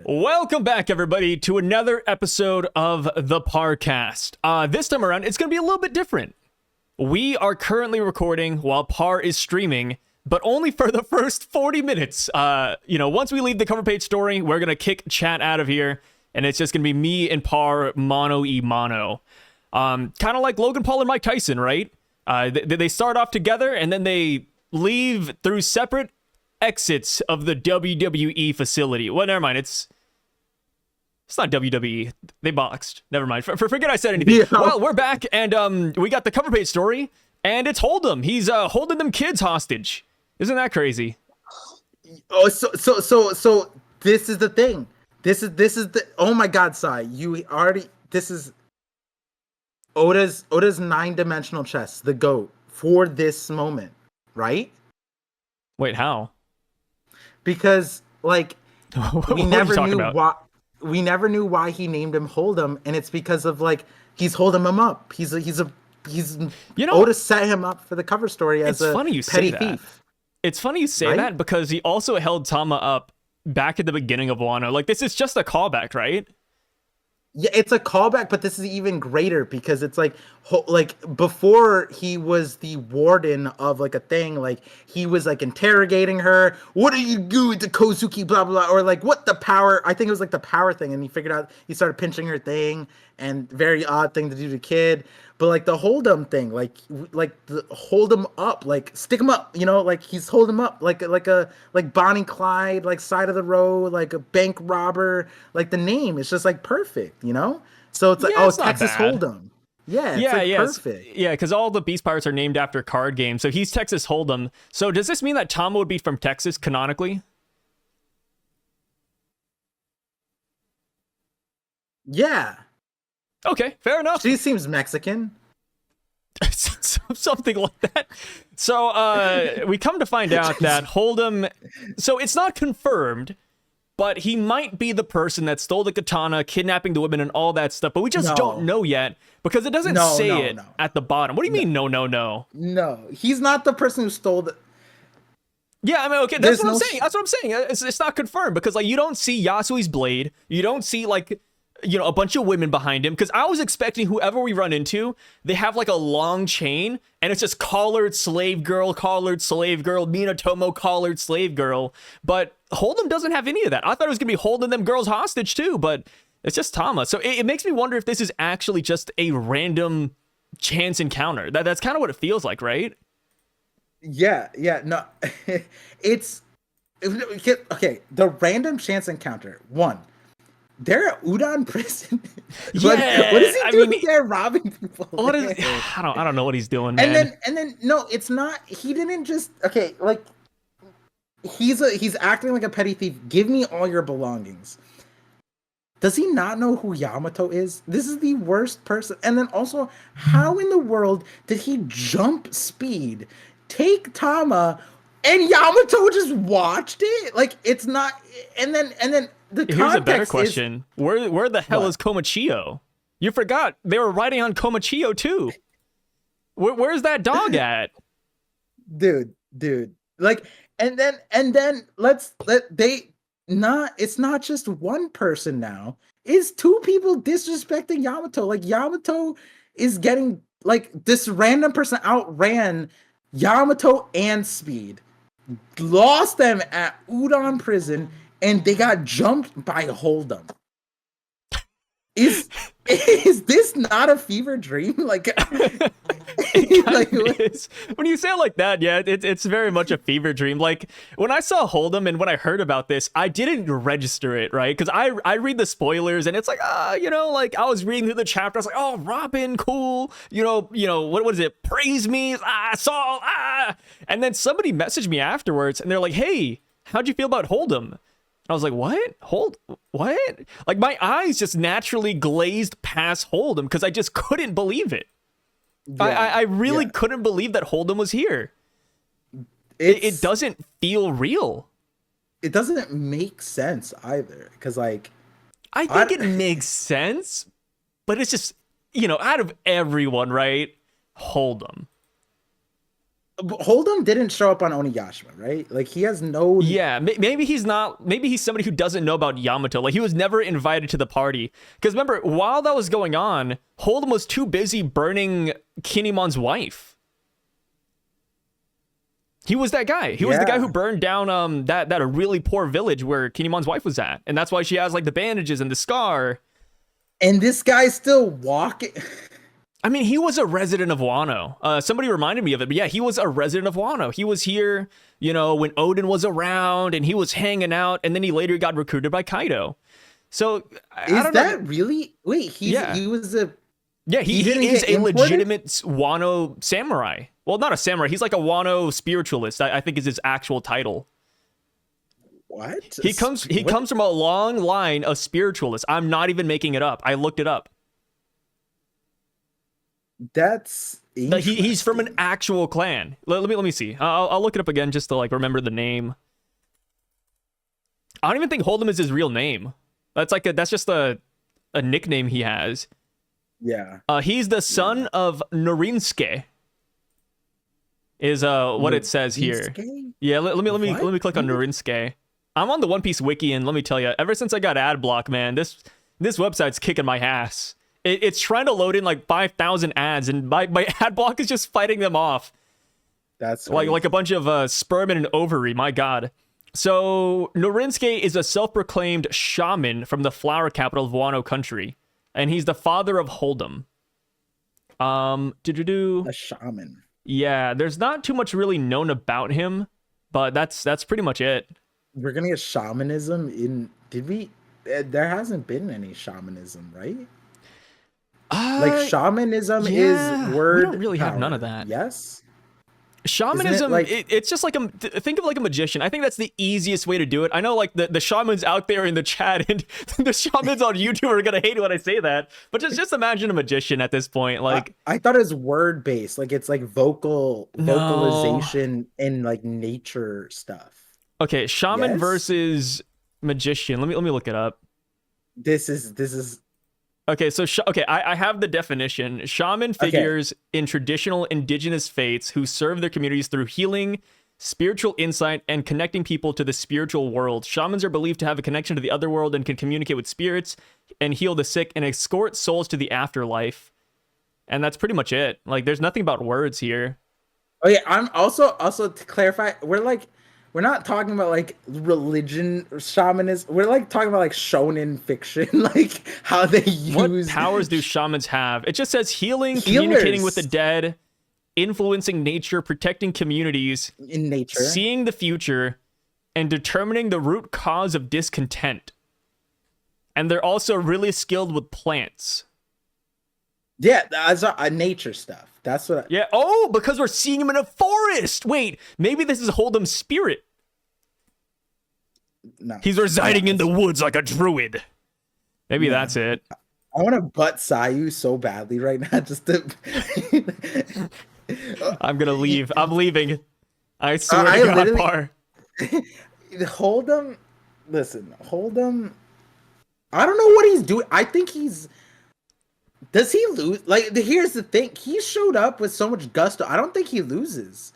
Welcome back, everybody, to another episode of the Parcast. This time around, it's going to be a little bit different. We are currently recording while Par is streaming, but only for the first 40 minutes. Once we leave the cover page story, we're going to kick chat out of here, and it's just going to be me and Par mano-y-mano. Kind of like Logan Paul and Mike Tyson, right? They start off together, and then they leave through separate exits of the WWE facility. Well, never mind. It's not WWE. They boxed. Never mind. Forget I said anything. Yeah. Well, we're back, and we got the cover page story, and it's Hold'em. He's holding them kids hostage. Isn't that crazy? Oh, so this is the thing. This is the. Oh my God, Sai, you already. This is Oda's 9-dimensional chess, the GOAT for this moment, right? Wait, how? Because we never knew why he named him Hold'em, and it's because of he's holding him up. He's Oda set him up for the cover story as a petty thief. It's funny you say that because he also held Tama up back at the beginning of Wano. This is just a callback, right? Yeah, it's a callback, but this is even greater because it's before he was the warden of a thing, he was interrogating her. What are you doing to Kozuki? Blah blah. Or what the power? I think it was the power thing, and he figured out he started pinching her thing, and very odd thing to do to kid. But the Hold'em thing, the hold him up, stick him up, he's holding him up like Bonnie Clyde, side of the road, like a bank robber, the name is just perfect, So it's it's Texas Hold'em. Yeah, it's perfect. Yeah, because all the Beast Pirates are named after card games, so he's Texas Hold'em. So does this mean that Tama would be from Texas canonically? Yeah. Okay, fair enough. She seems Mexican. Something like that. So we come to find out that Hold'em... So it's not confirmed, but he might be the person that stole the katana, kidnapping the women and all that stuff, but we just don't know yet because it doesn't say it at the bottom. What do you mean, no? No, he's not the person who stole the... Yeah, I mean, okay, that's what I'm saying. That's what I'm saying. It's not confirmed because, you don't see Yasui's blade. You don't see, a bunch of women behind him, because I was expecting whoever we run into, they have a long chain and it's just collared slave girl, Minatomo collared slave girl, but Hold'em doesn't have any of that. I thought it was gonna be holding them girls hostage too, but it's just Tama. So it makes me wonder if this is actually just a random chance encounter. That's kind of what it feels like, right? Yeah, no. It's okay, the random chance encounter. One, they're at Udon prison. Yeah, what is he doing there, robbing people? I don't know what he's doing, man. And then no, it's not. He didn't just he's acting like a petty thief. Give me all your belongings. Does he not know who Yamato is? This is the worst person. And then also, how in the world did he jump speed, take Tama, and Yamato just watched it? It's not. And then. Here's a better question. Where the hell is Komachiyo? You forgot they were riding on Komachiyo too. Where's that dog at? Dude. And then it's not just one person now. It's two people disrespecting Yamato. Yamato is getting this random person outran Yamato and Speed, lost them at Udon prison, and they got jumped by Hold'em. Is this not a fever dream? It is. When you say it like that, yeah, it's very much a fever dream. When I saw Hold'em and when I heard about this, I didn't register it, right? Because I read the spoilers and it's I was reading through the chapter. I was like, oh, Robin, cool. What was it? Praise me, Saul, And then somebody messaged me afterwards and they're like, hey, how'd you feel about Hold'em? I was like, what? What? My eyes just naturally glazed past Hold'em because I just couldn't believe it. Yeah, I really couldn't believe that Hold'em was here. It doesn't feel real. It doesn't make sense either. Because, I think it makes sense, but it's just, out of everyone, right? Hold'em. Hold'em didn't show up on Onigashima, right? Like he has no. Yeah, maybe he's not. Maybe he's somebody who doesn't know about Yamato. Like he was never invited to the party. Because remember, while that was going on, Hold'em was too busy burning Kinemon's wife. He was that guy. He was the guy who burned down that a really poor village where Kinemon's wife was at, and that's why she has like the bandages and the scar. And this guy's still walking. I mean, he was a resident of Wano. Somebody reminded me of it, but yeah, he was a resident of Wano. He was here, when Odin was around, and he was hanging out, and then he later got recruited by Kaido. So, I don't know. Really? Wait, he was a... Yeah, he is a legitimate Wano samurai. Well, not a samurai. He's like a Wano spiritualist, I think is his actual title. What? He comes from a long line of spiritualists. I'm not even making it up. I looked it up. That's he's from an actual clan. Let me see. I'll look it up again just to like remember the name. I don't even think Hold'em is his real name. That's just a nickname he has. Yeah. He's the son of Norinsuke. Is what it says here. Yeah, let me click on Norinsuke. I'm on the One Piece wiki, and let me tell you, ever since I got ad block, man, this website's kicking my ass. It's trying to load in like 5,000 ads, and my ad block is just fighting them off. That's like a bunch of sperm and an ovary. My God. So Norinsuke is a self-proclaimed shaman from the flower capital of Wano country, and he's the father of Hold'em. A shaman. Yeah, there's not too much really known about him, but that's pretty much it. We're gonna get shamanism in. Did we? There hasn't been any shamanism, right? Like shamanism is word. We don't really power. have none of that. Yes. Shamanism, it's just like think of like a magician. I think that's the easiest way to do it. I know like the shamans out there in the chat and the shamans on YouTube are gonna hate it when I say that, but just imagine a magician at this point. Like I thought it was word based, like it's like vocalization and like nature stuff. Okay, shaman versus magician. Let me look it up. This is okay. So I have the definition. Shaman figures in traditional indigenous faiths who serve their communities through healing, spiritual insight, and connecting people to the spiritual world. Shamans are believed to have a connection to the other world and can communicate with spirits and heal the sick and escort souls to the afterlife. And that's pretty much it. Like, there's nothing about words here. Oh yeah, I'm also to clarify, we're not talking about like religion or shamanism. We're like talking about like shonen fiction, like how they use. What powers do shamans have? It just says healing, communicating with the dead, influencing nature, protecting communities, in nature, seeing the future, and determining the root cause of discontent. And they're also really skilled with plants. Yeah, that's nature stuff. That's what. Yeah. Oh, because we're seeing him in a forest. Wait, maybe this is Hold'em's spirit. No, he's residing in the woods like a druid. Maybe that's it. I want to butt Sayu so badly right now. Just to. I'm gonna leave. I'm leaving. I swear to God, Par. Hold'em. Listen, Hold'em. I don't know what he's doing. I think he's. Does he lose? Like, here's the thing. He showed up with so much gusto. I don't think he loses.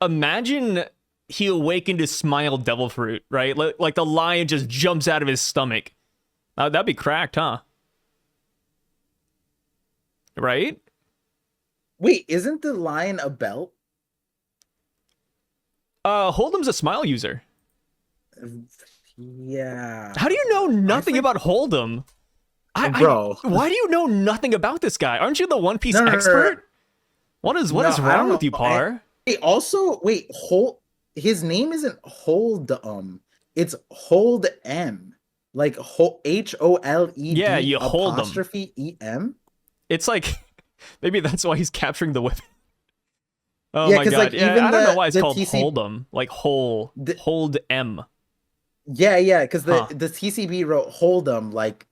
Imagine he awakened to smile devil fruit, right? Like the lion just jumps out of his stomach. That'd be cracked, huh? Right? Wait, isn't the lion a belt? Hold'em's a smile user. Yeah. How do you know nothing about Hold'em? Bro, why do you know nothing about this guy? Aren't you the One Piece expert? What is wrong with you, Par? Hey, also, wait, his name isn't Hold'em. It's Hold'em. Like HOLED. Yeah, you hold apostrophe EM. It's like maybe that's why he's capturing the women. Oh yeah, my God. Like, yeah, I don't know why it's called Hold'em. Like hold M. Yeah, because the TCB wrote Hold'em like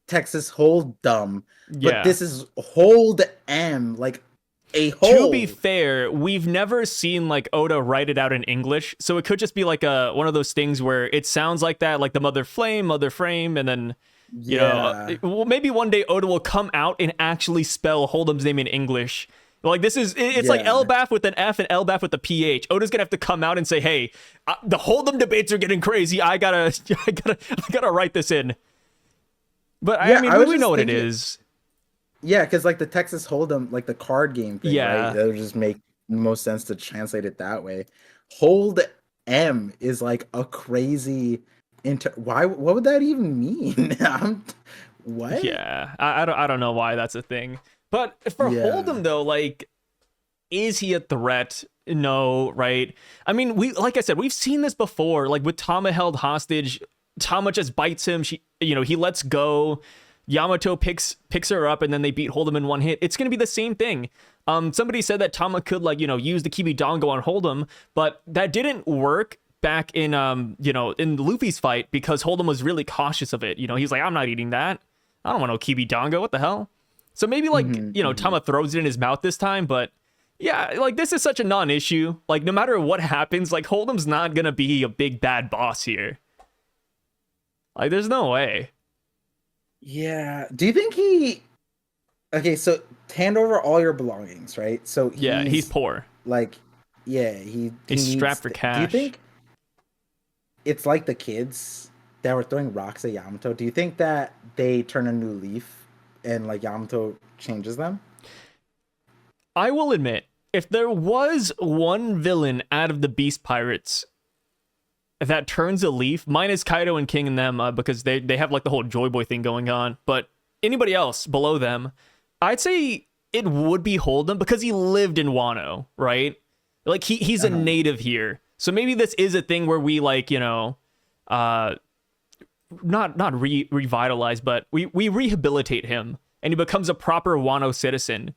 Texas Hold'em, but this is Hold'em, like a hold. To be fair, we've never seen like Oda write it out in English, so it could just be like one of those things where it sounds like that, like the mother frame, and then you know, well, maybe one day Oda will come out and actually spell Hold'em's name in English, Like this is it's like Elbaph with an F and Elbaph with a PH. Oda's gonna have to come out and say, "Hey, the Hold'em debates are getting crazy. I gotta write this in." But I mean, we know what it is. Yeah, because like the Texas Hold'em, like the card game thing, Yeah. right? That would just make the most sense to translate it that way. Hold M is like a crazy why what would that even mean? What? Yeah. I don't know why that's a thing. But for Hold'em though, like, is he a threat? No, right? I mean, like I said, we've seen this before. Like with Tama held hostage, Tama just bites him. He lets go. Yamato picks her up, and then they beat Hold'em in one hit. It's gonna be the same thing. Somebody said that Tama could use the Kibidongo on Hold'em, but that didn't work back in in Luffy's fight because Hold'em was really cautious of it. He's like, I'm not eating that. I don't want no Kibidongo. What the hell? So maybe Tama throws it in his mouth this time, but yeah, like this is such a non-issue. Like no matter what happens, like Hold'em's not gonna be a big bad boss here. Like there's no way. Yeah. Do you think he? Okay, so hand over all your belongings, right? So he's poor. Like, yeah, he's strapped for cash. Do you think it's like the kids that were throwing rocks at Yamato? Do you think that they turn a new leaf and like Yamato changes them? I will admit, if there was one villain out of the Beast Pirates that turns a leaf, minus Kaido and King and them, because they have like the whole Joy Boy thing going on, but anybody else below them, I'd say it would be Hold'em because he lived in Wano, right? Like he's a native here. So maybe this is a thing where we not revitalize, but we rehabilitate him and he becomes a proper Wano citizen.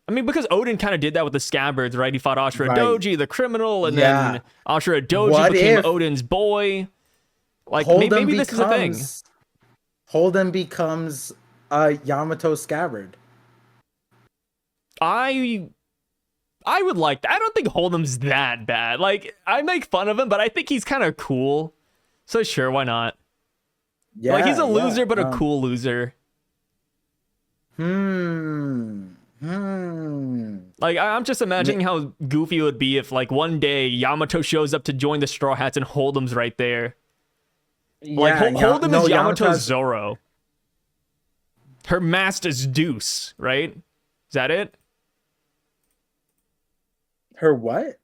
I mean, because Odin kind of did that with the Scabbards, right? He fought Ashura Doji, the criminal, and then Ashura Doji became Odin's boy. Like, maybe this is a thing. Hold'em becomes a Yamato Scabbard. I would like that. I don't think Hold'em's that bad. Like, I make fun of him, but I think he's kind of cool. So sure, why not? Yeah, like, he's a loser, but a cool loser. Like, I'm just imagining how goofy it would be if, like, one day Yamato shows up to join the Straw Hats and Hold'em's right there. Like, Hold'em is Yamato's Zoro. Her master's Deuce, right? Is that it? Her what?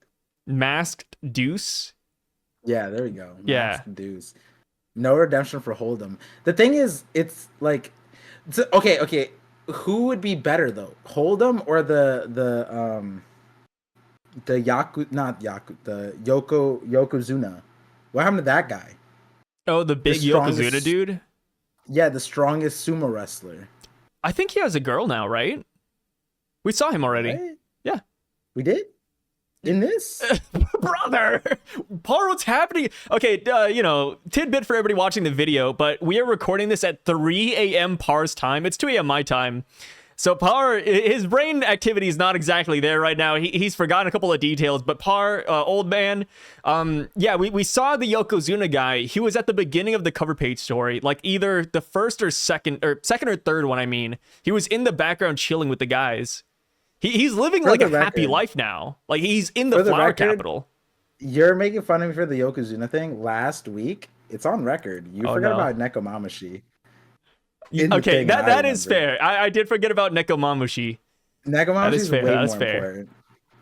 Masked Deuce? Yeah, there we go. Masked Deuce. No redemption for Hold'em. The thing is, it's like... Okay. Who would be better though, Hold'em or the Yokozuna? What happened to that guy? Oh, the big Yokozuna dude? Yeah, the strongest sumo wrestler. I think he has a girl now, right? We saw him already. Right? Yeah. We did? In this? Brother! Par, what's happening? Okay, tidbit for everybody watching the video, but we are recording this at 3 a.m. Par's time. It's 2 a.m. my time. So Par, his brain activity is not exactly there right now. He's forgotten a couple of details, but Par, old man, we saw the Yokozuna guy. He was at the beginning of the cover page story, like either the first or second or third one, I mean. He was in the background chilling with the guys. He's living like a happy life now. Like he's in the flower capital. You're making fun of me for the Yokozuna thing. Last week, it's on record. You forgot about Nekomamushi. Okay, that is fair. I did forget about Nekomamushi. Nekomamushi is way more important.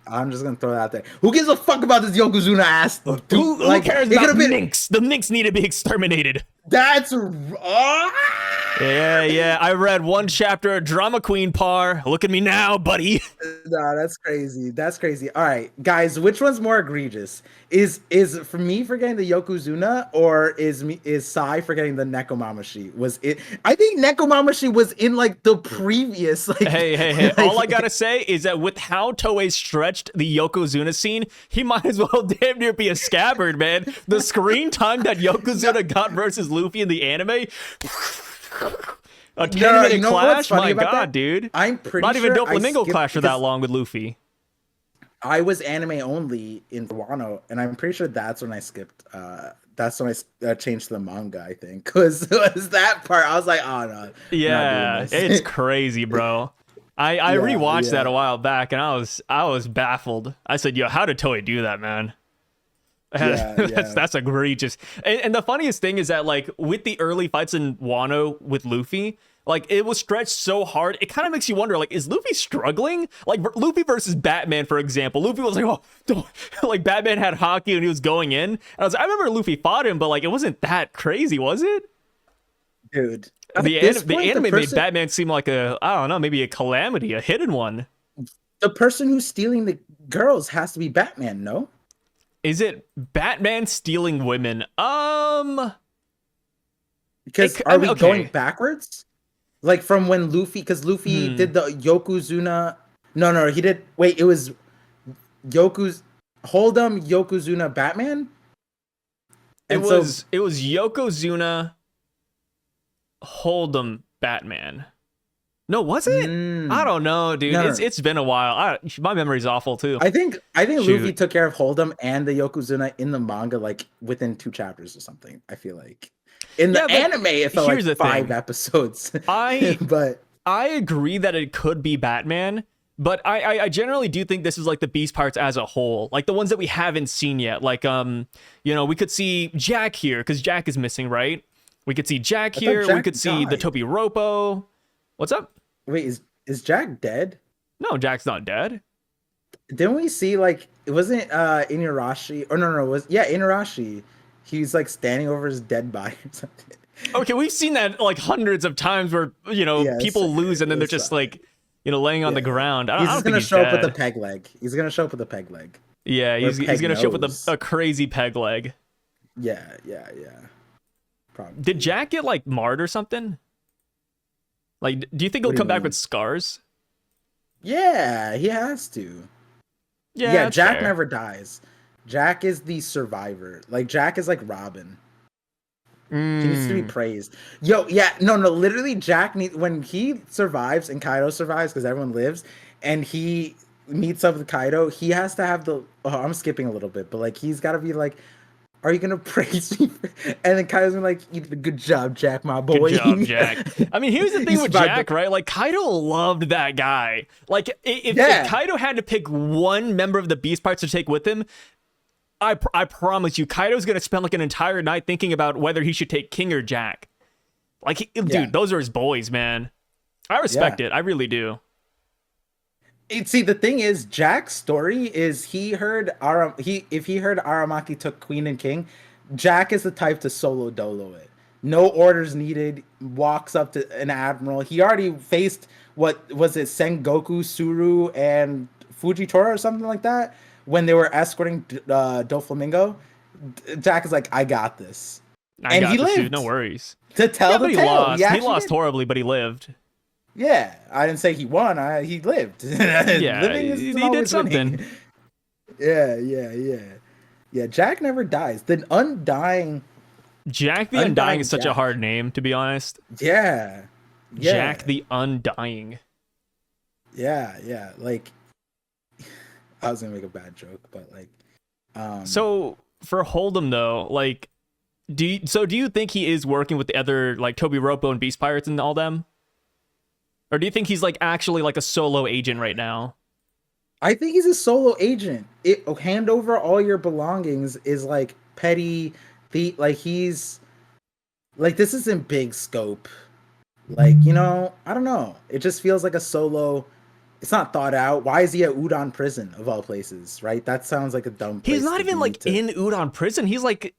I'm just gonna throw that out there. Who gives a fuck about this Yokozuna ass? Who cares about Minx? The Minx need to be exterminated. That's Yeah. I read one chapter of Drama Queen, Par. Look at me now, buddy. Nah, that's crazy. All right, guys, which one's more egregious? Is for me forgetting the Yokozuna, or is Sai forgetting the Nekomamushi? Was it? I think Nekomamushi was in like the previous. Like, hey. All I gotta say is that with how Toei stretched the Yokozuna scene, he might as well damn near be a scabbard, man. The screen time that Yokozuna got versus Luffy in the anime. A 10-minute clash? My God, dude. I'm pretty not even sure Doflamingo clash for that long with Luffy. I was anime only in Wano, and I'm pretty sure that's when I skipped. That's when I changed to the manga, I think. Because it was that part. I was like, oh, no. Yeah, it's crazy, bro. I Yeah, rewatched that yeah. a while back, and I was baffled. I said, "Yo, how did Toei do that, man?" Yeah, yeah. That's egregious. And the funniest thing is that like with the early fights in Wano with Luffy, like it was stretched so hard, it kind of makes you wonder, like, is Luffy struggling? Like Luffy versus Batman, for example. Luffy was like, oh, don't. Like Batman had hockey and he was going in. And I remember Luffy fought him, but like it wasn't that crazy, was it? Dude. The At this the point, anime made Batman seem like a, I don't know, maybe a calamity, a hidden one. the person who's stealing the girls has to be Batman, no? Is it Batman stealing women? Because I are mean, we okay. going backwards? Like from when Luffy, because Luffy did the Yokozuna. No, he did. Wait, it was Yoku's Hold'em Yokozuna Batman. It And was Yokozuna Hold'em Batman. No, was it? I don't know, dude. No. It's been a while. My memory's awful too. I think Shoot. Luffy took care of Hold'em and the Yokozuna in the manga like within 2 chapters or something. I feel like in the anime it felt like 5 episodes. But I agree that it could be Batman, but I generally do think this is like the Beast Pirates as a whole, like the ones that we haven't seen yet. Like we could see Jack here because Jack is missing, right? We could see Jack here. We could see the Toby Ropo. What's up? Wait, is Jack dead? No, Jack's not dead. Didn't we see like it wasn't Inuyasha or no was Inuyasha? He's like standing over his dead body or something. Okay, we've seen that like hundreds of times where people lose and then they're just like laying on the ground. He's just gonna show up with a peg leg. He's gonna show up with a peg leg. Yeah, he's gonna show up with a crazy peg leg. Yeah. Probably. Did Jack get like marred or something? Like, do you think he'll come back with scars? Yeah, he has to. Yeah, Jack never dies. Jack is the survivor. Like, Jack is like Robin. He needs to be praised. Yo, yeah, no, literally, Jack when he survives and Kaido survives because everyone lives, and he meets up with Kaido, he has to have I'm skipping a little bit, but like he's got to be like, are you gonna praise me? And then Kaido's gonna like, you did a good job, Jack, my boy. Good job, Jack. I mean, here's the thing with Jack, right? Like, Kaido loved that guy. Like, if Kaido had to pick one member of the Beast Pirates to take with him, I promise you, Kaido's gonna spend like an entire night thinking about whether he should take King or Jack. Like, dude, those are his boys, man. I respect it. I really do. See, the thing is, Jack's story is if he heard Aramaki took Queen and King, Jack is the type to solo dolo it. No orders needed. Walks up to an admiral. He already faced what was it, Sengoku, Suru, and Fujitora or something like that when they were escorting Doflamingo. Jack is like, I got this, and he lived. Dude, no worries. To tell the tale, he lost horribly, but he lived. Yeah, I didn't say he won. He lived. Yeah, he did something. Yeah. Jack never dies. The Undying. Jack the Undying is such a hard name, to be honest. Yeah. Jack the Undying. Yeah. Like, I was gonna make a bad joke, but like. So for Hold'em though, like, do you think he is working with the other like Toby Ropo and Beast Pirates and all them? Or do you think he's like actually like a solo agent right now? I think he's a solo agent. Hand over all your belongings is like petty. He's like, this isn't big scope. Like, I don't know. It just feels like a solo. It's not thought out. Why is he at Udon prison of all places? Right? That sounds like a dumb place. He's not even like in Udon prison. He's like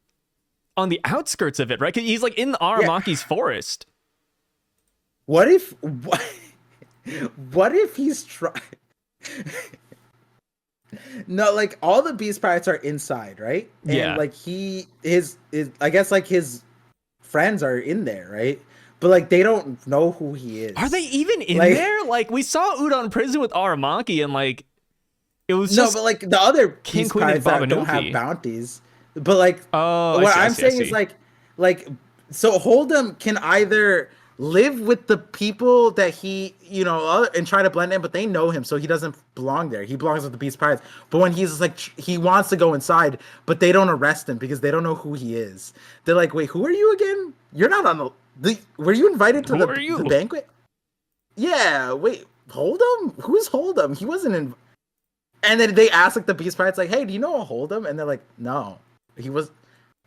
on the outskirts of it, right? He's like in the Aramaki's forest. What if he's trying? No, like all the Beast Pirates are inside, right? And like his I guess like his friends are in there, right? But like they don't know who he is. Are they even in there? Like we saw Udon prison with Aramaki, and like it was just but like the other King, Beast Queen, Pirates and that don't have bounties. But like what I'm saying is like so Hold'em can either live with the people that he, and try to blend in, but they know him, so he doesn't belong there. He belongs with the Beast Pirates. But when he's like, he wants to go inside, but they don't arrest him because they don't know who he is. They're like, wait, who are you again? You're not on were you invited to the banquet? Yeah, wait, Hold'em? Who's Hold'em? He wasn't in. And then they ask like the Beast Pirates, like, "Hey, do you know a Hold'em?" And they're like, "No." He was.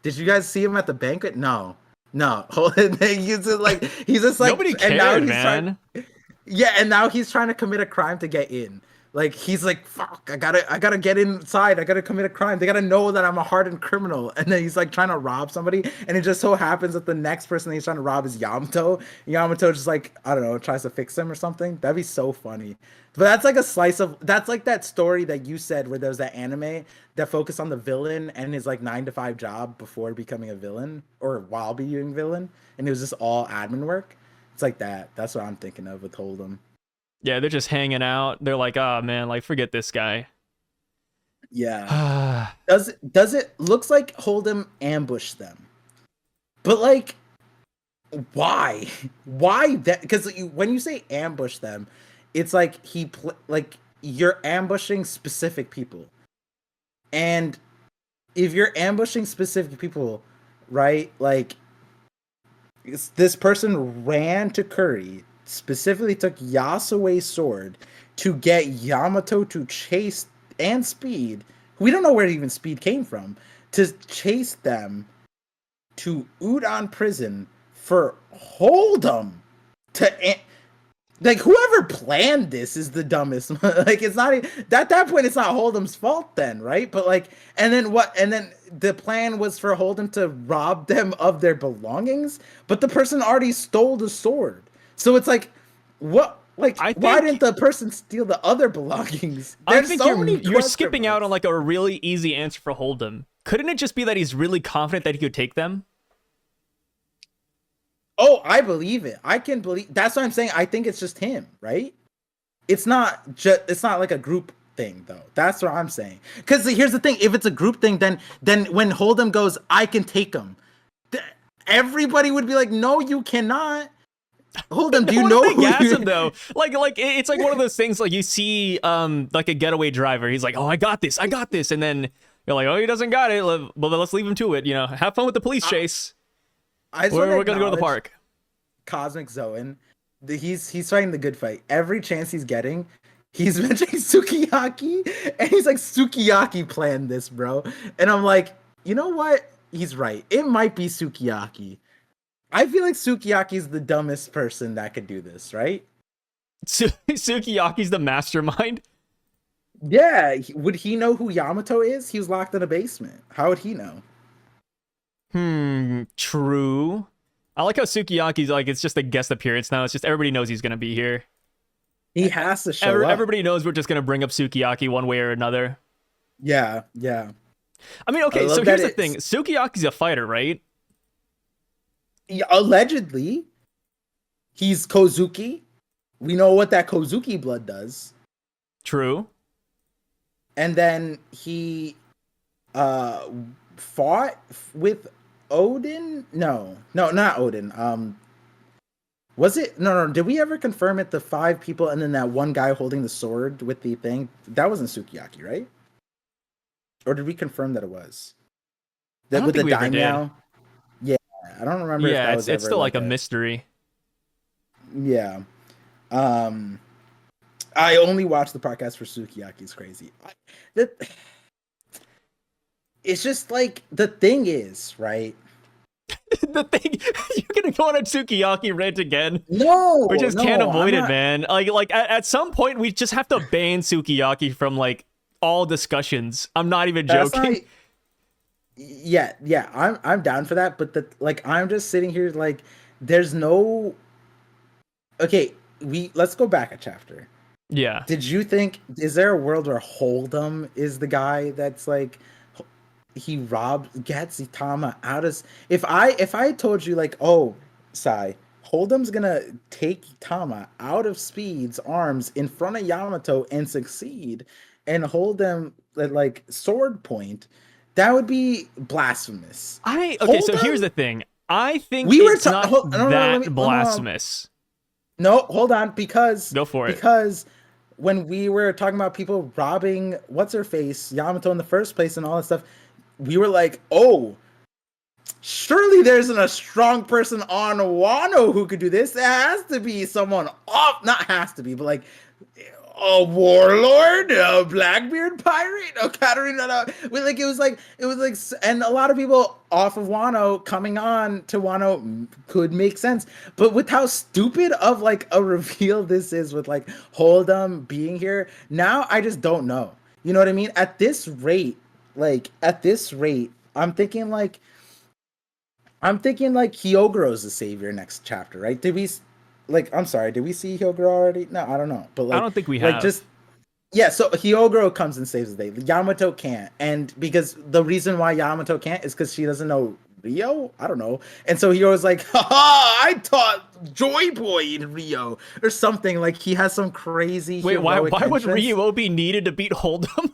Did you guys see him at the banquet? No, no. He's just like, Nobody and now cared, he's man. yeah, and now he's trying to commit a crime to get in. Like he's like, fuck, I gotta get inside. I gotta commit a crime. They gotta know that I'm a hardened criminal. And then he's like trying to rob somebody, and it just so happens that the next person that he's trying to rob is Yamato. Yamato just like, I don't know, tries to fix him or something. That'd be so funny. But that's like a slice of that's like that story that you said where there's that anime that focused on the villain and his like 9 to 5 job before becoming a villain or while being villain, and it was just all admin work. It's like that. That's what I'm thinking of with Hold'em. Yeah, they're just hanging out. They're like, oh man, like forget this guy. Yeah. Does it looks like Hold'em ambushed them? But like, why? Why that? Because when you say ambush them, it's like like you're ambushing specific people, and if you're ambushing specific people, right? Like this person ran to Curry, specifically took Yasue's sword to get Yamato to chase and Speed. We don't know where even Speed came from to chase them to Udon prison for Hold'em to like whoever planned this is the dumbest. Like it's not at that point it's not Hold'em's fault then, right? But like and then what and then the plan was for Hold'em to rob them of their belongings, but the person already stole the sword. So it's like what like why didn't the person steal the other belongings? I think you're skipping out on like a really easy answer for Hold'em. Couldn't it just be that he's really confident that he could take them? Oh, I believe it. I can believe. That's what I'm saying. I think it's just him, right? It's not like a group thing though. That's what I'm saying. Because here's the thing: if it's a group thing, then when Hold'em goes, I can take him. Everybody would be like, no, you cannot. Hold'em, do you know who you him though? Like it's like one of those things like you see like a getaway driver. He's like, oh, I got this, and then you're like, oh, he doesn't got it. Well, let's leave him to it. You know, have fun with the police chase. We're gonna go to the park. Cosmic Zoan, he's fighting the good fight. Every chance he's getting, he's mentioning Sukiyaki, and he's like, Sukiyaki planned this, bro. And I'm like, you know what? He's right. It might be Sukiyaki. I feel like Sukiyaki's the dumbest person that could do this, right? Sukiyaki's the mastermind. Yeah, would he know who Yamato is? He was locked in a basement. How would he know? True. I like how Sukiyaki's like, it's just a guest appearance now. It's just everybody knows he's gonna be here. He has to show up. Everybody knows we're just gonna bring up Sukiyaki one way or another. Yeah. I mean, okay, so here's the thing. Sukiyaki's a fighter, right? Yeah, allegedly. He's Kozuki. We know what that Kozuki blood does. True. And then he fought with Odin? No, not Odin. Was it? No. Did we ever confirm it? The 5 people and then that one guy holding the sword with the thing? That wasn't Sukiyaki, right? Or did we confirm that it was? That with the daimyo? Yeah, I don't remember. Yeah, if that it's still like a mystery. Yeah. I only watched the podcast for Sukiyaki. It's crazy. It's just like the thing is, right? The thing, you're gonna go on a Sukiyaki rant again. No, we just can't avoid it, man. Like at some point, we just have to ban Sukiyaki from like all discussions. I'm not even joking. Yeah, I'm down for that. But I'm just sitting here like, there's no. Okay, let's go back a chapter. Yeah. Did you think? Is there a world where Hold'em is the guy that's like? He gets Itama out of. If I told you like, oh, Sai, Hold'em's gonna take Itama out of Speed's arms in front of Yamato and succeed, and hold them at like sword point, that would be blasphemous. So here's the thing. I think it's not that blasphemous. No, hold on, because go for it. Because when we were talking about people robbing what's her face Yamato in the first place and all that stuff. We were like, oh, surely there isn't a strong person on Wano who could do this. It has to be someone off, not has to be, but like a warlord, a Blackbeard pirate, a Katarina. Like it was like, and a lot of people off of Wano coming on to Wano could make sense, but with how stupid of like a reveal this is, with like Hold'em being here, now I just don't know. You know what I mean? At this rate, I'm thinking like Hyogoro's the savior next chapter, right? I'm sorry, did we see Hyogoro already? No, I don't know. But like, I don't think we like have. just yeah, so Hyogoro comes and saves the day. Yamato can't. And because the reason why Yamato can't is because she doesn't know Rio? I don't know. And so Hyogoro's like, haha, I taught Joy Boy in Rio or something. Like he has some crazy Wait, why would entrance. Ryuo be needed to beat Hold'em?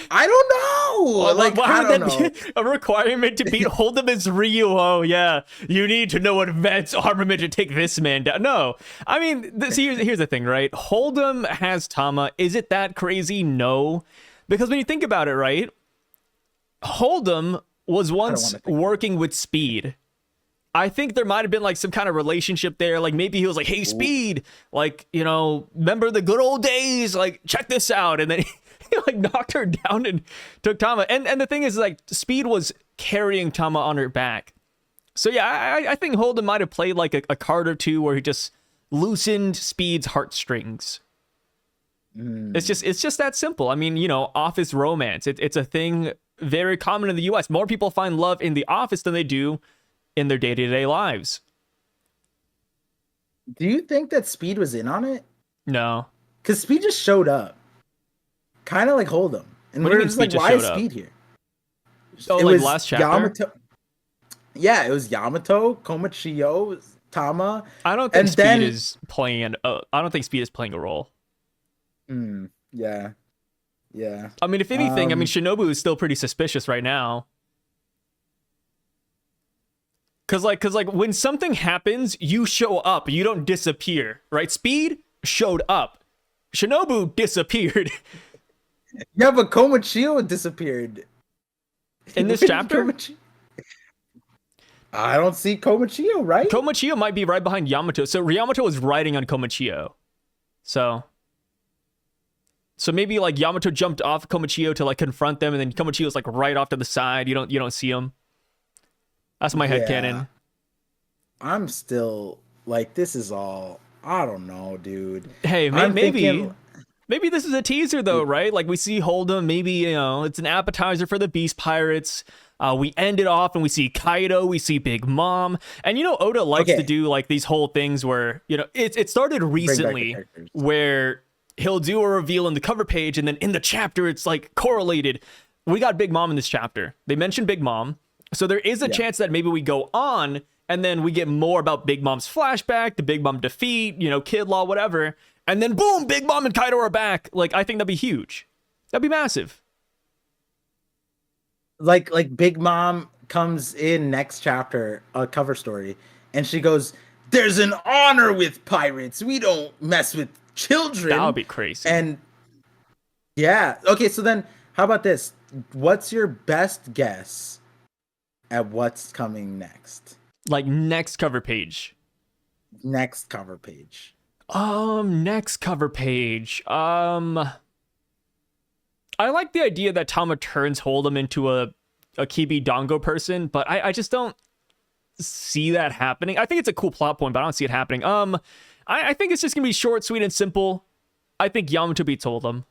I don't know. Like, why I would don't know. that be a requirement to beat Hold'em as Ryu? Oh, yeah. You need to know advanced armament to take this man down. No. I mean, here's the thing, right? Hold'em has Tama. Is it that crazy? No. Because when you think about it, right? Hold'em was once working with Speed. I think there might have been like some kind of relationship there. Like maybe he was like, hey, Speed, like, you know, remember the good old days? Like, check this out. And then he like knocked her down and took Tama. And the thing is, like, Speed was carrying Tama on her back. So yeah, I think Hold'em might have played like a card or two where he just loosened Speed's heartstrings. It's just that simple. I mean, you know, office romance. It's a thing very common in the US. More people find love in the office than they do in their day-to-day lives. Do you think that Speed was in on it? No. Because Speed just showed up. Kind of like Hold'em. And we're just like, why is Speed here? Oh, it like was last chapter? Yamato. Yeah, it was Yamato, Komachiyo, Tama. I don't think Speed is playing a role. Yeah. Yeah. I mean, if anything, I mean, Shinobu is still pretty suspicious right now. Cause like when something happens, you show up, you don't disappear, right? Speed showed up. Shinobu disappeared. Yeah, but Komachiyo disappeared. In this chapter? I don't see Komachiyo, right? Komachiyo might be right behind Yamato. So Yamato was riding on Komachiyo. So maybe like Yamato jumped off Komachiyo to like confront them, and then Komachiyo's like right off to the side. You don't see him. That's my headcanon. I'm still like, this is all, I don't know, dude. Hey, maybe this is a teaser though, right? Like we see Hold'em, maybe, you know, it's an appetizer for the Beast Pirates. We end it off and we see Kaido, we see Big Mom. And you know, Oda likes to do like these whole things where, you know, it started recently where he'll do a reveal in the cover page and then in the chapter it's like correlated. We got Big Mom in this chapter. They mentioned Big Mom. So there is a chance that maybe we go on and then we get more about Big Mom's flashback, the Big Mom defeat, you know, Kid Law, whatever. And then boom, Big Mom and Kaido are back. Like, I think that'd be huge. That'd be massive. Like Big Mom comes in next chapter, a cover story, and she goes, "There's an honor with pirates. We don't mess with children." That would be crazy. And yeah. Okay, so then how about this? What's your best guess at what's coming next? Like next cover page. Next cover page. Next cover page. I like the idea that Tama turns Hold'em into a Kibi Dongo person, but I just don't see that happening. I think it's a cool plot point, but I don't see it happening. I think it's just gonna be short, sweet, and simple. I think Yamato beats Hold'em.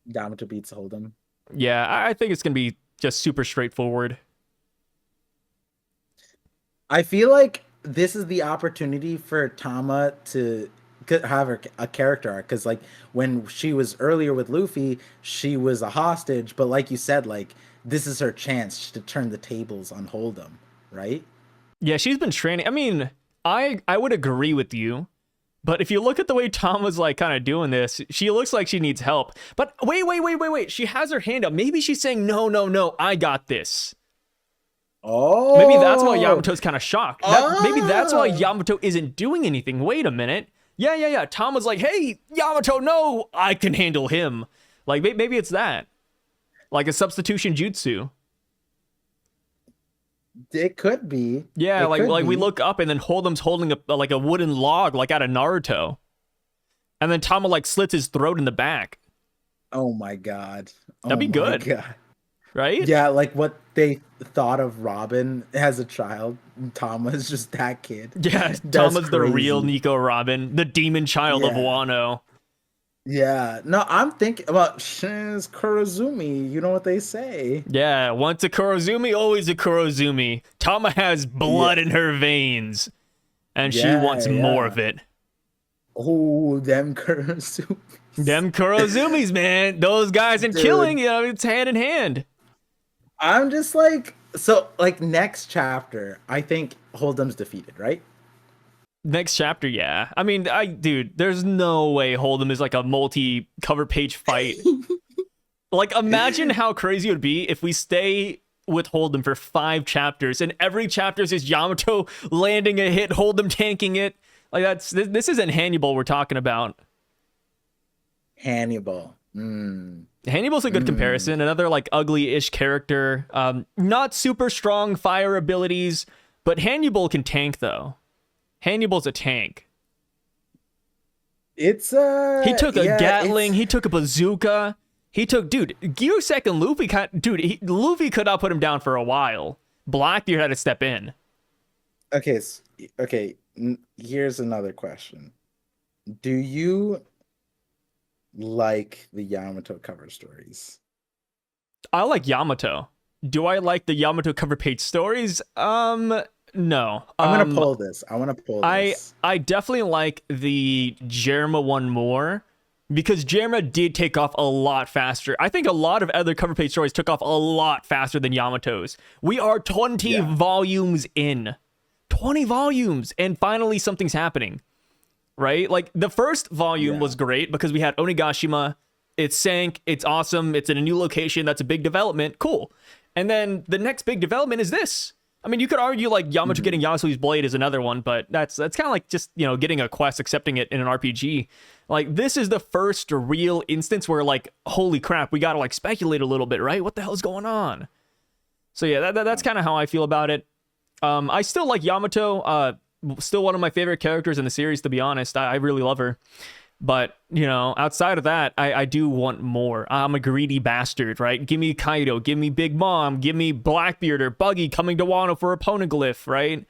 Yamato beats Hold'em. Yeah, I think it's gonna be just super straightforward. I feel like this is the opportunity for Tama to have a character arc, because like when she was earlier with Luffy, she was a hostage, but like you said, like this is her chance to turn the tables on Hold'em, right? Yeah, she's been training. I mean, I would agree with you, but if you look at the way Tama's like kind of doing this, she looks like she needs help. But wait, she has her hand up. Maybe she's saying no, I got this. Oh, maybe that's why Yamato's kind of shocked. Maybe that's why Yamato isn't doing anything. Wait a minute. Yeah. Tama's like, hey, Yamato, no, I can handle him. Like, maybe it's that. Like a substitution jutsu. It could be. Yeah, It could like we be. look up and then Hold'em's holding like a wooden log, like out of Naruto, and then Tama like slits his throat in the back. Oh my god. That'd Oh be my good, god. right? Yeah, like what they thought of Robin as a child. Tama is just that kid. Yeah, That's Tama's the real crazy. Nico Robin, the demon child of Yeah. Wano. Yeah. No, I'm thinking about Shin's Kurozumi. You know what they say. Yeah, once a Kurozumi, always a Kurozumi. Tama has blood Yeah. in her veins, and she Yeah, wants more yeah. of it. Oh, them Kurozumi. Them Kurozumis, man. Those guys in killing, Dude. you know, it's hand in hand. I'm just like, so like next chapter, I think Hold'em's defeated, right? Next chapter, yeah. I mean, dude, there's no way Hold'em is like a multi-cover page fight. Like, imagine how crazy it would be if we stay with Hold'em for 5 chapters, and every chapter is just Yamato landing a hit, Hold'em tanking it. Like, this isn't Hannibal we're talking about. Hannibal. Hannibal's a good comparison. Another like ugly-ish character. Not super strong fire abilities, but Hannibal can tank though. Hannibal's a tank. It's He took a yeah, Gatling. it's- He took a bazooka. He took, dude, Gyusek and Luffy. Luffy could not put him down for a while. Blackbeard had to step in. Okay, okay. Here's another question. Do you like the Yamato cover stories? I like Yamato. Do I like the Yamato cover page stories? No. I'm gonna pull this. I want to pull this. I definitely like the Jerma one more because Jerma did take off a lot faster. I think a lot of other cover page stories took off a lot faster than Yamato's. We are 20 Yeah. volumes in. 20 volumes, and finally something's happening. Right? Like the first volume Yeah. was great because we had Onigashima. It sank. It's awesome. It's in a new location. That's a big development. Cool. And then the next big development is this. I mean, you could argue like Yamato getting Yasuo's blade is another one, but that's kind of like just, you know, getting a quest, accepting it in an RPG. Like this is the first real instance where like, holy crap, we got to like speculate a little bit, right? What the hell's going on? So yeah, that's kind of how I feel about it. I still like Yamato. Still one of my favorite characters in the series, to be honest. I really love her. But, you know, outside of that, I do want more. I'm a greedy bastard, right? Give me Kaido, give me Big Mom, give me Blackbeard or Buggy coming to Wano for a Poneglyph, right?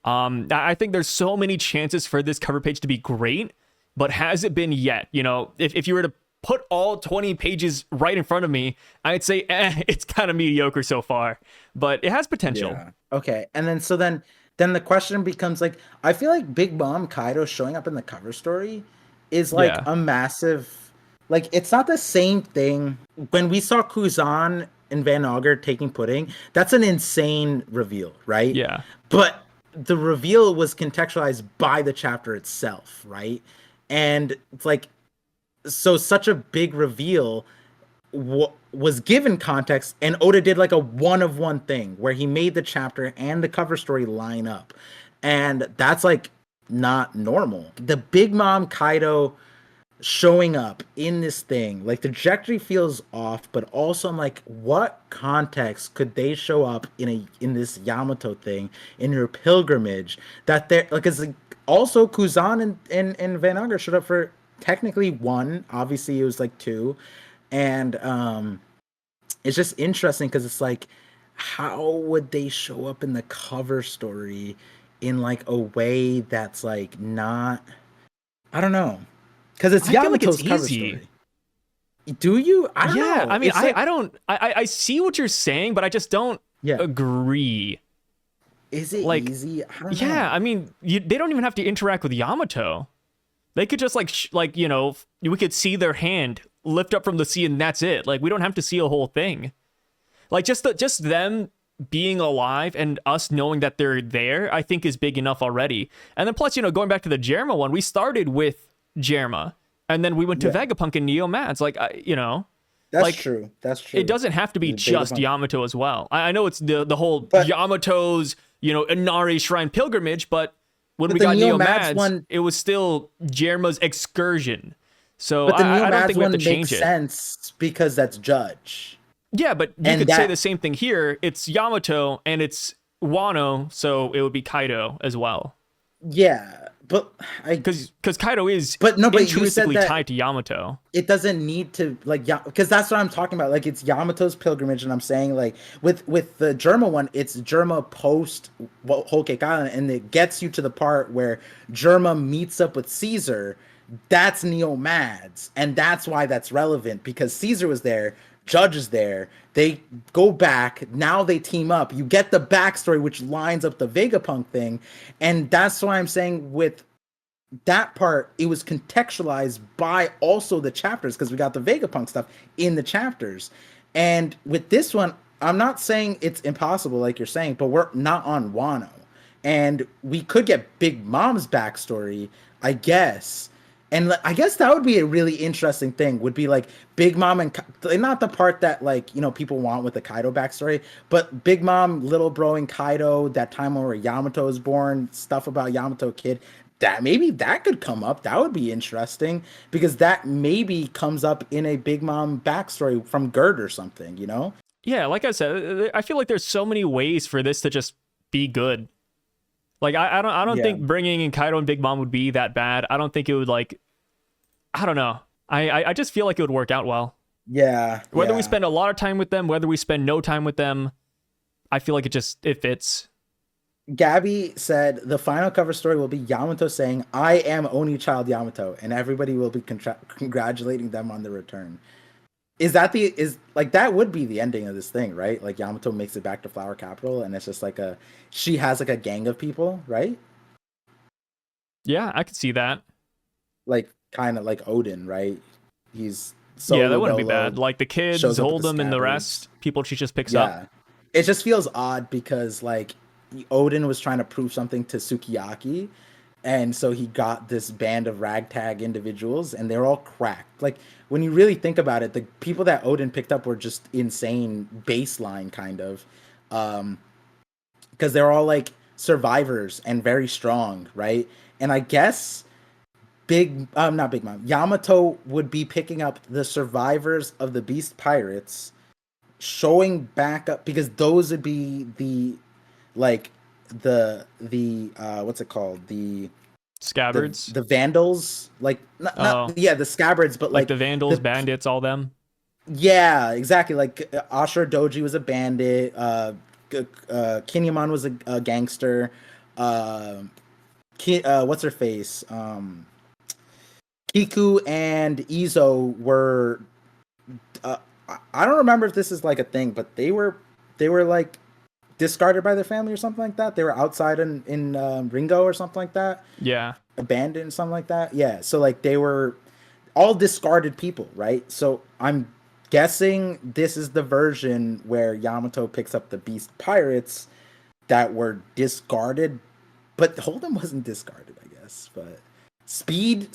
I think there's so many chances for this cover page to be great, but has it been yet? You know, if you were to put all 20 pages right in front of me, I'd say, it's kind of mediocre so far. But it has potential. Yeah. Okay. And then the question becomes like, I feel like Big Mom Kaido showing up in the cover story is like Yeah. a massive, like it's not the same thing. When we saw Kuzan and Van Auger taking pudding, that's an insane reveal, right? Yeah. But the reveal was contextualized by the chapter itself, right? And it's like, so such a big reveal was given context, and Oda did like a one of one thing where he made the chapter and the cover story line up, and that's like not normal. The Big Mom Kaido showing up in this thing, like the trajectory feels off, but also I'm like, what context could they show up in this Yamato thing in her pilgrimage that they're like, it's like also Kuzan and Van Auger showed up for technically 1, obviously it was like 2, and it's just interesting because it's like, how would they show up in the cover story in like a way that's like not, I don't know, because it's I feel like Yamato's it's cover easy. story. Do you? I don't know. I mean, It's like, I don't, I see what you're saying, but I just don't Yeah. agree. Is it like, easy? I don't know. Yeah, I mean, they don't even have to interact with Yamato. They could just like you know, we could see their hand lift up from the sea and that's it. Like we don't have to see a whole thing. Like just them being alive and us knowing that they're there, I think is big enough already. And then plus, you know, going back to the Jerma one, we started with Jerma and then we went to Yeah. Vegapunk and Neo Mads. Like, you know, That's like, true. That's true. it doesn't have to be The just Vegapunk. Yamato as well. I know it's the whole But- Yamato's, you know, Inari Shrine pilgrimage, but when But we the got Neo Neo Mads Mads, one- it was still Jerma's excursion. So But the I Neo don't Mads think we have one to makes change it. sense because that's Judge. Yeah, but you And could say that- the same thing here. It's Yamato and it's Wano, so it would be Kaido as well. Yeah, but Because Kaido is but no, but you said intrinsically that tied to Yamato. it doesn't need to like because that's what I'm talking about. Like it's Yamato's pilgrimage, and I'm saying like with the Germa one, it's Germa post Whole Cake Island, and it gets you to the part where Germa meets up with Caesar. That's Neo Mads, and that's why that's relevant because Caesar was there, Judge is there. They go back. Now they team up. You get the backstory, which lines up the Vegapunk thing, and that's why I'm saying with that part, it was contextualized by also the chapters because we got the Vegapunk stuff in the chapters. And with this one, I'm not saying it's impossible, like you're saying, but we're not on Wano. And we could get Big Mom's backstory, I guess. And I guess that would be a really interesting thing. Would be like Big Mom and not the part that like people want with the Kaido backstory, but Big Mom, Little Bro, and Kaido. That time where Yamato was born, stuff about Yamato Kid. That maybe that could come up. That would be interesting because that maybe comes up in a Big Mom backstory from Gert or something. Yeah, like I said, I feel like there's so many ways for this to just be good. Like I don't think bringing in Kaido and Big Mom would be that bad. I don't think it would I don't know. I just feel like it would work out well. Yeah. Whether we spend a lot of time with them, whether we spend no time with them, I feel like it fits. Gabby said the final cover story will be Yamato saying, "I am only child Yamato," and everybody will be congratulating them on the return. That would be the ending of this thing, right? Like Yamato makes it back to Flower Capital, and it's just she has a gang of people, right? Yeah, I could see that. Like kind of like Odin, right? He's that wouldn't be bad. Like the kids, Hold'em, and the rest, people she just picks up. It just feels odd because like Odin was trying to prove something to Sukiyaki, and so he got this band of ragtag individuals, and they're all cracked. Like when you really think about it, the people that Odin picked up were just insane baseline kind of, because they're all like survivors and very strong, right? And I guess not Big Mom, Yamato would be picking up the survivors of the Beast Pirates, showing back up because those would be the what's it called, the Scabbards, the Vandals, like the Scabbards, but like the Vandals, bandits, all them. Yeah, exactly. Like Ashura Doji was a bandit. Kinemon was a gangster. What's her face? Kiku and Izo were. I don't remember if this is like a thing, but they were like discarded by their family or something like that. They were outside in Ringo or something like that. Yeah, abandoned, something like that. Yeah, so like they were all discarded people, right? So I'm guessing this is the version where Yamato picks up the Beast Pirates that were discarded, but Hold'em wasn't discarded, I guess. But Speed,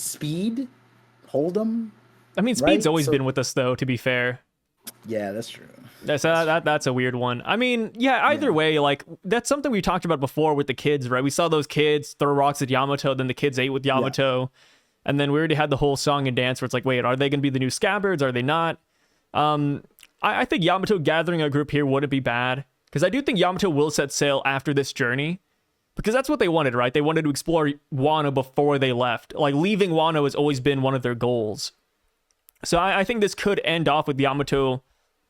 Hold'em. I mean, Speed's always been with us, though. To be fair. Yeah, that's true. That's a weird one. I mean, either way, like that's something we talked about before with the kids, right? We saw those kids throw rocks at Yamato, then the kids ate with Yamato, and then we already had the whole song and dance where it's like, wait, are they going to be the new Scabbards? Are they not? I think Yamato gathering a group here wouldn't be bad because I do think Yamato will set sail after this journey because that's what they wanted, right? They wanted to explore Wano before they left. Like leaving Wano has always been one of their goals. So I think this could end off with Yamato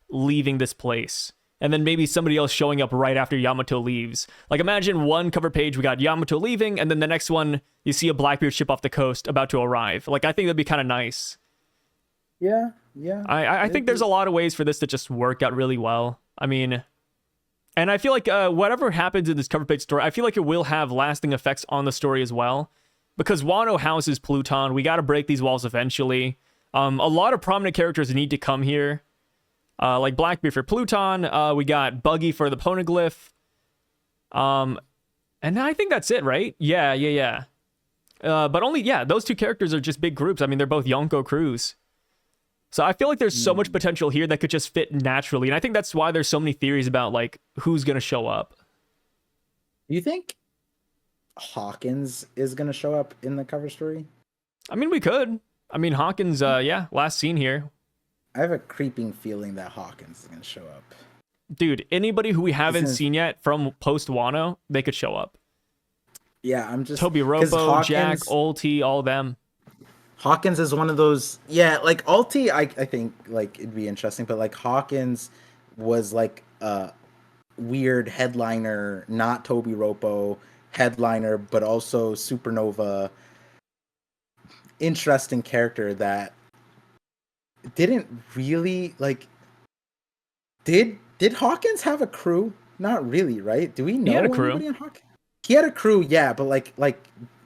leaving this place. And then maybe somebody else showing up right after Yamato leaves. Like imagine one cover page, we got Yamato leaving, and then the next one, you see a Blackbeard ship off the coast about to arrive. Like I think that'd be kind of nice. Yeah. I think there's a lot of ways for this to just work out really well. I mean, and I feel like whatever happens in this cover page story, I feel like it will have lasting effects on the story as well. Because Wano houses Pluton, we got to break these walls eventually. A lot of prominent characters need to come here. Like Blackbeard for Pluton, we got Buggy for the Poneglyph. And I think that's it, right? Yeah. But only, those two characters are just big groups. I mean, they're both Yonko crews. So I feel like there's so much potential here that could just fit naturally. And I think that's why there's so many theories about, like, who's going to show up. Do you think Hawkins is going to show up in the cover story? I mean, we could. I mean, Hawkins, last scene here. I have a creeping feeling that Hawkins is going to show up. Dude, anybody who we haven't Since- seen yet from post Wano, they could show up. Yeah, I'm just Toby because Ropo, Jack, Ulti, all of them. Hawkins is one of those. Yeah, like Ulti, I think like it'd be interesting, but like Hawkins was like a weird headliner, not Toby Ropo headliner, but also Supernova. Interesting character that didn't really like. Did Hawkins have a crew? Not really, right? Do we know had a crew. anybody on Hawkins? He had a crew, yeah, but like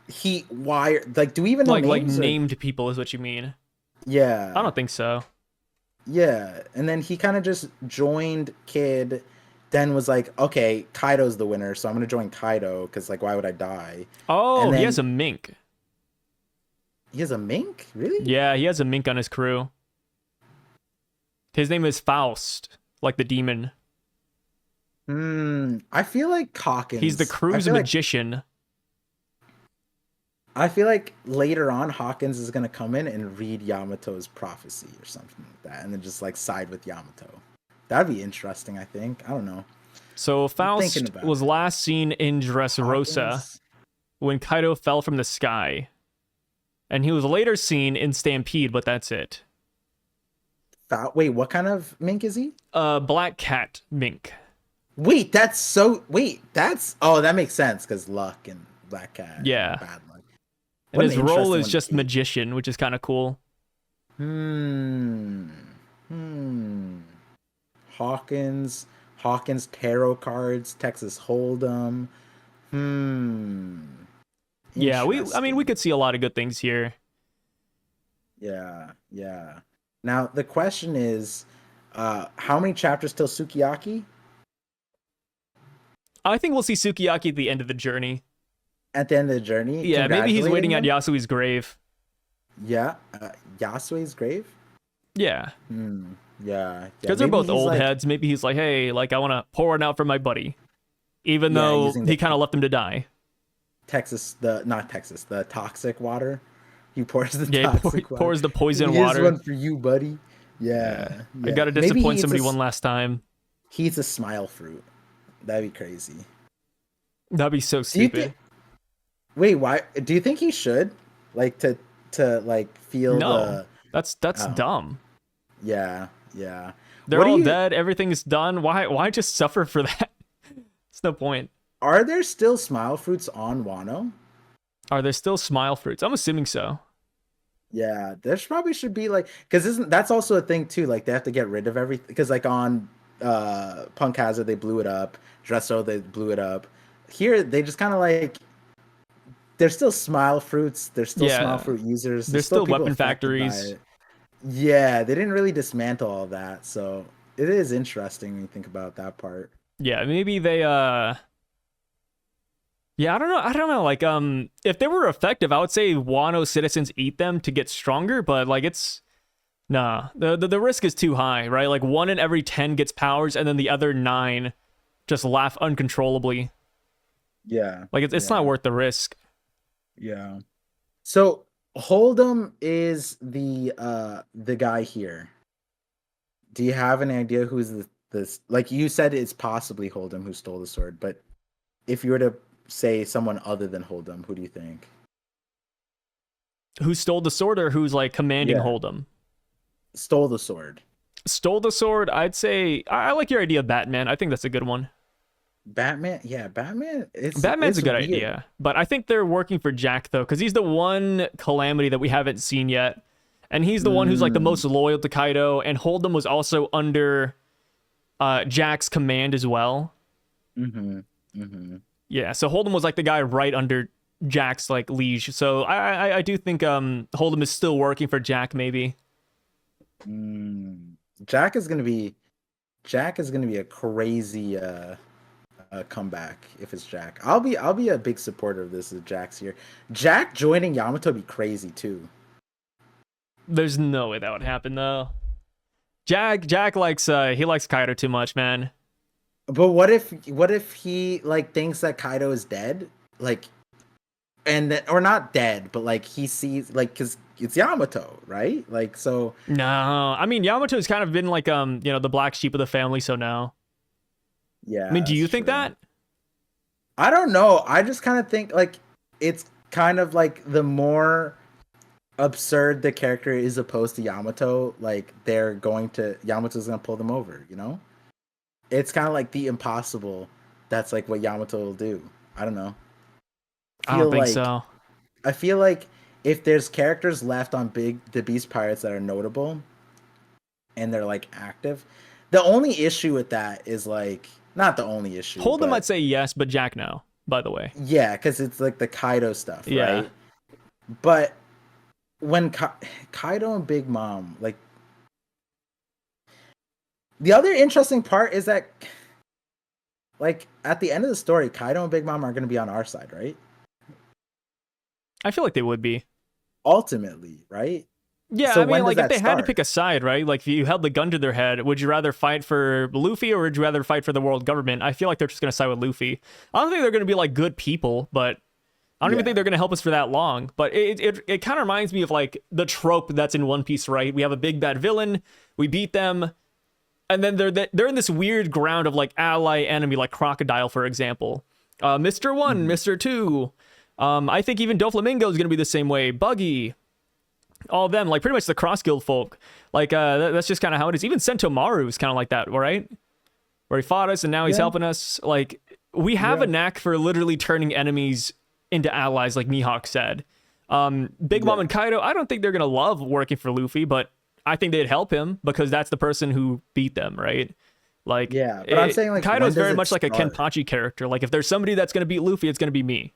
he wired like do we even know Like names? named people is what you mean. Yeah. I don't think so. Yeah, and then he kind of just joined Kid, then was like, okay, Kaido's the winner, so I'm gonna join Kaido because like, why would I die? Oh, And he then- has a mink. He has a mink, really? Yeah, he has a mink on his crew. His name is Faust, like the demon. I feel like Hawkins. He's the crew's magician. I feel like later on Hawkins is gonna come in and read Yamato's prophecy or something like that, and then just like side with Yamato. That'd be interesting. I think. I don't know. So Faust thinking about was it. last seen in Dressrosa Hawkins- when Kaido fell from the sky. And he was later seen in Stampede, but that's it. Wait, what kind of mink is he? Black cat mink. Wait, that's oh, that makes sense because luck and black cat. Yeah. And bad luck. And What his an role interesting is one just to be. magician, which is kind of cool. Hawkins tarot cards, Texas Hold'em. Yeah, we Interesting. could see a lot of good things here. Yeah. Now the question is, how many chapters till Sukiyaki? I think we'll see Sukiyaki at the end of the journey. At the end of the journey? Yeah, maybe he's waiting at Congratulating him? Yasui's grave. Yeah, Yasui's grave. Yeah, Yeah, because they're maybe both he's old like- heads. Maybe he's like, hey, like I want to pour one out for my buddy, even Yeah, though using he the- kind of left him to die. the toxic water. He pours the Yeah, he toxic water. pours the poison Here's water. one for you, buddy. Yeah. I gotta Maybe he disappoint eats somebody a- one last time. He eats a smile fruit. That'd be crazy. That'd be so Do you stupid. think? Wait, why? Do you think he should like to like feel No, the? that's Oh. dumb. Yeah. They're What do all you- dead. Everything's done. Why just suffer for that? It's no point. Are there still smile fruits on Wano? Are there still smile fruits? I'm assuming so. Yeah, probably should be like because that's also a thing too. Like they have to get rid of everything because like on Punk Hazard they blew it up. Dresso they blew it up. Here they just kind of like there's still smile fruits. There's still Yeah. smile fruit users. There's still people weapon affected by factories. it. Yeah, they didn't really dismantle all that, so it is interesting when you think about that part. Yeah, maybe they Yeah, I don't know. Like if they were effective, I would say Wano citizens eat them to get stronger, but like it's nah. The risk is too high, right? Like 1 in every 10 gets powers and then the other 9 just laugh uncontrollably. Yeah, Like it's not worth the risk. yeah. So Hold'em is the guy here. Do you have an idea who's this? Like you said, it's possibly Hold'em who stole the sword, but if you were to say someone other than Hold'em, who do you think? Who stole the sword or who's like commanding Yeah. Hold'em? Stole the sword. Stole the sword, I'd say I like your idea of Batman. I think that's a good one. Batman, yeah, Batman's Batman's a good weird. idea, but I think they're working for Jack though, because he's the one calamity that we haven't seen yet, and he's the one who's like the most loyal to Kaido. And Hold'em was also under Jack's command as well. Yeah, so Hold'em was like the guy right under Jack's like liege. So I do think Hold'em is still working for Jack maybe. Jack is gonna be a crazy comeback if it's Jack. I'll be a big supporter of this if Jack's here. Jack joining Yamato would be crazy too. There's no way that would happen though. Jack likes he likes Kaido too much, man. But what if he like thinks that Kaido is dead? Like and that or not dead, but like he sees like cuz it's Yamato, right? Like so No, I mean Yamato's kind of been like the black sheep of the family, so no. I Yeah, mean, do that's you think true. that? I don't know. I just kind of think like it's kind of like the more absurd the character is opposed to Yamato, like Yamato's gonna pull them over, you know? It's kind of like the impossible. That's like what Yamato will do. I don't know. I don't Feel think like so. I feel like if there's characters left on the Beast Pirates that are notable and they're like active, the only issue with that is like not the only issue, Hold them, I'd but say yes, but Jack, no. By the way, yeah, because it's like the Kaido stuff, yeah. right? But when Kaido and Big Mom, like the other interesting part is that like at the end of the story, Kaido and Big Mom are going to be on our side, right? I feel like they would be. Ultimately, right? Yeah, So I mean, when does like if that they had to start? pick a side, right? Like if you held the gun to their head, would you rather fight for Luffy or would you rather fight for the world government? I feel like they're just gonna side with Luffy. I don't think they're gonna be like good people, but I don't even think Yeah, they're gonna help us for that long. But it kind of reminds me of like the trope that's in One Piece, right? We have a big bad villain, we beat them, and then they're in this weird ground of like ally enemy, like Crocodile, for example. Mr. One, mhm. Mr. Two. I think even Doflamingo is gonna be the same way. Buggy, all of them, like pretty much the cross guild folk. Like that's just kind of how it is. Even Sentomaru is kind of like that, right? Where he fought us and now he's Yeah, helping us. Like we have a yeah, knack for literally turning enemies into allies, like Mihawk said. Big Mom yeah, and Kaido, I don't think they're gonna love working for Luffy, but I think they'd help him because that's the person who beat them, right? Like yeah. But I'm saying like when Kaido's does very it much like a start? Kenpachi character. Like if there's somebody that's gonna beat Luffy, it's gonna be me.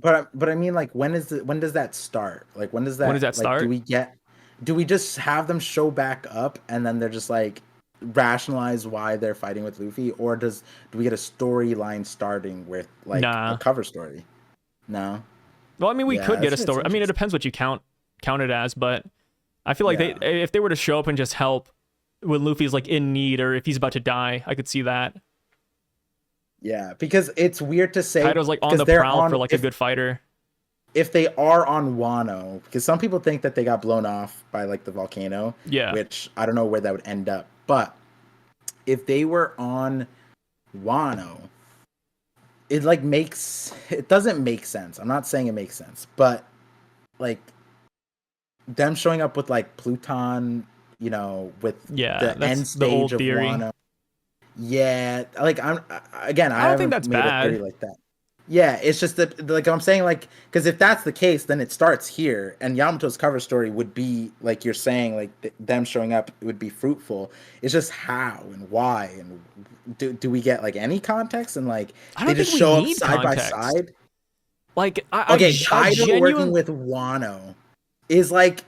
But I mean like when does that start? Like when does When does that that like start? do we just have them show back up and then they're just like rationalize why they're fighting with Luffy, or do we get a storyline starting with like a Nah. cover story? No. Well, I mean, we Yeah, could get a it's story. I mean, it interesting. depends what you count it as, but I feel like they Yeah. if they were to show up and just help when Luffy's like in need or if he's about to die, I could see that. Yeah, because it's weird to say Kaido's like on because the they're prowl for on like a good fighter. if they are on Wano, because some people think that they got blown off by like the volcano, Yeah. which I don't know where that would end up. But if they were on Wano, it doesn't make sense. I'm not saying it makes sense, but like them showing up with like Pluton, with Yeah, the end that's the stage old of theory. Wano. Yeah, like again, I I don't think haven't that's made a theory bad. like that. Yeah, it's just that like I'm saying like because if that's the case, then it starts here, and Yamato's cover story would be like you're saying like them showing up would be fruitful. It's just how and why and do we get like any context and like I they don't just think we show up need side by context. side. Like Okay, I Kaido working genuinely with Wano is like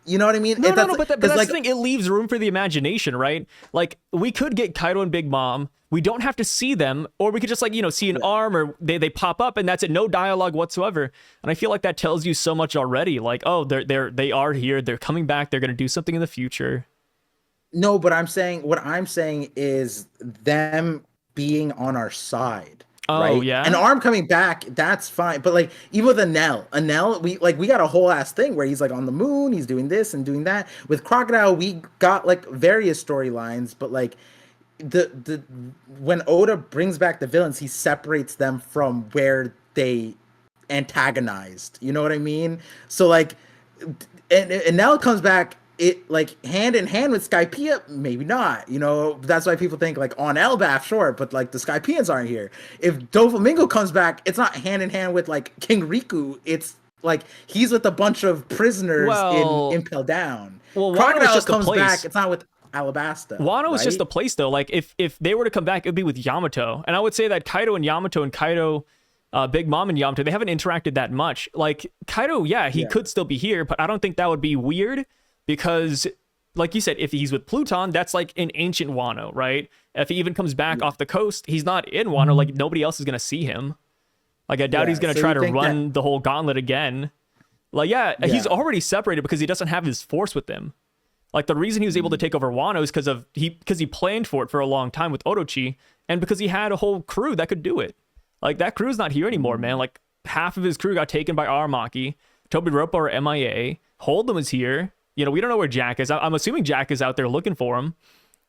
you know what I mean? no, no, That's no, but because that's like the thing. It leaves room for the imagination, right? Like we could get Kaido and Big Mom. We don't have to see them, or we could just like see an yeah. arm, or they pop up, and that's it. No dialogue whatsoever. And I feel like that tells you so much already. Like oh, they are here. They're coming back. They're gonna do something in the future. No, but what I'm saying is them being on our side, Oh right? An yeah, arm coming back, that's fine. But like even with Anel, we got a whole ass thing where he's like on the moon, he's doing this and doing that. With Crocodile, we got like various storylines, but like the when Oda brings back the villains, he separates them from where they antagonized. You know what I mean? So like and now it comes back it like hand in hand with Skypiea, maybe not. That's why people think like on Elbaph, sure, but like the Skypeans aren't here. If Doflamingo comes back, it's not hand in hand with like King Riku. It's like he's with a bunch of prisoners in well, Impel Down. Wano is Crocodile just a comes back, place. it's not with Alabasta, Wano is just right? a place though. Like if they were to come back, it would be with Yamato, and I would say that Kaido and Yamato and Kaido, Big Mom and Yamato, they haven't interacted that much. Like Kaido, yeah, he Yeah. could still be here, but I don't think that would be weird because, like you said, if he's with Pluton, that's like an ancient Wano, right? If he even comes back Yeah. off the coast, he's not in Wano. Like nobody else is gonna see him. Like I doubt he's Yeah. gonna So try you to think that run the whole gauntlet again. Like yeah, he's yeah. already separated because he doesn't have his force with him. Like the reason he was able to take over Wano is because he planned for it for a long time with Orochi, and because he had a whole crew that could do it. Like that crew's not here anymore, man. Like half of his crew got taken by Aramaki. Tobiropo or MIA. Hold'em is here. We don't know where Jack is. I'm assuming Jack is out there looking for him.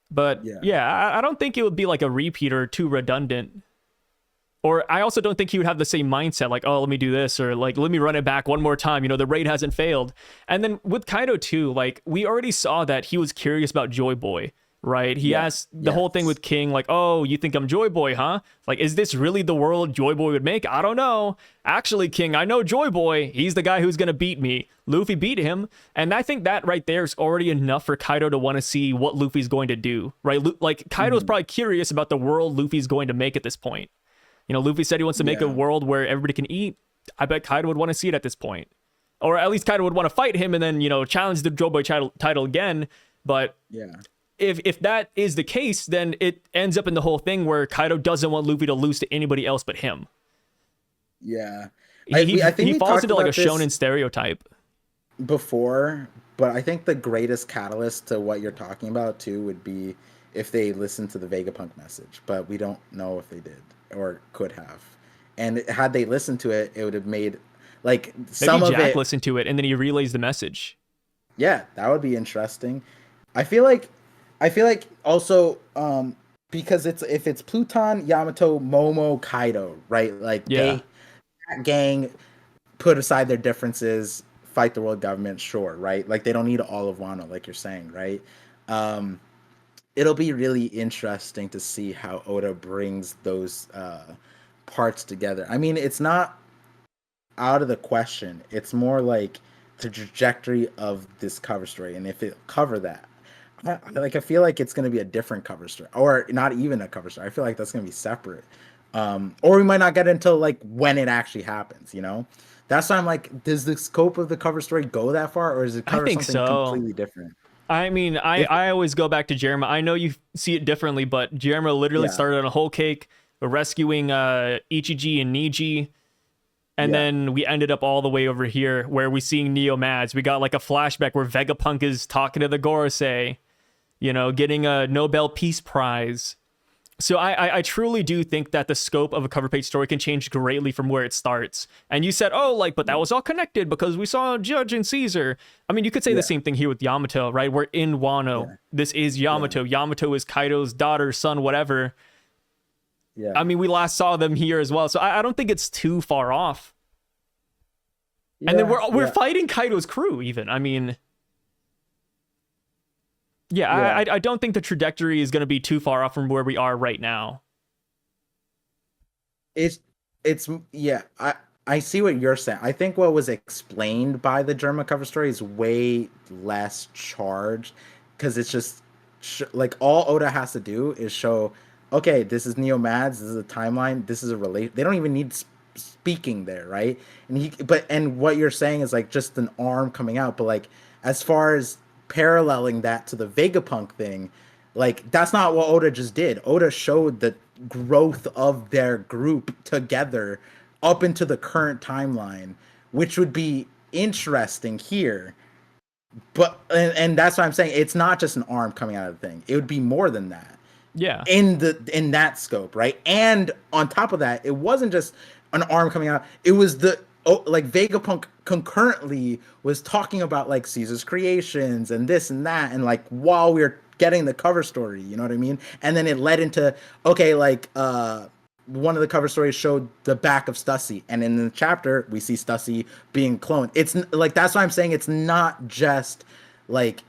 But Yeah. yeah, I don't think it would be like a repeat or too redundant. Or I also don't think he would have the same mindset, like, oh, let me do this, or like, let me run it back one more time. You know, the raid hasn't failed. And then with Kaido too, like, we already saw that he was curious about Joy Boy, right? He Yeah. asked the whole thing with King, like, oh, you think I'm Joy Boy, huh? Like, is this really the world Joy Boy would make? I don't know. Actually, King, I know Joy Boy. He's the guy who's going to beat me. Luffy beat him. And I think that right there is already enough for Kaido to want to see what Luffy's going to do, right? Like, Kaido's probably curious about the world Luffy's going to make at this point. You know, Luffy said he wants to make a world where everybody can eat. I bet Kaido would want to see it at this point. Or at least Kaido would want to fight him and then, you know, challenge the Joy Boy title again. But if that is the case, then it ends up in the whole thing where Kaido doesn't want Luffy to lose to anybody else but him. Yeah. He I think falls into like a shonen stereotype. Before, but I think the greatest catalyst to what you're talking about too would be if they listened to the Vegapunk message, but we don't know if they did or could have. And had they listened to it, it would have made like some Maybe of Jack it. listened to it and then he relays the message. Yeah, that would be interesting. I feel like also because if it's Pluton, Yamato, Momo, Kaido, right? Like that gang put aside their differences, fight the world government, sure, right? Like they don't need all of Wano, like you're saying, right? It'll be really interesting to see how Oda brings those parts together. I mean, it's not out of the question. It's more like the trajectory of this cover story, and if it cover that, I feel like it's going to be a different cover story, or not even a cover story. I feel like that's going to be separate, or we might not get it until like when it actually happens. You know, that's why I'm like, does the scope of the cover story go that far, or is it cover something completely different? I mean, I always go back to Jerema. I know you see it differently, but Jerema literally started on a whole cake, rescuing Ichiji and Niji. And then we ended up all the way over here where we seeing Neo Mads. We got like a flashback where Vegapunk is talking to the Gorosei, you know, getting a Nobel Peace Prize. So I truly do think that the scope of a cover page story can change greatly from where it starts. And you said, oh, like, but that was all connected because we saw Judge and Caesar. I mean, you could say the same thing here with Yamato, right? We're in Wano. This is Yamato. Yamato is Kaido's daughter, son, whatever. Yeah. I mean, we last saw them here as well. So I don't think it's too far off. And then we're fighting Kaido's crew even. I mean... I don't think the trajectory is going to be too far off from where we are right now. I see what you're saying. I think what was explained by the Germa cover story is way less charged because it's just like all Oda has to do is show, okay, this is Neo Mads, this is a timeline, this is a relate. They don't even need speaking there, right? And what you're saying is like just an arm coming out, but like as far as paralleling that to the Vegapunk thing, like that's not what Oda just did. Oda showed the growth of their group together up into the current timeline, which would be interesting here. But and that's why I'm saying it's not just an arm coming out of the thing. It would be more than that. Yeah. In that scope, right? And on top of that, it wasn't just an arm coming out. It was like Vegapunk concurrently was talking about like Caesar's creations and this and that, and like while we were getting the cover story, you know what I mean? And then it led into like one of the cover stories showed the back of Stussy, and in the chapter we see Stussy being cloned. It's like that's why I'm saying it's not just like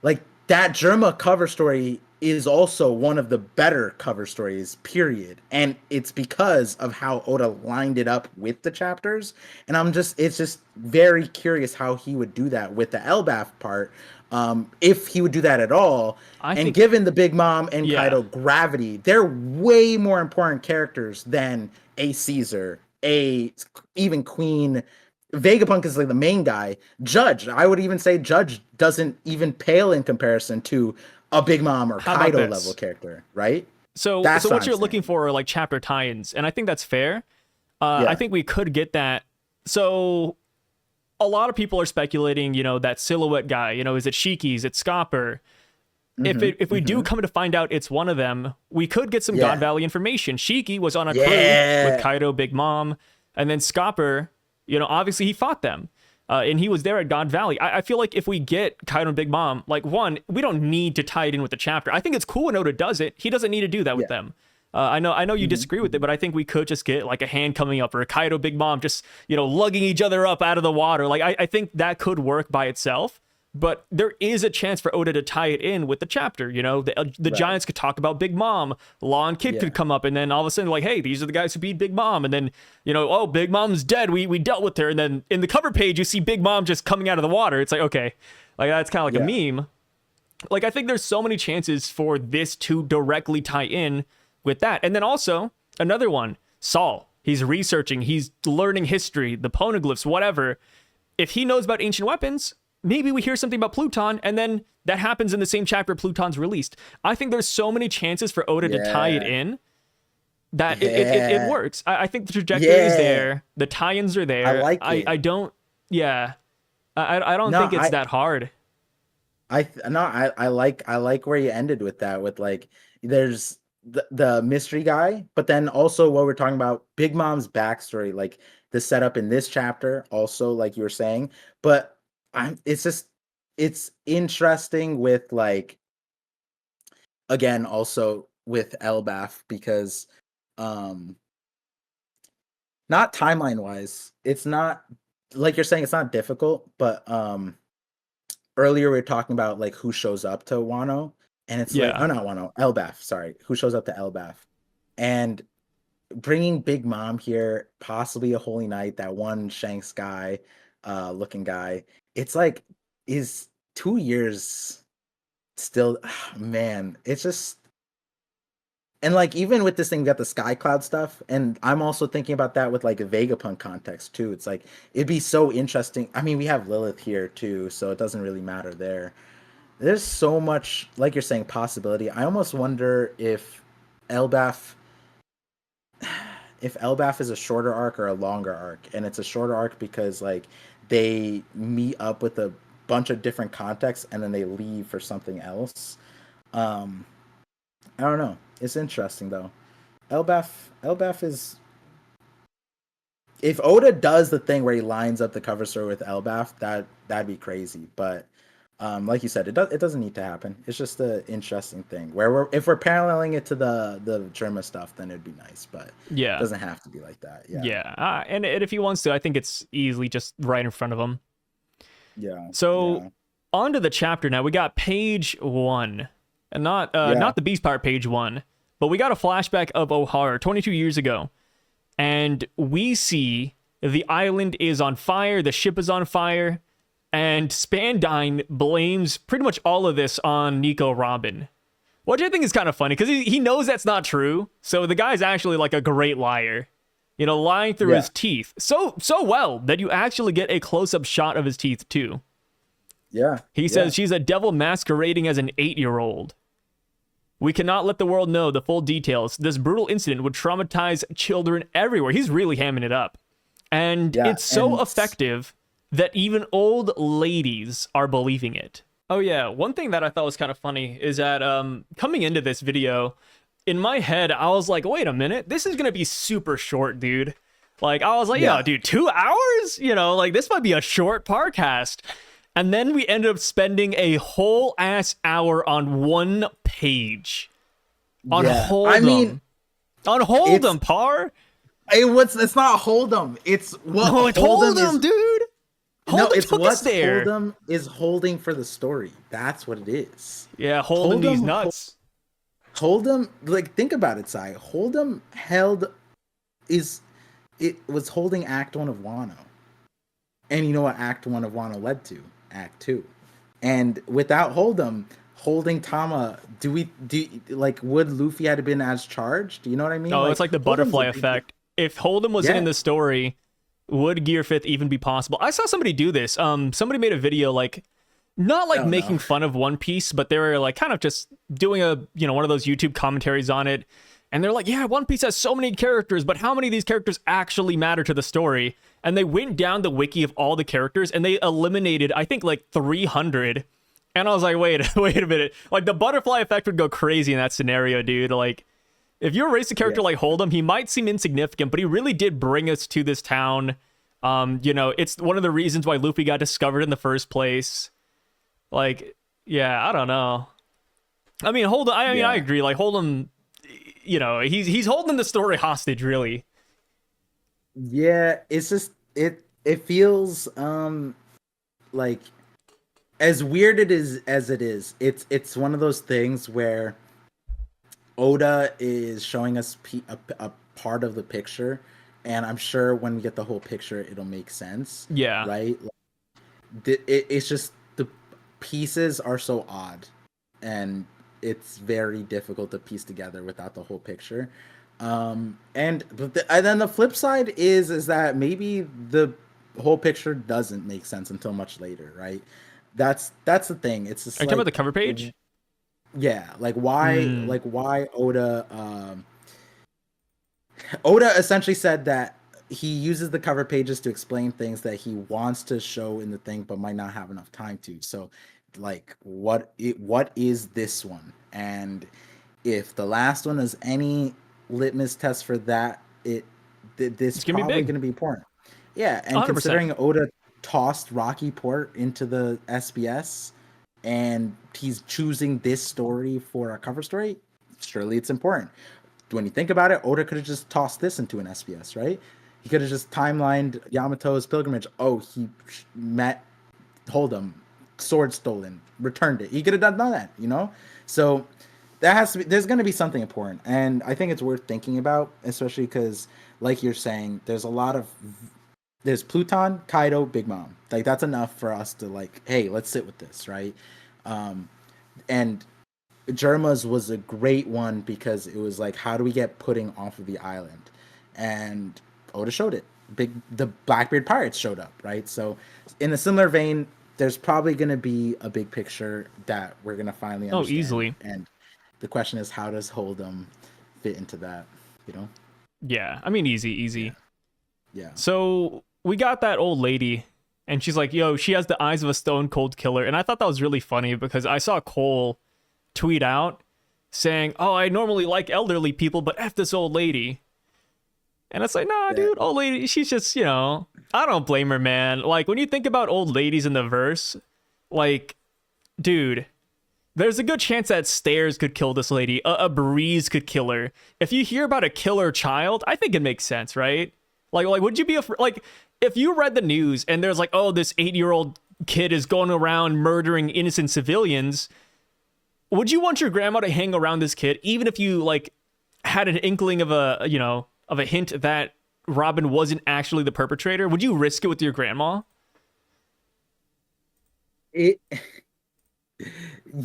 that Germa cover story is also one of the better cover stories, period. And it's because of how Oda lined it up with the chapters. And it's just very curious how he would do that with the Elbaph part. If he would do that at all. Given the Big Mom and Kaido gravity, they're way more important characters than a Caesar, even Queen. Vegapunk is like the main guy. Judge, I would even say Judge doesn't even pale in comparison to a Big Mom or Kaido level character, right? So what you're looking for are like chapter tie-ins, and I think that's fair. I think we could get that. So a lot of people are speculating, you know, that silhouette guy, you know, is it Shiki? Is it Scopper? If we do come to find out it's one of them, we could get some God Valley information. Shiki was on a crew with Kaido, Big Mom, and then Scopper, you know, obviously he fought them. and he was there at God Valley. I feel like if we get Kaido and Big Mom, like, one, we don't need to tie it in with the chapter. I think it's cool when Oda does it. He doesn't need to do that with them. I know you disagree with it, but I think we could just get like a hand coming up or a Kaido Big Mom just, lugging each other up out of the water. Like, I think that could work by itself, but there is a chance for Oda to tie it in with the chapter. The Giants could talk about Big Mom, Law and Kid could come up, and then all of a sudden, like, hey, these are the guys who beat Big Mom, and then, oh, Big Mom's dead. We dealt with her, and then in the cover page, you see Big Mom just coming out of the water. It's like, okay, like that's kind of like a meme. Like, I think there's so many chances for this to directly tie in with that. And then also another one, Saul. He's researching, he's learning history, the poneglyphs, whatever. If he knows about ancient weapons, maybe we hear something about Pluton, and then that happens in the same chapter Pluton's released. I think there's so many chances for Oda to tie it in that it works. I think the trajectory is there. The tie-ins are there. I like it. I don't think it's that hard. I like where you ended with that, with like there's the mystery guy, but then also what we're talking about, Big Mom's backstory, like the setup in this chapter, also like you were saying. But it's interesting with, like, again, also with Elbaph, because not timeline wise, it's not like you're saying, it's not difficult, but earlier we were talking about like who shows up to Wano. And it's like, oh, not Wano, Elbaph, sorry. Who shows up to Elbaph? And bringing Big Mom here, possibly a Holy Knight, that one Shanks guy, looking guy. It's like, is 2 years still, man, it's just, and like, even with this thing, we got the Sky Cloud stuff. And I'm also thinking about that with like a Vegapunk context too. It's like, it'd be so interesting. I mean, we have Lilith here too, so it doesn't really matter there. There's so much, like you're saying, possibility. I almost wonder if Elbaph is a shorter arc or a longer arc. And it's a shorter arc because like they meet up with a bunch of different contexts and then they leave for something else. I don't know. It's interesting though. Elbaph is, if Oda does the thing where he lines up the cover story with Elbaph, that'd be crazy. But like you said, it doesn't need to happen. It's just an interesting thing. Where if we're paralleling it to the Germa stuff, then it'd be nice. But it doesn't have to be like that. And if he wants to, I think it's easily just right in front of him. So on to the chapter now. We got page 1, and not the Beast Part page 1, but we got a flashback of Ohara 22 years ago, and we see the island is on fire. The ship is on fire. And Spandine blames pretty much all of this on Nico Robin, which I think is kind of funny because he knows that's not true. So the guy's actually like a great liar, lying through his teeth so well that you actually get a close-up shot of his teeth too. He says she's a devil masquerading as an 8-year-old. We cannot let the world know the full details. This brutal incident would traumatize children everywhere. He's really hamming it up. And it's so effective that even old ladies are believing it. Oh yeah, one thing that I thought was kind of funny is that coming into this video, in my head, I was like, wait a minute, this is gonna be super short, dude. Like, I was like, yo, dude, 2 hours? Like, this might be a short Parcast. And then we ended up spending a whole ass hour on one page. On Hold'em. On Hold'em, Par. It's not Hold'em. It's what Hold'em, dude. It's what Hold'em is holding for the story. That's what it is. Yeah, holding these nuts. Hold'em, like, think about it, Sai. Hold'em was holding Act 1 of Wano. And you know what Act 1 of Wano led to? Act 2. And without Hold'em holding Tama, would Luffy had been as charged? Do you know what I mean? Oh, it's like the butterfly effect. If Hold'em was in the story, would Gear 5th even be possible? I saw somebody do this. Somebody made a video, like, not like making fun of One Piece, but they were like kind of just doing a, one of those YouTube commentaries on it. And they're like, yeah, One Piece has so many characters, but how many of these characters actually matter to the story? And they went down the wiki of all the characters and they eliminated, I think, like 300. And I was like, wait a minute. Like, the butterfly effect would go crazy in that scenario, dude. Like, if you erase a character like Hold'em, he might seem insignificant, but he really did bring us to this town. It's one of the reasons why Luffy got discovered in the first place. Like, yeah, I don't know. I mean, I agree. Like, Hold'em, he's holding the story hostage, really. Yeah, it's just it feels like as weird it is as it is. It's one of those things where Oda is showing us a part of the picture, and I'm sure when we get the whole picture, it'll make sense. Yeah. Right? It's just the pieces are so odd, and it's very difficult to piece together without the whole picture. And then the flip side is that maybe the whole picture doesn't make sense until much later, right? That's the thing. It's just Are you talking about the cover page? Yeah, like why Oda essentially said that he uses the cover pages to explain things that he wants to show in the thing but might not have enough time to. So like what is this one? And if the last one is any litmus test for that, this is probably going to be important. Yeah, and 100%. Considering Oda tossed Rocky Port into the SBS and he's choosing this story for a cover story, surely it's important. When you think about it, Oda could have just tossed this into an SBS, right? He could have just timelined Yamato's pilgrimage. Oh, he met Hold'em, sword stolen, returned it. He could have done that, So there's going to be something important, and I think it's worth thinking about, especially because, like you're saying, there's Pluton, Kaido, Big Mom. Like that's enough for us to like, hey, let's sit with this, right? And Germa's was a great one because it was like, how do we get Pudding off of the island? And Oda showed it. The Blackbeard pirates showed up, right? So in a similar vein, there's probably going to be a big picture that we're going to finally understand. Oh, easily. And the question is, how does Hold'em fit into that, Yeah, I mean, easy. Yeah. So we got that old lady, and she's like, yo, she has the eyes of a stone cold killer. And I thought that was really funny because I saw Cole tweet out saying, oh, I normally like elderly people, but F this old lady. And it's like, nah, dude, old lady, she's just, I don't blame her, man. Like, when you think about old ladies in the verse, like, dude, there's a good chance that stairs could kill this lady. A breeze could kill her. If you hear about a killer child, I think it makes sense, right? Like, would you be like, if you read the news and there's like, oh, this 8-year-old kid is going around murdering innocent civilians, would you want your grandma to hang around this kid, even if you like had an inkling of a hint that Robin wasn't actually the perpetrator? Would you risk it with your grandma?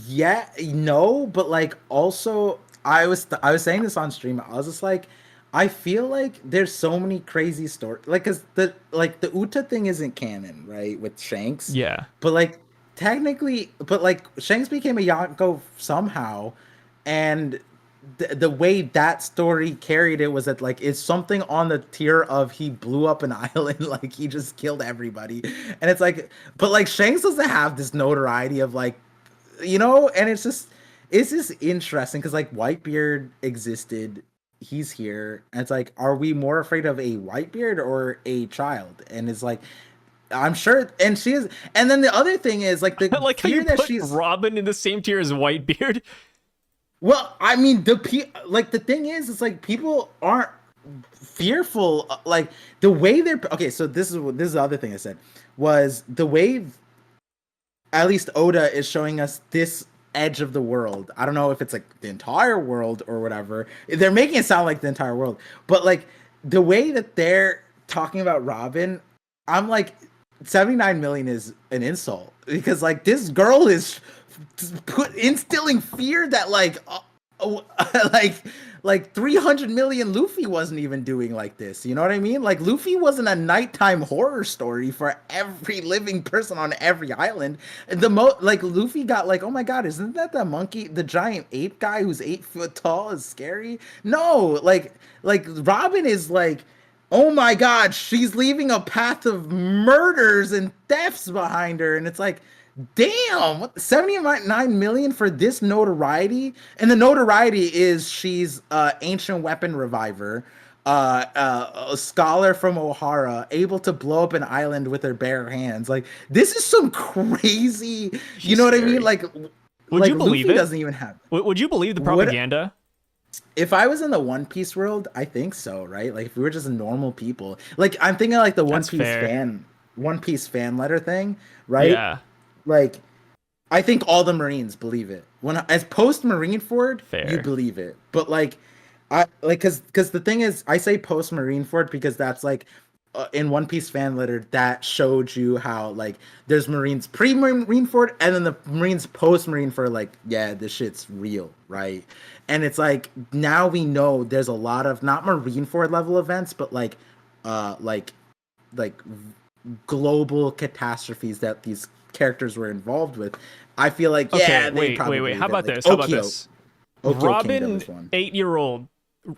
Yeah, no, but like also I was saying this on stream. I was just like, I feel like there's so many crazy stories, like because the Uta thing isn't canon, right, with Shanks. Yeah, but like technically, Shanks became a Yonko somehow, and the way that story carried it was that like it's something on the tier of he blew up an island, like he just killed everybody, and it's like, but like Shanks doesn't have this notoriety of like, and it's just interesting because like Whitebeard existed, he's here, and it's like, are we more afraid of a Whitebeard or a child? And it's like, I'm sure, and she is. And then the other thing is like the like how fear you that put she's Robin in the same tier as Whitebeard. Well, I mean, the thing is, it's like people aren't fearful. Like the way they're okay. So this is the other thing I said was the way. At least Oda is showing us this edge of the world. I don't know if it's like the entire world or whatever. They're making it sound like the entire world, but like the way that they're talking about Robin, I'm like, 79 million is an insult because like this girl is instilling fear that like like 300 million Luffy wasn't even doing like this. You know what I mean? Like Luffy wasn't a nighttime horror story for every living person on every island. Like Luffy got like, oh my god, isn't that the monkey, the giant ape guy who's 8 foot tall is scary? No, like Robin is like, oh my god, she's leaving a path of murders and thefts behind her, and it's like, damn, what, 79 million for this notoriety? And the notoriety is she's ancient weapon reviver. a scholar from O'Hara able to blow up an island with her bare hands. Like this is some crazy, you She's know what I scary. mean? Like, Would like you believe Luffy it? doesn't even have. Would you believe the Would propaganda? if I was in the One Piece world, I think so, right? Like if we were just normal people, like I'm thinking like the That's fair. One Piece fan letter thing, right? Yeah, Like I think all the Marines believe it. When as post Marineford, you fair. believe it. But like I like because the thing is, I say post Marineford because that's like in One Piece fan letter that showed you how like there's Marines pre Marineford and then the Marines post Marineford. Like yeah, this shit's real, right? And it's like now we know there's a lot of not Marineford level events, but uh like like global catastrophes that these characters were involved with. I feel like Okay, yeah, they wait. probably How did. about Like this? How about this? Okio Kingdom Robin, is one.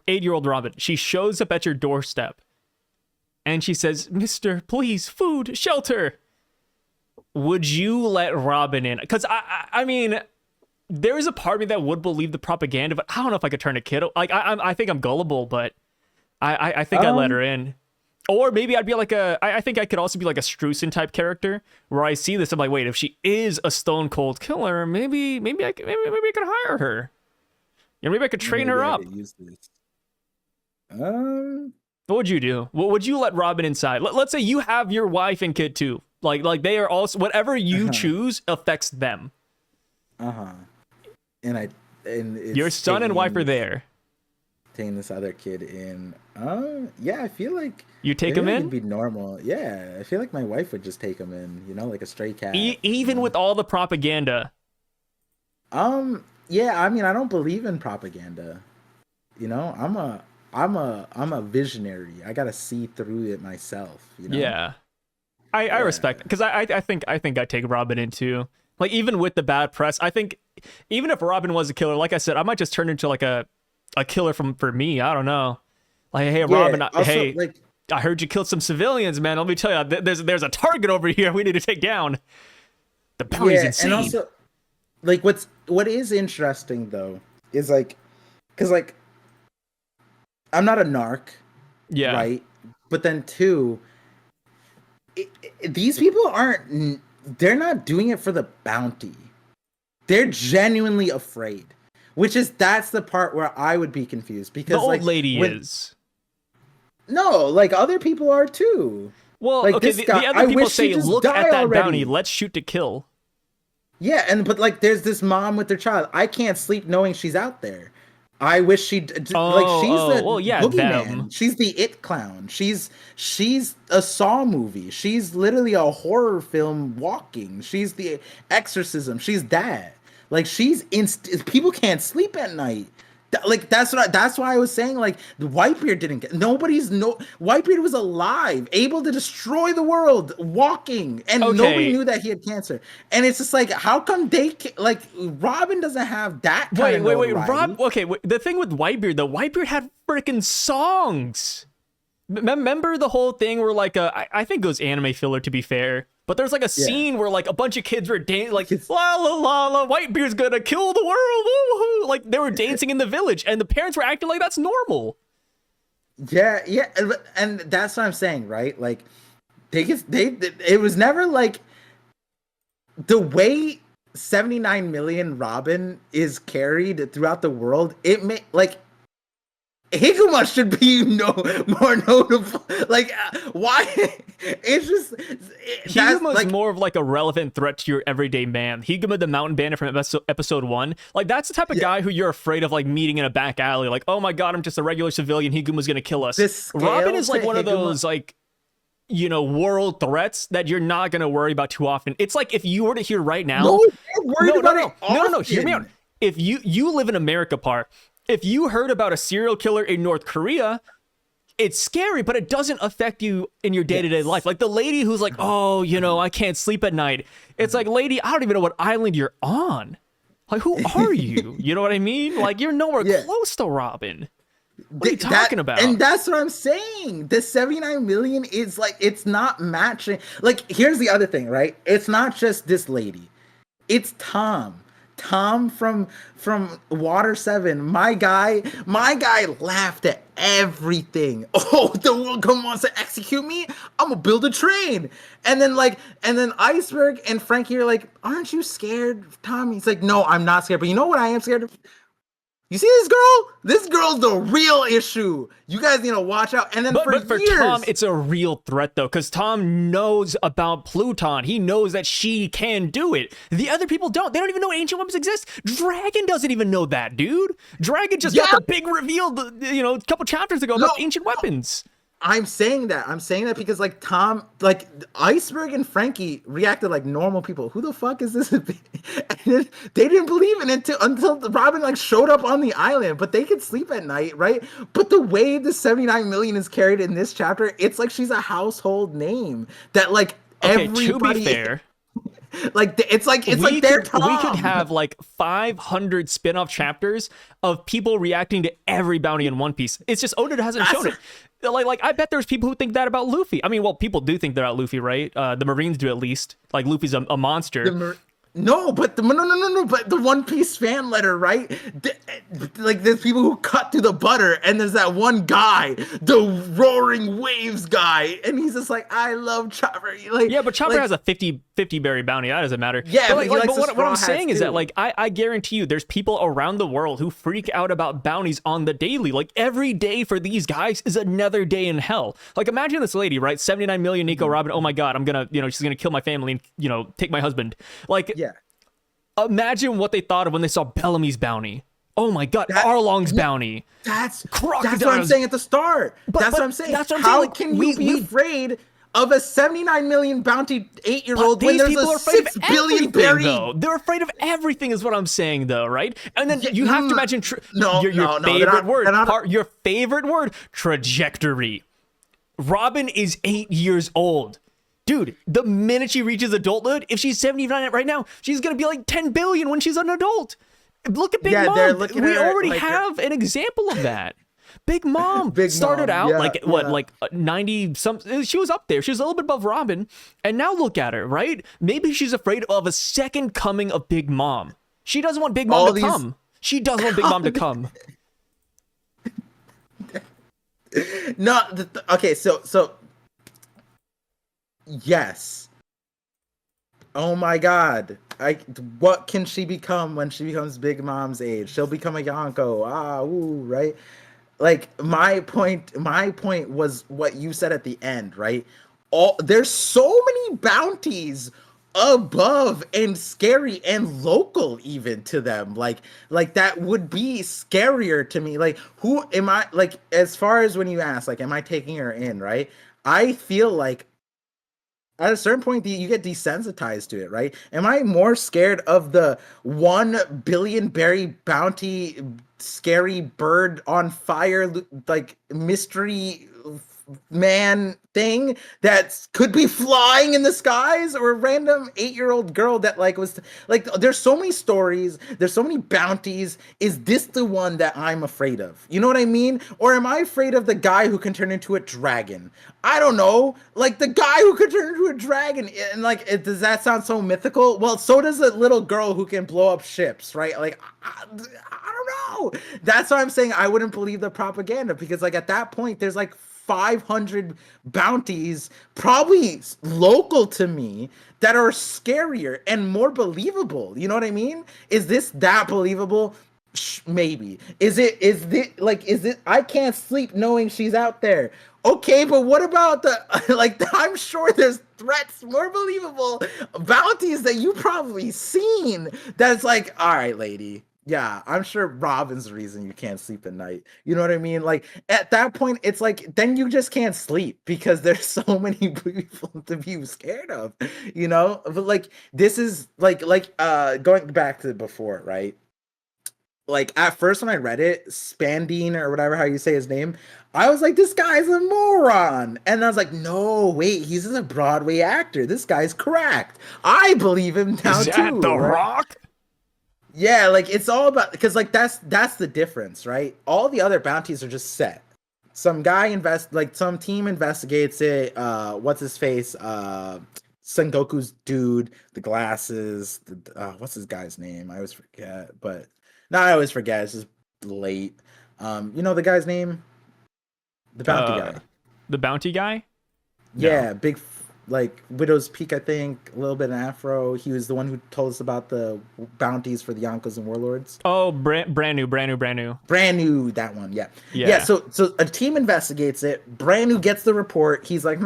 8-year-old Robin. She shows up at your doorstep, and she says, "Mister, please, food, shelter." Would you let Robin in? Because I mean, there is a part of me that would believe the propaganda, but I don't know if I could turn a kid. Like I think I'm gullible, but I think I'd let her in. Or maybe I'd be like I think I could also be like a Streusen type character where I see this, I'm like, wait, if she is a stone cold killer, maybe I could hire her. You know, maybe I could train her Maybe I up. could use this. Um, What would you do? What would you let Robin inside? Let's say you have your wife and kid too. Like they are also whatever you choose affects them. uh-huh. And it's Your son and wife are there. taking this other kid in. Yeah, I feel like You take maybe him I in, could be normal. Yeah, I feel like my wife would just take him in, like a stray cat. even with all the propaganda. Yeah, I mean, I don't believe in propaganda. I'm a visionary. I gotta see through it myself. Yeah, I Yeah. respect because I think I'd take Robin in too. Like even with the bad press, I think even if Robin was a killer, like I said, I might just turn into like a killer for me. I don't know. Like hey Robin, Also, hey, like, I heard you killed some civilians, man. Let me tell you, there's a target over here we need to take down. The bounty's yeah, insane. and also, like, what is interesting though is like, because like, I'm not a narc, Yeah. right? But then two, these people aren't. They're not doing it for the bounty. They're genuinely afraid. That's the part where I would be confused because The old like lady is. no, like other people are too. Well, Like okay, this guy, the other I people wish say, she'd just look die at that already. bounty, let's shoot to kill. Yeah, but like there's this mom with their child. I can't sleep knowing she's out there. I wish she'd like she's the well, yeah, boogeyman. them. She's the it clown. She's a Saw movie. She's literally a horror film walking. She's the exorcism. She's that. Like people can't sleep at night. Like that's why I was saying like the Whitebeard didn't get Whitebeard was alive, able to destroy the world, walking, and nobody knew that he had cancer. And it's just like how come like Robin doesn't have that kind of notoriety? The thing with Whitebeard, the Whitebeard had freaking songs. Remember the whole thing where like I think it was anime filler to be fair, but there's like a scene where like a bunch of kids were dancing like la la la la Whitebeard's gonna kill the world, woo-hoo. Like they were dancing in the village and the parents were acting like that's normal. Yeah, and that's what I'm saying, right? Like it was never like the way 79 million Robin is carried throughout the world. It may like Higuma should be more notable. Like, why? It's just Higuma's like more of like a relevant threat to your everyday man. Higuma, the mountain bandit from episode 1, like that's the type of guy who you're afraid of like meeting in a back alley. Like, oh my god, I'm just a regular civilian. Higuma's gonna kill us. Robin is like one of those like world threats that you're not gonna worry about too often. It's like if you were to hear right now, no, hear me out. If you live in America, Par. If you heard about a serial killer in North Korea, it's scary, but it doesn't affect you in your day-to-day life. Like the lady who's like, oh, I can't sleep at night. It's like, lady, I don't even know what island you're on. Like, who are you? You know what I mean? Like, you're nowhere close to Robin. What are you talking about? And that's what I'm saying. The 79 million is like, it's not matching. Like, here's the other thing, right? It's not just this lady. It's Tom. Tom from Water 7, my guy laughed at everything. Oh, the world wants to execute me? I'm gonna build a train. And then Iceberg and Frankie are like, aren't you scared, Tom? He's like, no, I'm not scared. But you know what I am scared of? You see this girl? This girl's the real issue. You guys need to watch out. And then But for years, Tom, it's a real threat, though, because Tom knows about Pluton. He knows that she can do it. The other people don't. They don't even know ancient weapons exist. Dragon doesn't even know that, dude. Dragon just got the big reveal, a couple chapters ago about ancient weapons. I'm saying that because like Tom, like Iceberg and Frankie reacted like normal people. Who the fuck is this? And then they didn't believe it until Robin like showed up on the island. But they could sleep at night, right? But the way the 79 million is carried in this chapter, it's like she's a household name that like everybody. To be fair. Like it's like their Tom. We could have like 500 spin-off chapters of people reacting to every bounty in One Piece. It's just Oda hasn't shown it. Like I bet there's people who think that about Luffy. I mean, well, people do think that about Luffy, right? The Marines do at least. Like Luffy's a monster. No, but the One Piece fan letter, right? Like there's people who cut through the butter, and there's that one guy, the Roaring Waves guy, and he's just like, I love Chopper. Like, yeah, but Chopper has a 50 berry bounty. That doesn't matter. Yeah, but what I'm saying is that like I guarantee you, there's people around the world who freak out about bounties on the daily. Like every day for these guys is another day in hell. Like imagine this lady, right? 79 million Nico Robin. Oh my God, I'm gonna, she's gonna kill my family and take my husband. Like. Yeah. Imagine what they thought of when they saw Bellamy's bounty. Oh my God, Arlong's bounty. That's what I'm saying at the start. That's what I'm saying. How can you be afraid of a 79 million bounty 8-year-old when there's a 6 billion berry? They're afraid of everything, is what I'm saying, though, right? And then you have to imagine your favorite word, trajectory. Robin is 8 years old. Dude, the minute she reaches adulthood, if she's 79 right now, she's going to be like 10 billion when she's an adult. Look at Big Mom. We already have an example of that. Big Mom started out like 90 some. She was up there. She was a little bit above Robin. And now look at her, right? Maybe she's afraid of a second coming of Big Mom. She doesn't want Big Mom to come. She does want Big Mom to come. No, okay, so yes. Oh my God. What can she become when she becomes Big Mom's age? She'll become a Yonko. Right? Like my point was what you said at the end, right? There's so many bounties above and scary and local even to them. Like that would be scarier to me. Like who am I, like as far as when you ask, like, am I taking her in, right? I feel like at a certain point, you get desensitized to it, right? Am I more scared of the 1 billion berry bounty, scary bird on fire, like mystery man thing that could be flying in the skies, or a random 8-year-old girl that like was like, there's so many stories, there's so many bounties. Is this the one that I'm afraid of? You know what I mean? Or am I afraid of the guy who can turn into a dragon? I don't know, like the guy who could turn into a dragon, and like, does that sound so mythical? Well, so does a little girl who can blow up ships, right? Like I don't know. That's why I'm saying I wouldn't believe the propaganda, because like at that point there's like 500 bounties probably local to me that are scarier and more believable. You know what I mean? Is this that believable? Maybe. Is it I can't sleep knowing she's out there. Okay, but what about I'm sure there's threats more believable, bounties that you probably seen, that's like, all right, lady. Yeah, I'm sure Robin's the reason you can't sleep at night. You know what I mean? Like at that point, it's like, then you just can't sleep because there's so many people to be scared of, But like, this is like going back to before, right? Like at first when I read it, Spandine or whatever, how you say his name, I was like, this guy's a moron. And I was like, no, wait, he's a Broadway actor. This guy's cracked. I believe him now too. Is that The Rock? Yeah, like it's all about, because like that's the difference, right? All the other bounties are just set. Some guy some team investigates it. What's his face? Sengoku's dude, the glasses, what's his guy's name? I always forget, but no, I always forget. It's just late. You know the guy's name? The bounty Uh, guy. the bounty guy? No. Yeah, like Widow's Peak, I think, a little bit in Afro. He was the one who told us about the bounties for the Yonkos and Warlords. Oh, brand new, brand new, brand new. Brand new, that one, yeah. Yeah, Yeah. so a team investigates it. Brand new gets the report. He's like,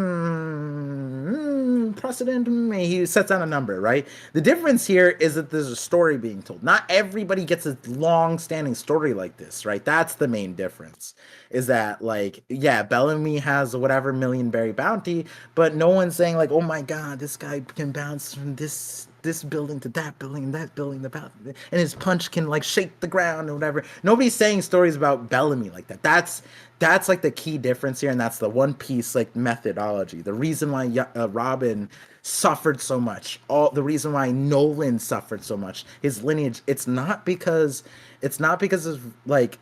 precedent. He sets down a number, right? The difference here is that there's a story being told. Not everybody gets a long-standing story like this, right? That's the main difference. Is that like, yeah, Bellamy has a whatever million berry bounty, but no one's saying like, oh my god, this guy can bounce from this building to that building, that building, and his punch can like shake the ground or whatever. Nobody's saying stories about Bellamy like that. That's like the key difference here, and that's the One Piece like methodology. The reason why Robin suffered so much, all the reason why Nolan suffered so much, his lineage. It's not because of like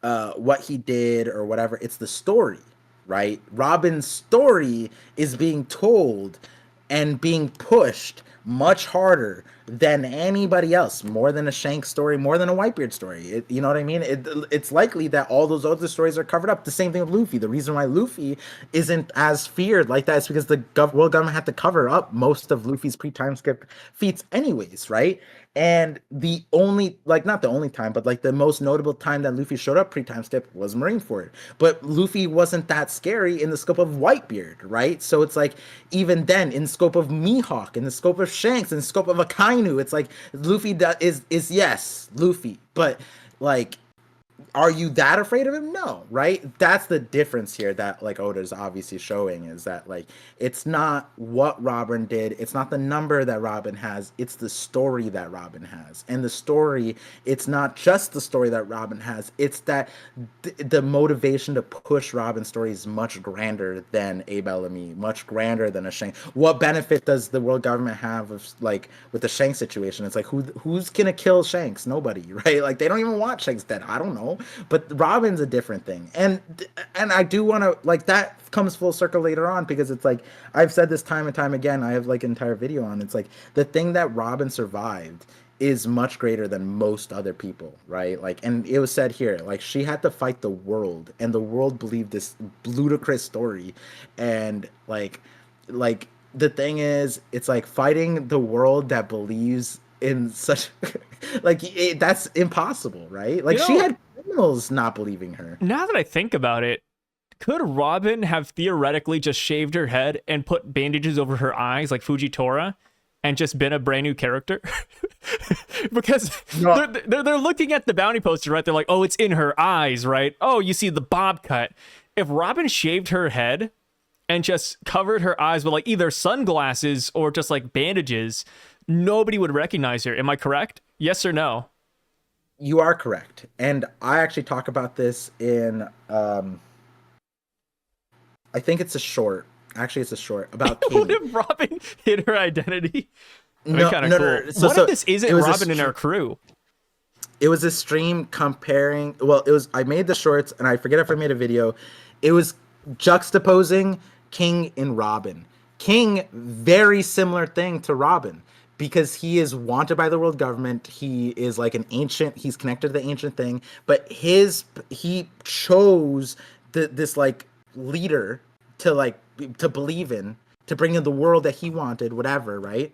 what he did or whatever. It's the story, right? Robin's story is being told and being pushed much harder than anybody else, more than a Shanks story, more than a Whitebeard story. You know what I mean? It's likely that all those other stories are covered up. The same thing with Luffy. The reason why Luffy isn't as feared like that is because the world government had to cover up most of Luffy's pre-time skip feats anyways, right? And the only, like, not the only time, but like the most notable time that Luffy showed up pre-time skip was Marineford. But Luffy wasn't that scary in the scope of Whitebeard, right? So it's like, even then, in scope of Mihawk, in the scope of Shanks, in the scope of Akainu, it's like Luffy is yes, Luffy. But like, are you that afraid of him? No, right? That's the difference here that like Oda's obviously showing, is that like it's not what Robin did, it's not the number that Robin has, it's the story that Robin has. And the story, it's not just the story that Robin has, it's that the motivation to push Robin's story is much grander than a Bellamy, much grander than a Shanks. What benefit does the world government have of like with the Shanks situation? It's like who's gonna kill Shanks? Nobody, right? Like they don't even want Shanks dead. I don't know. But Robin's a different thing, and I do want to like that comes full circle later on, because it's like I've said this time and time again. I have like an entire video on. It's like the thing that Robin survived is much greater than most other people, right? Like, and it was said here, like she had to fight the world, and the world believed this ludicrous story, and like the thing is, it's like fighting the world that believes in such like that's impossible, right? Like she had criminals not believing her. Now that I think about it, could Robin have theoretically just shaved her head and put bandages over her eyes like Fujitora and just been a brand new character? Because No. they're looking at the bounty poster, right? They're like, oh, it's in her eyes, right? Oh, you see the bob cut. If Robin shaved her head and just covered her eyes with like either sunglasses or just like bandages, nobody would recognize her. Am I correct? Yes or no? You are correct. And I actually talk about this in I think it's a short. Actually, it's a short about King. What if Robin hid her identity? No, Kind of no, cool. no, no. What if this isn't Robin and her crew? It was a stream comparing. Well, it was. I made the shorts, and I forget if I made a video. It was juxtaposing King and Robin. King, very similar thing to Robin, because he is wanted by the world government. He is like an ancient. He's connected to the ancient thing, but he chose this like leader to believe in, to bring in the world that he wanted, whatever, right?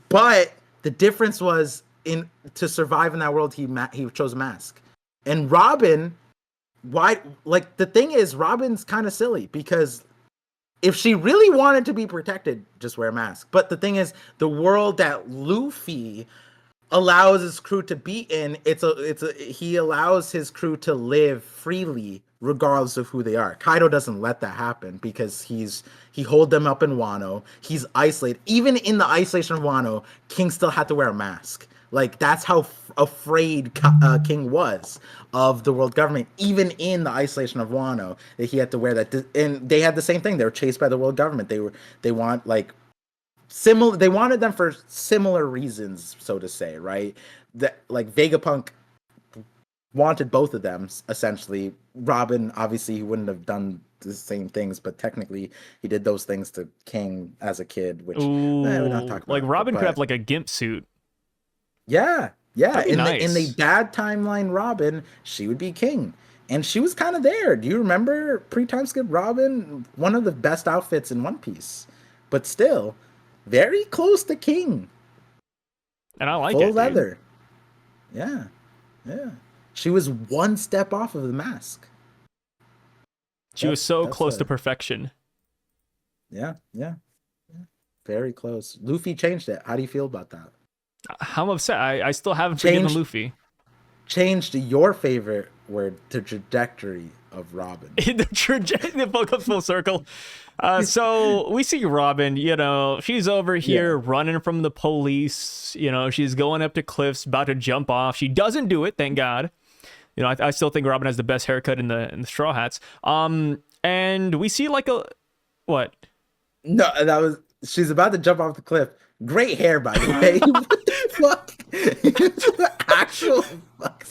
But the difference was in to survive in that world, he chose a mask. And Robin, why? Like the thing is, Robin's kind of silly, because if she really wanted to be protected, just wear a mask. But the thing is, the world that Luffy allows his crew to be in, he allows his crew to live freely regardless of who they are. Kaido doesn't let that happen, because he holed them up in Wano. He's isolated. Even in the isolation of Wano, King still had to wear a mask. Like that's how afraid King was of the world government, even in the isolation of Wano, that he had to wear that. And they had the same thing. They were chased by the world government. They wanted them for similar reasons, so to say, right? That like Vegapunk wanted both of them essentially. Robin, obviously, he wouldn't have done the same things, but technically, he did those things to King as a kid, which we're not Ooh, talking like about. Robin could have But like a gimp suit. yeah, yeah. That'd be In the nice. dad timeline, Robin, she would be King, and she was kind of there. Do you remember pre-time skip Robin? One of the best outfits in One Piece, but still very close to King. And I like Full it, dude. leather. Yeah, yeah. She was one step off of the mask. She was so That's close to a perfection. yeah, yeah, very close. Luffy changed it. How do you feel about that? I'm upset. I still haven't forgiven Changed Luffy. changed your favorite word to trajectory of Robin. The trajectory, full circle. So we see Robin, you know, she's over here Yeah. running from the police. You know, she's going up to cliffs, about to jump off. She doesn't do it, thank God. You know, I still think Robin has the best haircut in the Straw Hats. And we see like a what? No, that was she's about to jump off the cliff. Great hair, by the way. What the fuck? Actual fuck.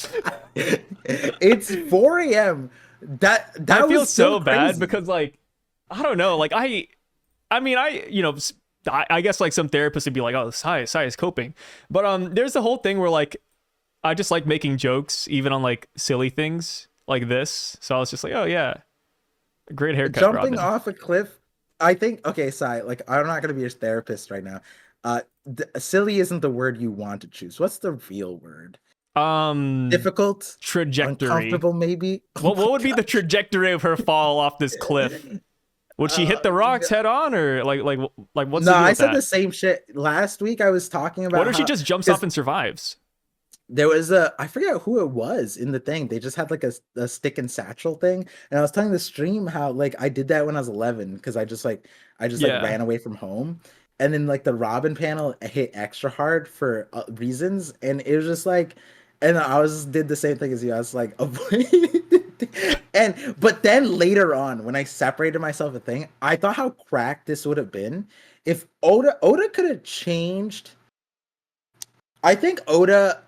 It's 4 a.m. That I feel was still so bad crazy. because like I don't know, like I mean you know I guess like some therapists would be like, oh, Sai is coping, but there's the whole thing where like I just like making jokes even on like silly things like this, so I was just like, oh yeah, great haircut, Jumping Robin. off a cliff. I think okay, Sai, like I'm not gonna be your therapist right now. Silly isn't the word you want to choose. What's the real word? Difficult, Trajectory. uncomfortable, maybe. Oh What my would be the gosh. trajectory of her fall off this cliff? Would she hit the rocks head on, or like what's No, the deal I with said the that? same shit last week. I was talking What about if she how just jumps off because and survives? there was a I forget who it was in the thing. They just had like a stick and satchel thing, and I was telling the stream how like I did that when I was 11 because I just like Yeah. ran away from home, and then like the Robin panel hit extra hard for reasons, and it was just like, and I was did the same thing as you. I was like, and but then later on when I separated myself a thing, I thought how cracked this would have been if Oda could have changed. I think Oda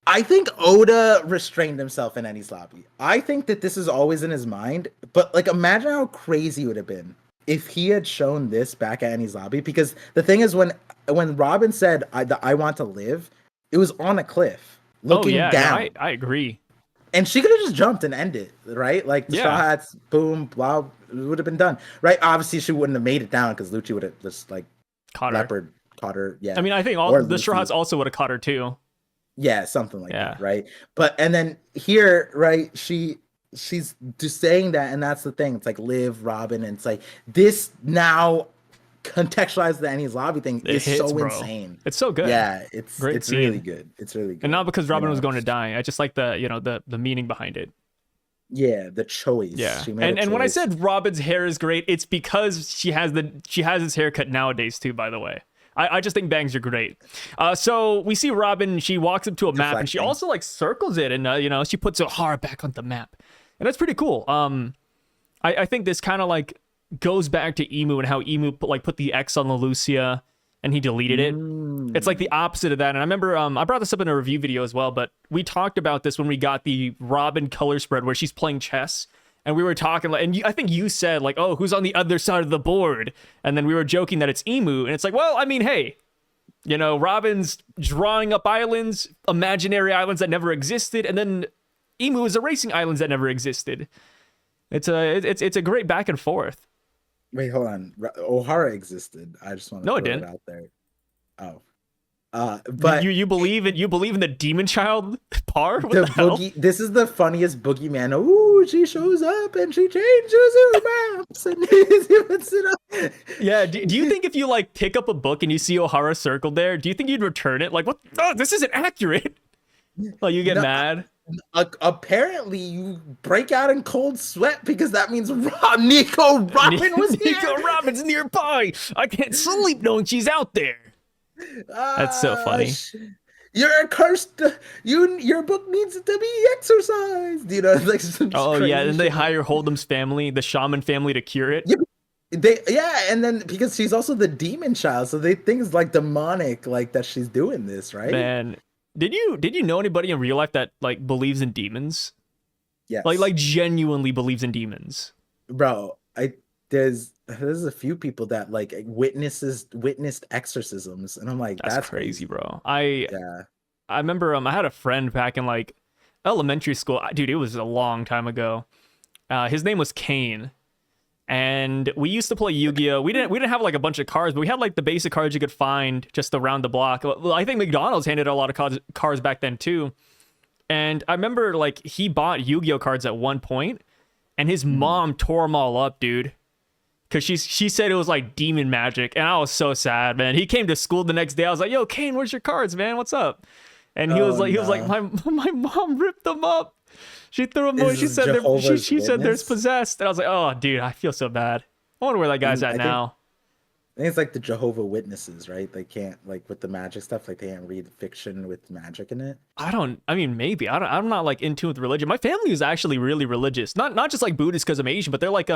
I think Oda restrained himself in Eni's lobby. I think that this is always in his mind, but like imagine how crazy it would have been if he had shown this back at Eni's lobby. Because the thing is, when Robin said I want to live, it was on a cliff Oh looking yeah, no, down, I agree. and she could have just jumped and ended, right? Like the Straw Yeah, Hats, boom, blah, it would have been done, right? Obviously, she wouldn't have made it down because Lucci would have just like caught her. leopard caught her, I yeah, mean, I think all or the Straw Luffy. Hats also would have caught her too. Yeah, something like Yeah, that, right? But and then here, right, she's just saying that, and that's the thing. It's like live Robin, and it's like this now contextualized the Annie's lobby thing it is hits, so bro. insane. It's so good. Yeah, Great it's really scene, good. It's really and good. not because You Robin was know, going to die. I just like the the meaning behind it. yeah, the choice. Yeah, She made a and when I choice. said Robin's hair is great, it's because she has his haircut nowadays too. By the way, I just think bangs are great. So we see Robin. She walks up to a map, and she Deflecting. also like circles it, and you know she puts O'Hara back on the map, and that's pretty cool. I think this kind of like goes back to Emu and how Emu put the X on the Lucia, and he deleted it. It's like the opposite of that. And I remember I brought this up in a review video as well, but we talked about this when we got the Robin color spread where she's playing chess. And we were talking, like, and I think you said, like, oh, who's on the other side of the board? And then we were joking that it's Emu. And it's like, well, I mean, hey, you know, Robin's drawing up islands, imaginary islands that never existed. And then Emu is erasing islands that never existed. It's a great back and forth. Wait, hold on. O'Hara existed. I just want to No, it throw it didn't. out there. Oh, but You believe in the demon child Par? What the the hell? boogie, this is the funniest boogeyman. Ooh, she shows up and she changes her maps and he puts it up. Yeah, do you think if you like pick up a book and you see O'Hara circled there, do you think you'd return it? Like, what? Oh, this isn't accurate. Like, you get No, mad. apparently you break out in cold sweat because that means Nico Robin was here. Nico Robin's nearby. I can't sleep knowing she's out there. That's so funny. You're cursed. Your book needs to be exercised. You know, like some Oh crazy yeah, and they shit. hire Hold'em's family, the shaman family, to cure it. Yeah, and then because she's also the demon child, so they think it's like demonic, like that she's doing this, right? Man, Did you know anybody in real life that like believes in demons? Yes. Like genuinely believes in demons. Bro, there's a few people that like witnessed exorcisms, and I'm like, That's that's crazy, bro. Yeah. I remember I had a friend back in like elementary school. Dude, it was a long time ago. His name was Kane. And we used to play Yu-Gi-Oh. We didn't have like a bunch of cards, but we had like the basic cards you could find just around the block. Well, I think McDonald's handed out a lot of cards back then too. And I remember like he bought Yu-Gi-Oh cards at one point, and his mom tore them all up, dude. Cause she said it was like demon magic, and I was so sad, man. He came to school the next day. I was like, "Yo, Kane, where's your cards, man? What's up?" And he was like, my mom ripped them up. She threw them away. She said she said there's possessed. And I was like, "Oh, dude, I feel so bad. I wonder where that guy's at now." I think it's like the Jehovah Witnesses, right? They can't, like, with the magic stuff, like they can't read fiction with magic in it. I mean, maybe. I'm not like in tune with religion. My family is actually really religious. Not just like Buddhist because I'm Asian, but they're like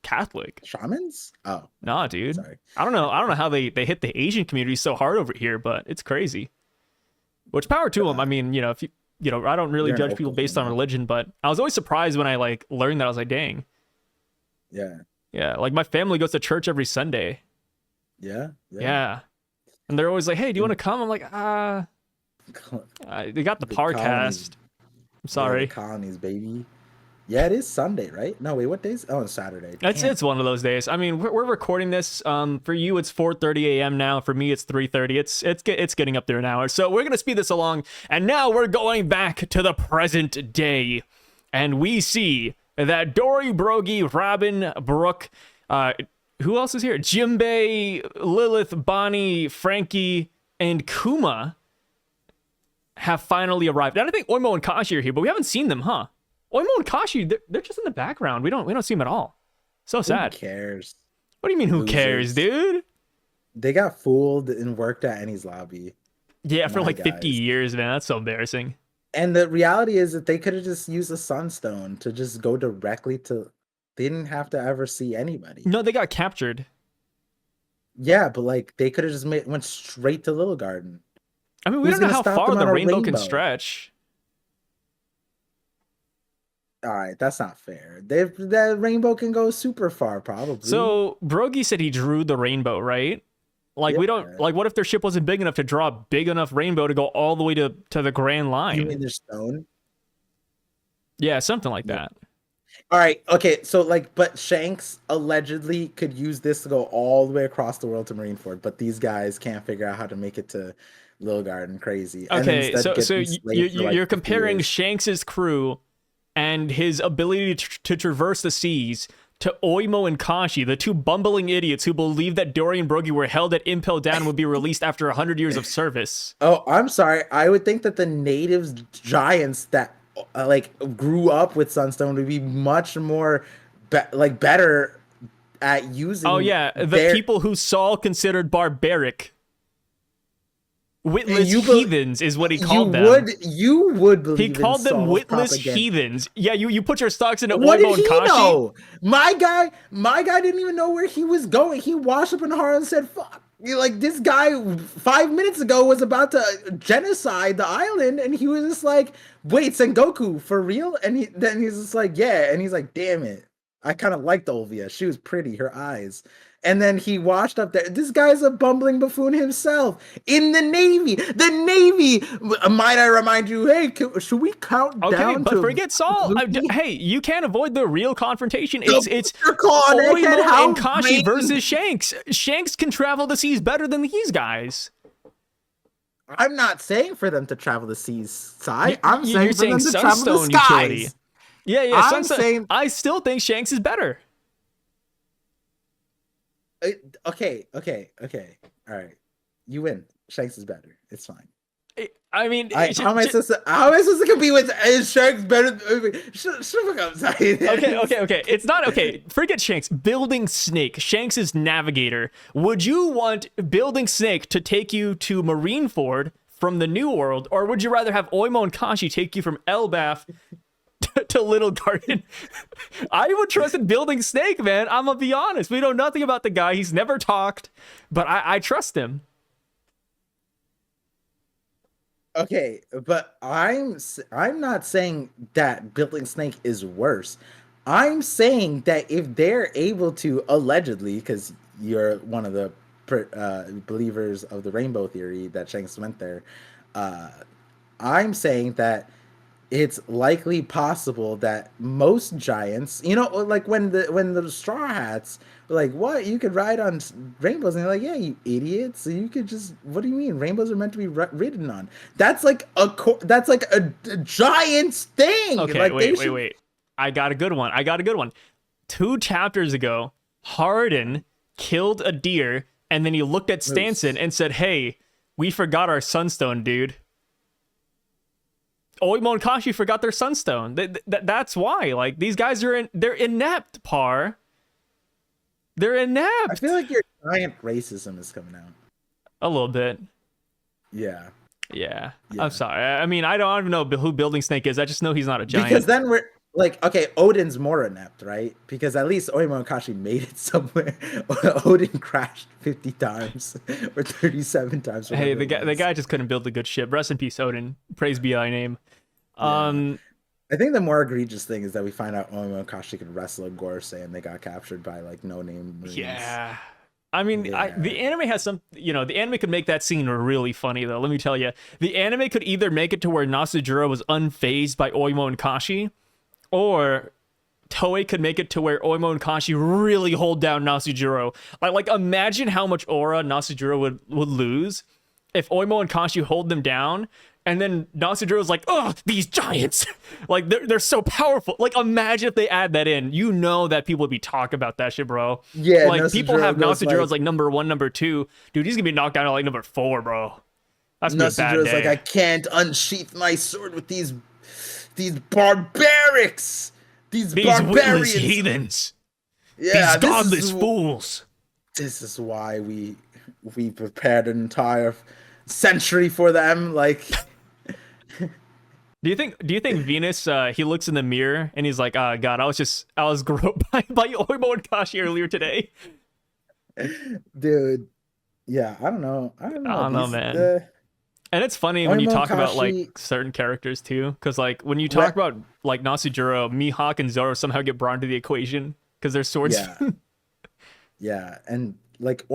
Catholic. Shamans? Oh. Nah, dude. Sorry. I don't know how they hit the Asian community so hard over here, but it's crazy. Which power to them. I mean, if I don't really judge people based on religion, but I was always surprised when I like learned that. I was like, dang. Yeah. Yeah, like my family goes to church every Sunday. Yeah. Yeah. And they're always like, "Hey, do you want to come?" I'm like, they got the Parcast. I'm sorry. Yeah, the colonies, baby. Yeah, it is Sunday, right? No, wait, what days? Oh, it's Saturday. It's one of those days. I mean, we're recording this. For you, it's 4:30 a.m. now. For me, it's 3:30. It's getting up there an hour. So we're gonna speed this along. And now we're going back to the present day, and we see that Dory, Brogy, Robin, Brooke, who else is here? Jimbei, Lilith, Bonnie, Frankie, and Kuma have finally arrived. And I think Oimo and Kashi are here, but we haven't seen them, huh? Oimo and Kashi, they're just in the background. We don't see them at all. So sad. Who cares? What do you mean, who cares, dude? They got fooled and worked at Annie's lobby. Yeah, for like 50 years, man. That's so embarrassing. And the reality is that they could have just used a sunstone to just go directly to... They didn't have to ever see anybody. No, they got captured. Yeah, but like they could have just went straight to Little Garden. I mean, we don't know how far the rainbow can stretch. All right, that's not fair. That rainbow can go super far, probably. So Brogy said he drew the rainbow, right? Like we don't like. What if their ship wasn't big enough to draw a big enough rainbow to go all the way to the Grand Line? You mean their stone? Yeah, something like that. All right, okay. So like, but Shanks allegedly could use this to go all the way across the world to Marineford, but these guys can't figure out how to make it to Little Garden. Crazy. Okay, so you're comparing Shanks's crew and his ability to traverse the seas to Oimo and Kashi, the two bumbling idiots who believe that Dory and Brogy were held at Impel Down and would be released after 100 years of service. Oh, I'm sorry. I would think that the natives giants that like grew up with Sunstone would be much more better at using. Oh yeah, the people who Saul considered barbaric. Witless heathens is what he called them. You would believe he called them Saul's witless propaganda. Heathens. Yeah, you put your stocks into What Oimo did and Kashi. Know? My guy didn't even know where he was going. He washed up in Harlem and said, "Fuck." Like this guy 5 minutes ago was about to genocide the island, and he was just like, "Wait, Sengoku for real?" And then he's just like, "Yeah," and he's like, "Damn it, I kind of liked Olvia. She was pretty, her eyes." And then he washed up there. This guy's a bumbling buffoon himself in the Navy. The Navy. Might I remind you? Hey, should we count down? Okay, but forget Saul. Hey, you can't avoid the real confrontation. It's Oimo and Kashi versus Shanks. Shanks can travel the seas better than these guys. I'm not saying for them to travel the seas, Sai. I'm saying for them to travel the skies. Utility. Yeah. I still think Shanks is better. Okay. All right, you win. Shanks is better. It's fine. I mean, how am I supposed to compete with Shanks better? Shut the fuck up, Sai. Okay. It's not okay. Forget Shanks. Building Snake. Shanks is navigator. Would you want Building Snake to take you to Marineford from the New World, or would you rather have Oimo and Kashi take you from Elbaph to Little Garden? I would trust in Building Snake, man. I'm gonna be honest. We know nothing about the guy. He's never talked, but I trust him. Okay, but I'm not saying that building snake is worse. I'm saying that if they're able to allegedly, because you're one of the believers of the rainbow theory that Shanks went there, uh, I'm saying that it's likely possible that most giants, like when the straw hats were like, what, you could ride on rainbows, and they're like, yeah, you idiots, so you could just, what do you mean, rainbows are meant to be ridden on? That's like a giant's thing, Okay, like they wait, wait, should. wait. I got a good one. I got a good one. 2 chapters ago, Hardin killed a deer, and then he looked at Stanson Moose. and said, "Hey, we forgot our sunstone, dude." Oimo and Kashi forgot their sunstone. That's why. Like, these guys they're inept, Par. They're I feel inept. like your giant racism is coming out. A little bit. Yeah, Yeah. I'm yeah. sorry. I mean, I don't even know who Building Snake is. I just know he's not a Because giant. then we're like, okay, Odin's more inept, right? Because at least Oimo and Kashi made it somewhere. Odin crashed 50 times or 37 times, Hey, whatever the it guy the was. guy just couldn't build a good ship. Rest in peace, Odin. Praise be thy name. Yeah. Um, I think the more egregious thing is that we find out Oimo and Kashi could wrestle a Gorsei and they got captured by like no name marines. yeah. I mean, Yeah. the anime has some, the anime could make that scene really funny, though. Let me tell you. The anime could either make it to where Nasujiro was unfazed by Oimo and Kashi, or Toei could make it to where Oimo and Kashi really hold down Nasujiro. Like imagine how much aura Nasujiro would lose if Oimo and Kashi hold them down, and then Nasujiro's like, "Oh, these giants! Like they're so powerful." Like imagine if they add that in. You know that people would be talking about that shit, bro. Yeah, Like people have Nosujiro goes Nasujiro as like like number 1, number 2. Dude, he's gonna be knocked down at like number 4, bro. That's gonna be a bad Nasujiro's like, I day. can't unsheath my sword with these barbarics, these These witless barbarians. heathens. These Yeah, godless fools. this is why we prepared an entire century for them. Like, Do you think Venus he looks in the mirror and he's like, "Ah, God, I was groped by Oimo and Kashi earlier today." dude, yeah, I don't know. I don't I know. don't know, These man. the And it's funny when you Oimo and talk about like Kashi certain characters too, because like when you talk re- about like Nasujiro, Mihawk and Zoro somehow get brought into the equation because they're swords. yeah, yeah, and like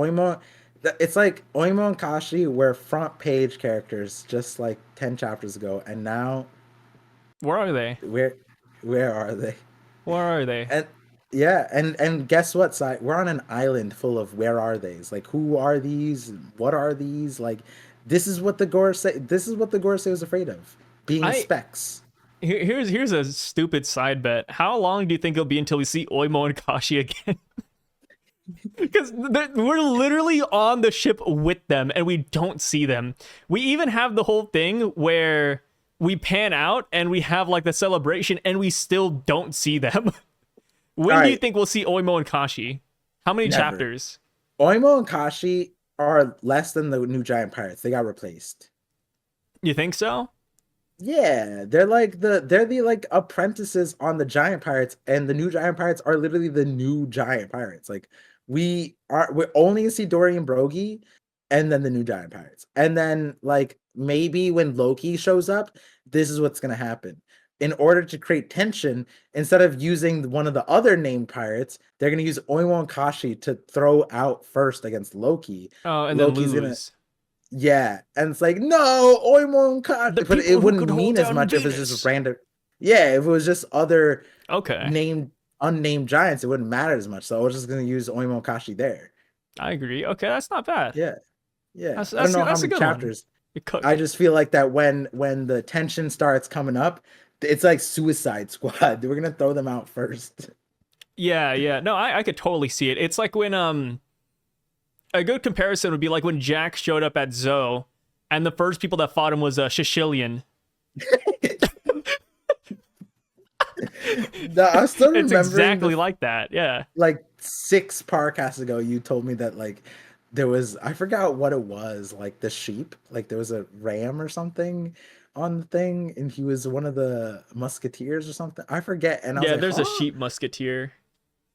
it's like Oimo and Kashi were front page characters just like 10 chapters ago, and now Where are they? where where are they? Where are they? And yeah, and guess what, Si? We're on an island full of where are they's. Like, who are these? What are these? Like, this is what the Gorosei was afraid of. Being I specks. here's a stupid side bet. How long do you think it'll be until we see Oimo and Kashi again? Because we're literally on the ship with them and we don't see them. We even have the whole thing where we pan out and we have like the celebration and we still don't see them. All When do you right, think we'll see Oimo and Kashi? How many never. chapters? Oimo and Kashi are less than the new giant pirates. They got replaced. You think so? Yeah, they're the like apprentices on the giant pirates, and the new giant pirates are literally the new giant pirates. Like, we're only see Dorian Brogy, and then the new giant pirates, and then like maybe when Loki shows up, this is what's gonna happen. In order to create tension, instead of using one of the other named pirates, they're gonna use Oimo and Kashi to throw out first against Loki. Oh, and then Loki's gonna lose. Yeah, and it's like, no, Oimon Kashi, The but it people who wouldn't could hold mean as down much if it's just Venus. random. Yeah, if it was just other Okay, named unnamed giants, it wouldn't matter as much. So I was just gonna use Oimon Kashi there. I agree. Okay, that's not bad. Yeah, yeah. I don't That's know how that's a many good one. chapters. You I cooked. just feel like that when the tension starts coming up, it's like Suicide Squad. We're gonna throw them out first. Yeah, yeah. No, I could totally see it. It's like when a good comparison would be like when Jack showed up at Zoe, and the first people that fought him was a Shishilian. No, I'm still It's remembering exactly like that. Yeah. like 6 podcasts ago, you told me that like there was, I forgot what it was, like the sheep, like there was a ram or something on the thing, and he was one of the musketeers or something. I forget, and I was Yeah, like, there's a huh? sheep musketeer.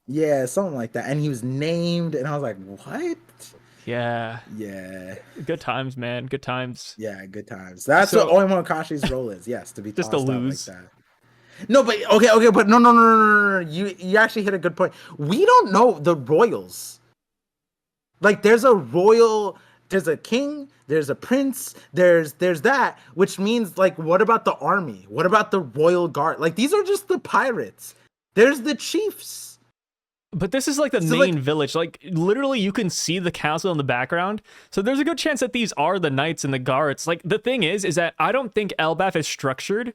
Yeah, something like that. And he was named, and I was like, what? Yeah. Yeah. Good times, man. Good times. Yeah, good times. That's what So Oimokashi's role is. Yes, to be just to tossed out like lose. that. No, but okay, but no. You actually hit a good point. We don't know the royals. Like, there's a royal, there's a king, there's a prince, there's that, which means, like, what about the army? What about the royal guard? Like, these are just the pirates. There's the chiefs. But this is like the So, main like, village. Like literally you can see the castle in the background. So there's a good chance that these are the knights and the guards. Like the thing is that I don't think Elbaph is structured.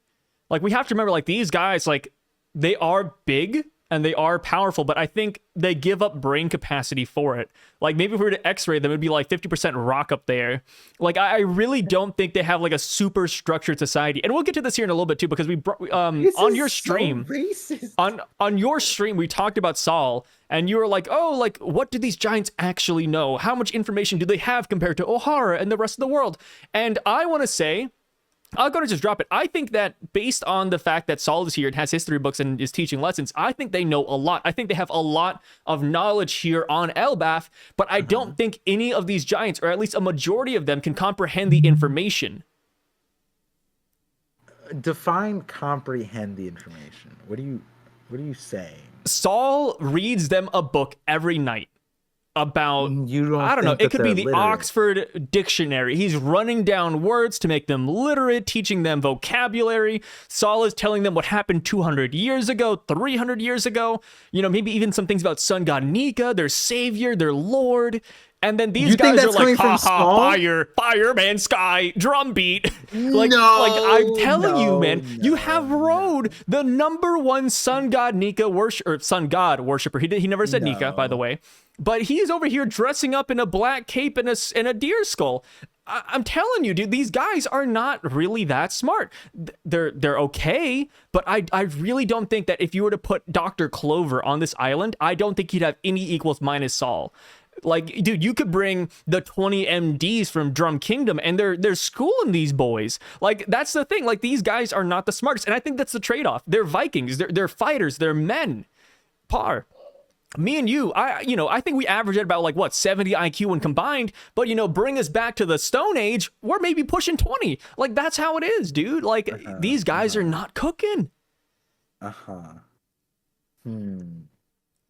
Like we have to remember, like these guys, like they are big and they are powerful, but I think they give up brain capacity for it. Like maybe if we were to X-ray them, it'd be like 50% rock up there. Like I really don't think they have like a super structured society. And we'll get to this here in a little bit too, because we brought this on is your so stream. racist. On your stream, we talked about Saul, and you were like, "Oh, like what do these giants actually know? How much information do they have compared to O'Hara and the rest of the world?" And I want to say, I'll go to just drop it. I think that based on the fact that Saul is here and has history books and is teaching lessons, I think they know a lot. I think they have a lot of knowledge here on Elbaph, but I don't think any of these giants, or at least a majority of them, can comprehend the information. Define comprehend the information. What are you saying? Saul reads them a book every night about, You don't I don't know, think it that could be they're the literate? Oxford Dictionary. He's running down words to make them literate, teaching them vocabulary. Saul is telling them what happened 200 years ago, 300 years ago. You know, maybe even some things about sun god Nika, their savior, their lord. And then these You think guys are that's like, coming ha from ha, Saul? fire, man, sky, drum beat. No, I'm telling you, no, man, you have rode the number one sun god Nika sun god worshiper. He never said Nika, by the way. But he's over here dressing up in a black cape and a deer skull. I'm telling you, dude, these guys are not really that smart. They're okay, but I really don't think that if you were to put Dr. Clover on this island, I don't think he'd have any equals minus Saul. Like, dude, you could bring the 20 MDs from Drum Kingdom and they're schooling these boys. Like, that's the thing. Like, these guys are not the smartest. And I think that's the trade-off. They're Vikings. They're fighters. They're men. Par. Me and you, I think we average at about like what 70 IQ when combined, but bring us back to the Stone Age, we're maybe pushing 20. Like that's how it is, dude. Like these guys are not cooking.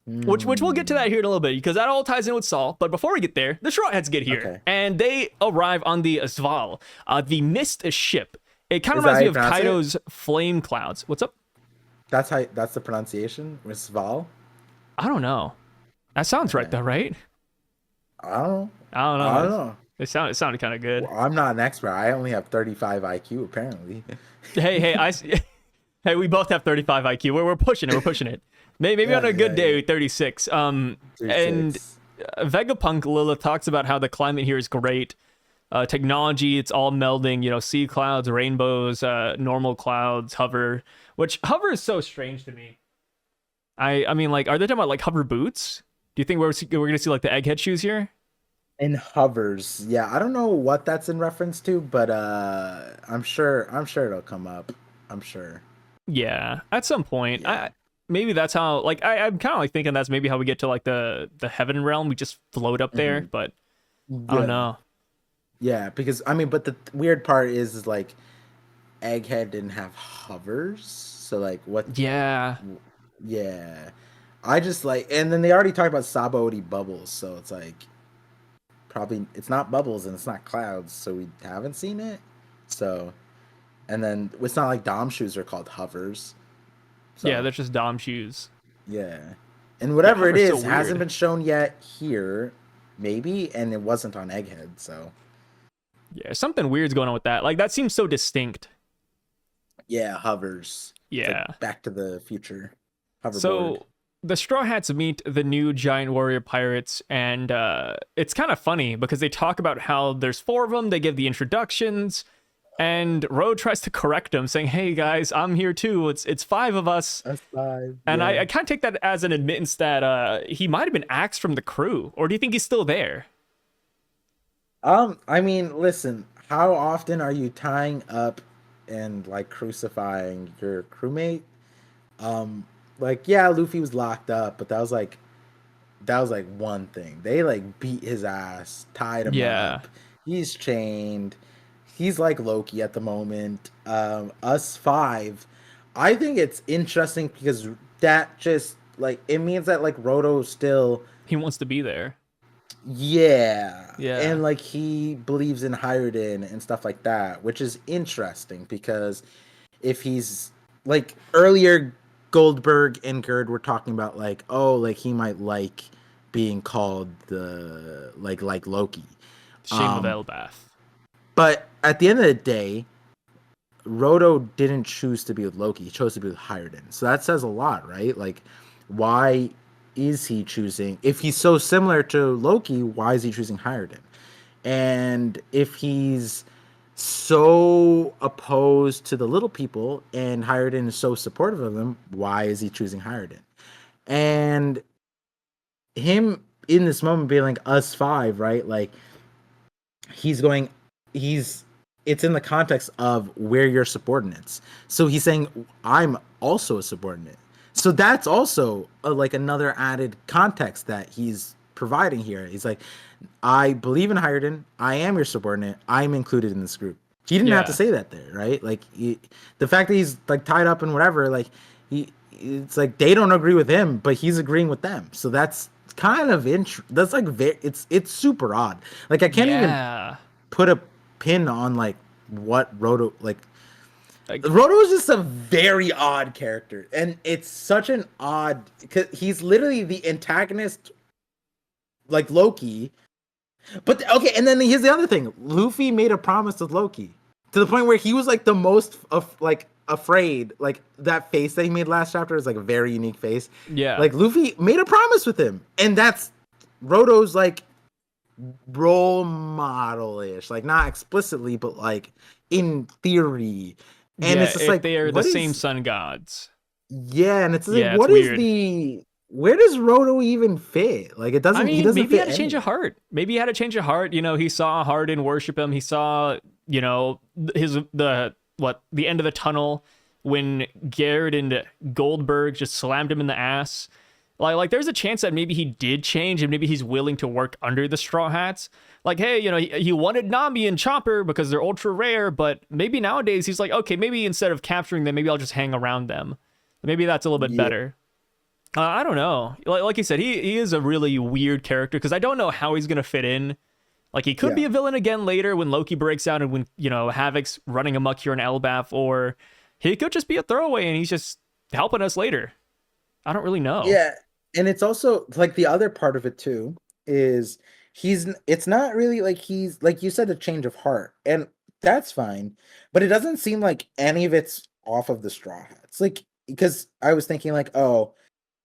Which we'll get to that here in a little bit because that all ties in with Saul. But before we get there, the Straw Hats get here and they arrive on the Sval, the mist ship. It kind of reminds me of Kaido's flame clouds. What's up? That's the pronunciation, Sval. I don't know. That sounds right though, right? I don't know. It sounded kind of good. Well, I'm not an expert. I only have 35 IQ apparently. Hey, we both have 35 IQ. We're pushing it. We're pushing it. Maybe on a good day, 36. 36. And Vegapunk Lilith talks about how the climate here is great. Technology, it's all melding. Sea clouds, rainbows, normal clouds, hover. Which hover is so strange to me. I mean, like, are they talking about like hover boots? Do you think we're gonna see like the egghead shoes here? In hovers, yeah. I don't know what that's in reference to, but I'm sure it'll come up. I'm sure. Yeah, at some point. Yeah. Maybe that's how. Like, I'm kind of like thinking that's maybe how we get to like the heaven realm. We just float up there, but I don't know. Yeah, because I mean, but the weird part is like, Egghead didn't have hovers, so like what? Yeah. Yeah, I just like, and then they already talked about Sabaody bubbles, so it's like, probably it's not bubbles and it's not clouds, so we haven't seen it. So, and then it's not like Dom shoes are called hovers. So, yeah, they're just Dom shoes. Yeah, and whatever it is hasn't been shown yet here, maybe, and it wasn't on Egghead, so. Yeah, something weird's going on with that. Like that seems so distinct. Yeah, hovers. Yeah, like Back to the Future. Hoverboard. So the Straw Hats meet the new giant warrior pirates, and it's kind of funny because they talk about how there's 4 of them. They give the introductions, and Ro tries to correct them, saying, "Hey guys, I'm here too. It's 5 of us." That's 5. And I kind of take that as an admittance that he might have been axed from the crew, or do you think he's still there? I mean, listen. How often are you tying up and like crucifying your crewmate? Like, yeah, Luffy was locked up, but that was like that was like one thing. They like beat his ass, tied him Yeah. up. He's chained. He's like Loki at the moment. Us five. I think it's interesting because that just like it means that like Roto still, He wants to be there. yeah, Yeah. and like he believes in Hyruden and stuff like that, which is interesting because if he's like earlier, Goldberg and Gerd were talking about like, oh, like he might like being called the like Loki. Shame of Um, Elbaph. but at the end of the day, Roto didn't choose to be with Loki. He chose to be with Hyruden. So that says a lot, right? Like, why is he choosing? If he's so similar to Loki, why is he choosing Hyruden? And if he's so opposed to the little people and Hyruden is so supportive of them, why is he choosing Hyruden? And him in this moment being like us five, right? Like he's going he's it's in the context of we're your subordinates. So he's saying I'm also a subordinate. So that's also like another added context that he's providing here. He's like, I believe in Hyruden. I am your subordinate. I'm included in this group. He didn't have to Yeah. say that there, right? Like the fact that he's like tied up and whatever, like it's like they don't agree with him, but he's agreeing with them. So that's kind of that's like it's super odd. Like I can't even Yeah. put a pin on like what Roto like. Like, Roto is just a very odd character, and it's such an odd because he's literally the antagonist, like Loki. But okay, and then here's the other thing: Luffy made a promise with Loki to the point where he was like the most of like afraid. Like that face that he made last chapter is like a very unique face. yeah. Like Luffy made a promise with him, and that's Roto's like role model ish, like not explicitly, but like in theory. And Yeah. it's just If like, they are the what same is, sun gods. yeah, and it's like, Yeah, it's what is weird. where does Roto even fit? Like, I he mean, doesn't maybe he fit had a change anywhere. of heart. Maybe he had a change of heart. You know, he saw Hardin worship him. He saw, you know, the end of the tunnel when Garrett and Goldberg just slammed him in the ass. Like there's a chance that maybe he did change and maybe he's willing to work under the Straw Hats. Like, hey, you know, he wanted Nami and Chopper because they're ultra rare, but maybe nowadays he's like, okay, maybe instead of capturing them, maybe I'll just hang around them. Maybe that's a little bit Yeah, better. I don't know. Like you said, he is a really weird character because I don't know how he's gonna fit in. Like he could yeah, be a villain again later when Loki breaks out and when you know Havoc's running amok here in Elbaph, or he could just be a throwaway and he's just helping us later. I don't really know. yeah. And it's also like the other part of it too is it's not really like he's like you said, a change of heart, and that's fine, but it doesn't seem like any of it's off of the Straw Hats. Like, because I was thinking like, oh,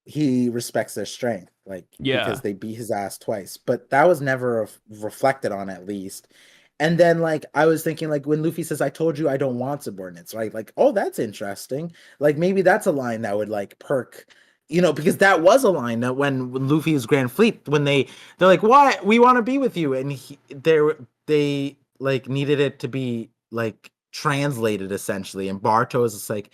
he respects their strength, like because Yeah, they beat his ass twice, but that was never reflected on, at least. And then like I was thinking like when Luffy says, I told you I don't want subordinates, right? Like, oh, that's interesting. Like maybe that's a line that would like perk, because that was a line that when Luffy's Grand Fleet, when they're like, why we want to be with you, and they like needed it to be like translated essentially, and Barto is just like,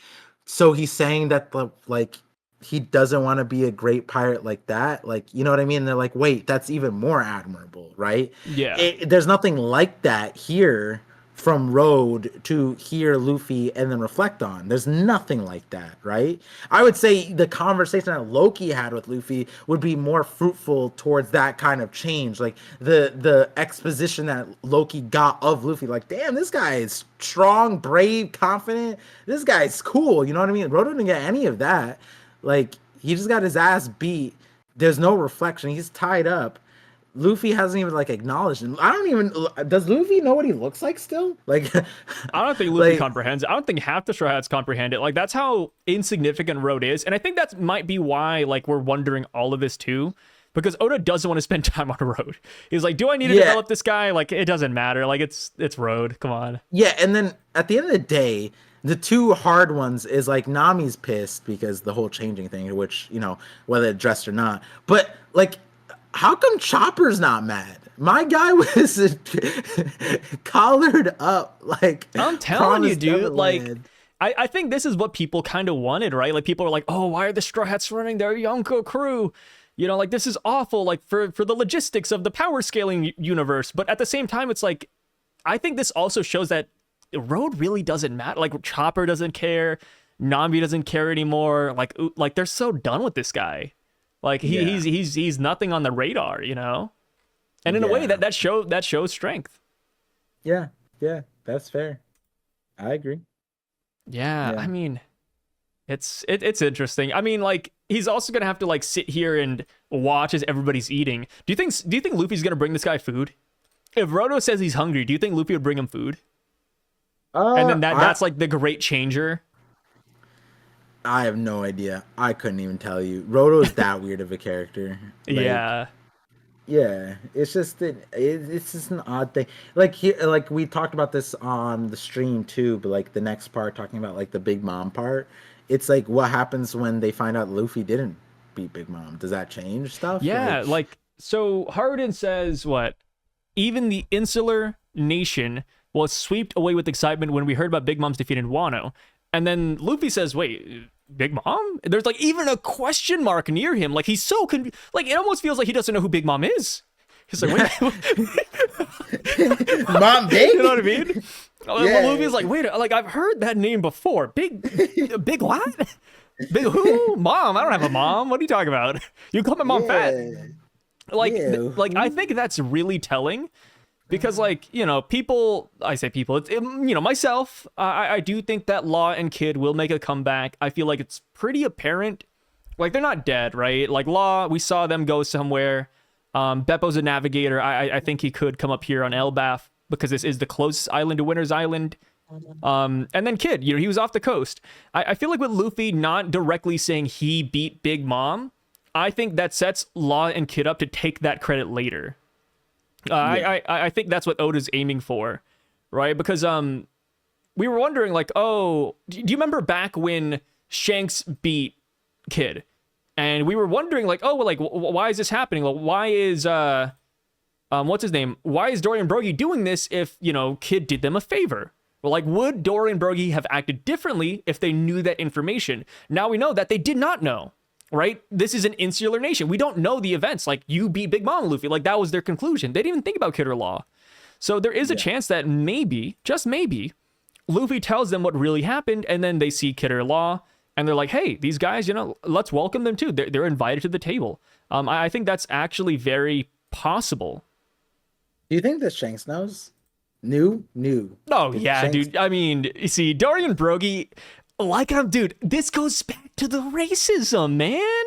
so he's saying that the like he doesn't want to be a great pirate like that, like, you know what I mean? And they're like, wait, that's even more admirable, right? yeah, There's nothing like that here from Road to hear Luffy and then reflect on. There's nothing like that, right? I would say the conversation that Loki had with Luffy would be more fruitful towards that kind of change. Like the exposition that Loki got of Luffy, like, damn, this guy is strong, brave, confident. This guy's cool. You know what I mean? Road didn't get any of that. Like, he just got his ass beat. There's no reflection. He's tied up. Luffy hasn't even like acknowledged him. I don't even. Does Luffy know what he looks like still? Like, I don't think Luffy like, comprehends it. I don't think half the Straw Hats comprehend it. Like that's how insignificant Road is, and I think that might be why like we're wondering all of this too, because Oda doesn't want to spend time on Road. He's like, do I need to yeah, develop this guy? Like it doesn't matter. Like it's Road. Come on. yeah. And then at the end of the day, the two hard ones is like Nami's pissed because the whole changing thing, which whether addressed or not. But like, how come Chopper's not mad? My guy was collared up, like I'm telling you, Promised dude. Like, Neverland. I think this is what people kind of wanted, right? Like, people are like, oh, why are the Straw Hats running their Yonko crew? you know, like this is awful, like for the logistics of the power scaling universe. But at the same time, it's like, I think this also shows that Road really doesn't matter. Like Chopper doesn't care, Nambi doesn't care anymore. Like they're so done with this guy. Like he's nothing on the radar, you know. And in a way that shows strength. Yeah, that's fair. I agree. Yeah, I mean, it's interesting. I mean, like he's also gonna have to like sit here and watch as everybody's eating. Do you think Luffy's gonna bring this guy food? If Roto says he's hungry, do you think Luffy would bring him food? And then that's like the great changer. I have no idea. I couldn't even tell you. Roto's that weird of a character. Like, yeah, it's just it's just an odd thing. Like like we talked about this on the stream too, but like the next part talking about like the Big Mom part, it's like what happens when they find out Luffy didn't beat Big Mom? Does that change stuff? Yeah, like so Harden says what? Even the insular nation was swept away with excitement when we heard about Big Mom's defeat in Wano. And then Luffy says, "Wait, Big Mom?" There's like even a question mark near him. Like he's so like it almost feels like he doesn't know who Big Mom is. He's like, "Wait, Mom Big?" You know what I mean? Yeah. Luffy's like, "Wait, like I've heard that name before. Big what? Big who? Mom? I don't have a mom. What are you talking about? You call my mom fat?" Like, like I think that's really telling. Because, like, you know, I say people, you know, myself, I do think that Law and Kid will make a comeback. I feel like it's pretty apparent. Like, they're not dead, right? Like, Law, we saw them go somewhere. Beppo's a navigator. I think he could come up here on Elbaph because this is the closest island to Winter's Island. And then Kid, you know, he was off the coast. I feel like with Luffy not directly saying he beat Big Mom, I think that sets Law and Kid up to take that credit later. I think that's what Oda's aiming for, right? Because we were wondering like, oh, do you remember back when Shanks beat Kid? And we were wondering like, oh, well, like why is this happening? Well, why is what's his name? Why is Dorian Broggie doing this if, you know, Kid did them a favor? Well, like would Dorian Broggie have acted differently if they knew that information? Now we know that they did not know. Right? This is an insular nation. We don't know the events. Like, you beat Big Mom, Luffy. Like, that was their conclusion. They didn't even think about Kid or Law. So there is a chance that maybe, just maybe, Luffy tells them what really happened, and then they see Kid or Law, and they're like, hey, these guys, you know, let's welcome them too. They're invited to the table. I think that's actually very possible. Do you think that Shanks knows? Knew? Oh, yeah, Shanks... dude. I mean, you see, Dorian Broggie... Like, dude, this goes back to the racism, man.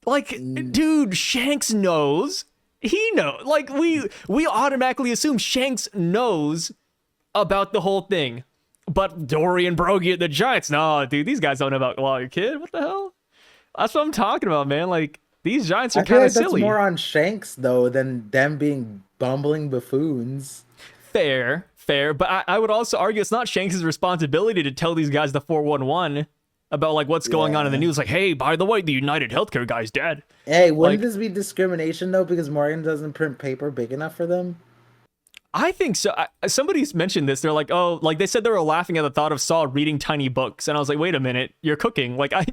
Like, dude, Shanks knows. He knows. Like, we automatically assume Shanks knows about the whole thing. But Dorian Broggie and the Giants, no, dude, these guys don't know about Law, Kid. What the hell? That's what I'm talking about, man. Like, these Giants are kind of silly. That's more on Shanks, though, than them being bumbling buffoons. Fair, but I would also argue it's not Shanks' responsibility to tell these guys the 411 about like what's going on in the news. Like, hey, by the way, the United Healthcare guy's dead. Hey, wouldn't this be discrimination though because Morgan doesn't print paper big enough for them? I think so. Somebody's mentioned this. They're like, oh, like they said they were laughing at the thought of Saul reading tiny books, and I was like, wait a minute, you're cooking. Like I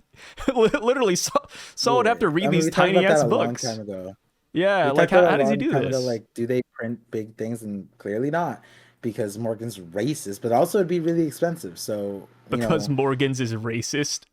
literally Saul would have to read these tiny ass books. Long time ago. Yeah, like how does he do this? Like, do they print big things? And clearly not. Because Morgan's racist, but also it'd be really expensive. So because Morgan's is racist.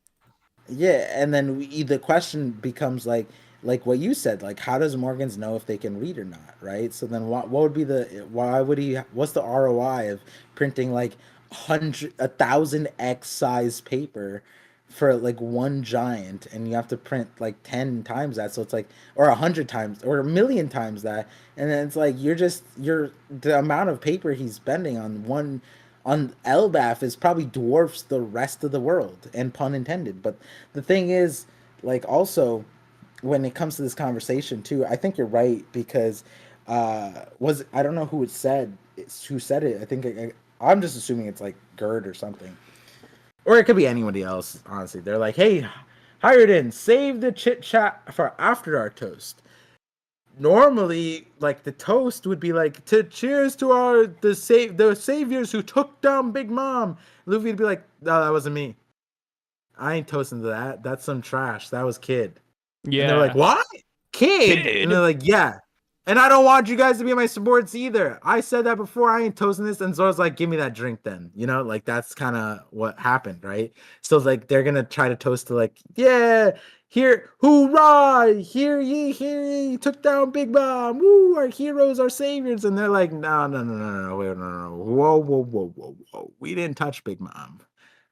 Yeah, and then the question becomes like what you said, like how does Morgan's know if they can read or not, right? So then what would be what's the ROI of printing like 1,000x size paper for like one giant, and you have to print like 10 times that, so it's like, or 100 times or 1,000,000 times that, and then it's like the amount of paper he's spending on Elbaph is probably dwarfs the rest of the world, and pun intended. But the thing is, like, also when it comes to this conversation too, I think you're right, because I don't know who said it. I think I'm just assuming it's like Gerd or something. Or it could be anybody else, honestly. They're like, hey, Hiredin, save the chit-chat for after our toast. Normally, like, the toast would be like, to cheers to the saviors who took down Big Mom. Luffy would be like, no, that wasn't me. I ain't toasting to that. That's some trash. That was Kid. Yeah. And they're like, what? kid. And they're like, yeah. And I don't want you guys to be my supports either. I said that before. I ain't toasting this. And Zora's like, give me that drink then. You know, like that's kind of what happened, right? So like they're gonna try to toast to like, yeah, here, hoorah, here ye, took down Big Mom. Woo, our heroes, our saviors. And they're like, no, wait, no. Whoa. We didn't touch Big Mom.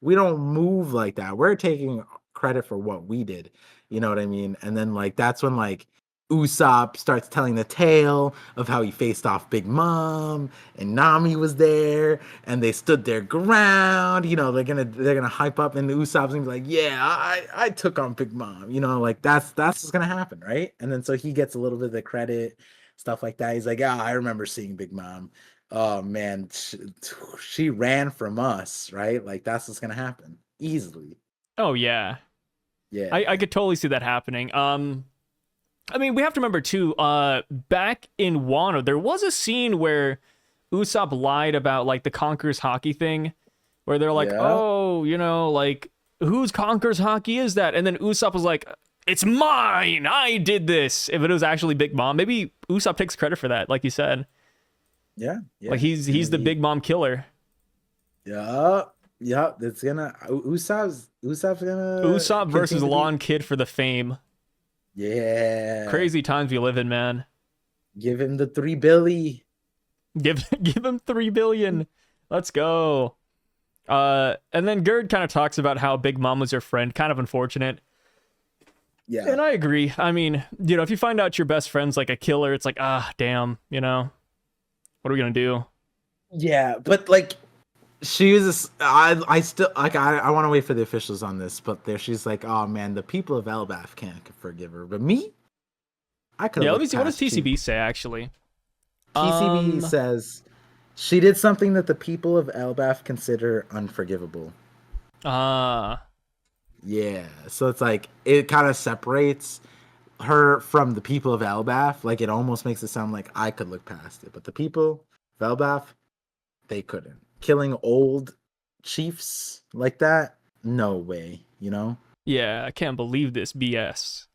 We don't move like that. We're taking credit for what we did. You know what I mean? And then like that's when like Usopp starts telling the tale of how he faced off Big Mom and Nami was there and they stood their ground. You know, they're gonna hype up and Usopp's gonna be like, yeah, I took on Big Mom. You know, like that's what's gonna happen, right? And then so he gets a little bit of the credit, stuff like that. He's like, yeah, I remember seeing Big Mom. Oh man, she ran from us, right? Like that's what's gonna happen easily. Oh yeah. Yeah. I could totally see that happening. I mean, we have to remember too, back in Wano, there was a scene where Usopp lied about like the Conqueror's Hockey thing, where they're like, oh, you know, like whose Conqueror's Hockey is that? And then Usopp was like, it's mine. I did this. If it was actually Big Mom, maybe Usopp takes credit for that, like you said. Yeah. Like he's the Big Mom killer. Yeah. It's gonna Usopp's gonna Usopp versus Lawn Kid for the fame. Yeah. Crazy times we live in, man. Give him the 3 billion. Give him 3 billion. Let's go. And then Gerd kind of talks about how Big Mom was your friend. Kind of unfortunate. Yeah. And I agree. I mean, you know, if you find out your best friend's like a killer, it's like, damn, you know, what are we gonna do? Yeah, but like she was I still like I want to wait for the officials on this, but there she's like, oh man, the people of Elbaph can't forgive her, but me, I could. Yeah, let me see. What does TCB say actually? TCB says she did something that the people of Elbaph consider unforgivable. Yeah, so it's like it kind of separates her from the people of Elbaph. Like it almost makes it sound like I could look past it, but the people of Elbaph, they couldn't. Killing old chiefs like that, no way, you know? Yeah, I can't believe this BS.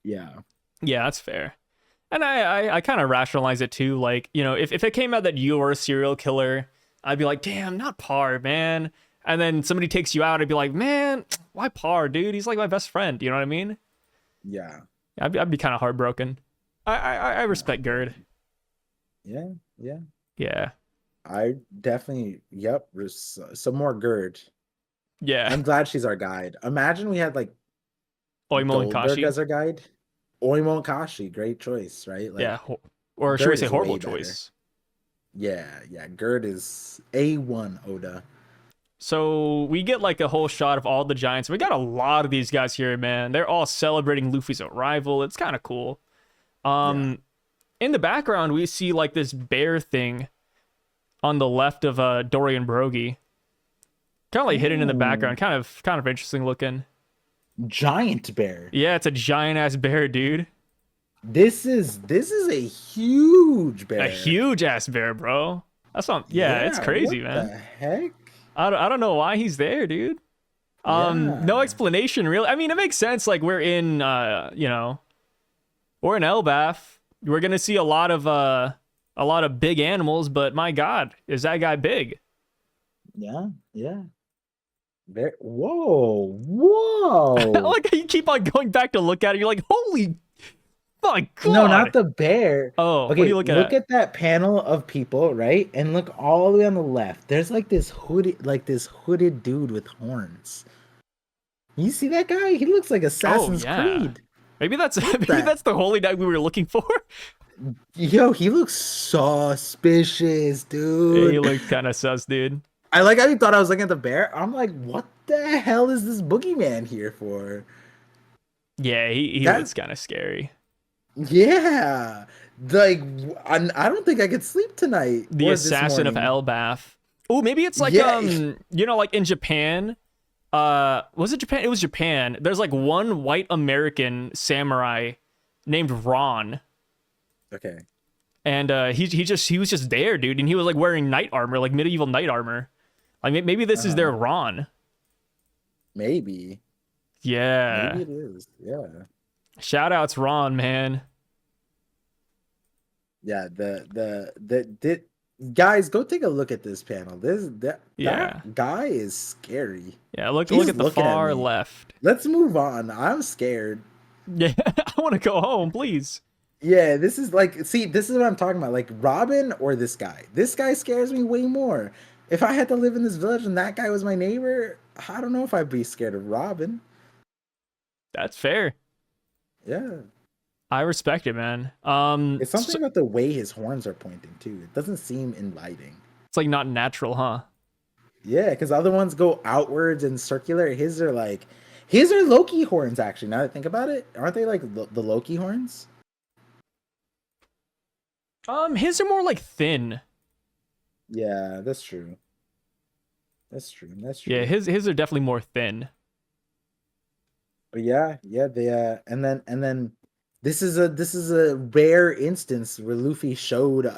Yeah, that's fair. And I kind of rationalize it too. Like, you know, if it came out that you were a serial killer, I'd be like, damn, not Par, man. And then somebody takes you out, I'd be like, man, why Par, dude? He's like my best friend. You know what I mean? Yeah. I'd be kind of heartbroken. I respect Gerd. Yeah. I definitely, some more Gerd. Yeah. I'm glad she's our guide. Imagine we had like Oimo and Goldberg Kashi as our guide. Oimo and Kashi, great choice, right? Like, yeah. Or should we say horrible choice? Yeah. Gerd is A1 Oda. So we get like a whole shot of all the giants. We got a lot of these guys here, man. They're all celebrating Luffy's arrival. It's kind of cool. In the background, we see like this bear thing on the left of Dorian Brogy. Kind of like hidden in the background. Kind of interesting looking. Giant bear. Yeah, it's a giant ass bear, dude. This is a huge bear. A huge ass bear, bro. That's not. Yeah, it's crazy, what man. The heck? I don't know why he's there, dude. No explanation really. I mean, it makes sense. Like we're in we're in Elbaph. We're gonna see a lot of big animals, but my God, is that guy big? Yeah. Whoa. I like how you keep on going back to look at it. You're like, holy my God. No, not the bear. Oh, okay. What are you looking at? Look at that panel of people, right? And look all the way on the left. There's like this hooded dude with horns. You see that guy? He looks like Assassin's Creed. Maybe that's the holy knight we were looking for. Yo, he looks suspicious, dude. Yeah, he looked kind of sus, dude. I like how you thought I was looking at the bear. I'm like, what the hell is this boogeyman here for? Yeah, he looks kind of scary. Yeah, like I don't think I could sleep tonight. The assassin of Elbaph. Oh, maybe it's like like in Japan. Was it Japan? It was Japan. There's like one white American samurai named Ron. Okay. And he was just there, dude, and he was like wearing knight armor, like medieval knight armor. Like maybe this is their Ron. Maybe. Yeah. Maybe it is. Yeah. Shout outs Ron, man. Yeah, the guys, go take a look at this panel. That Yeah. guy is scary. Yeah, look He's at the looking at far me. left. Let's move on. I'm scared. Yeah, I want to go home, please. Yeah, this is like, see, this is what I'm talking about. Like Robin or this guy. This guy scares me way more. If I had to live in this village and that guy was my neighbor, I don't know if I'd be scared of Robin. That's fair. Yeah. I respect it, man. It's something about the way his horns are pointing too. It doesn't seem inviting. It's like not natural, huh? Yeah, because other ones go outwards and circular. His are Loki horns, actually. Now that I think about it, aren't they like the Loki horns? His are more like thin. Yeah, that's true. That's true. Yeah, his are definitely more thin. But yeah, they and then this is a rare instance where Luffy showed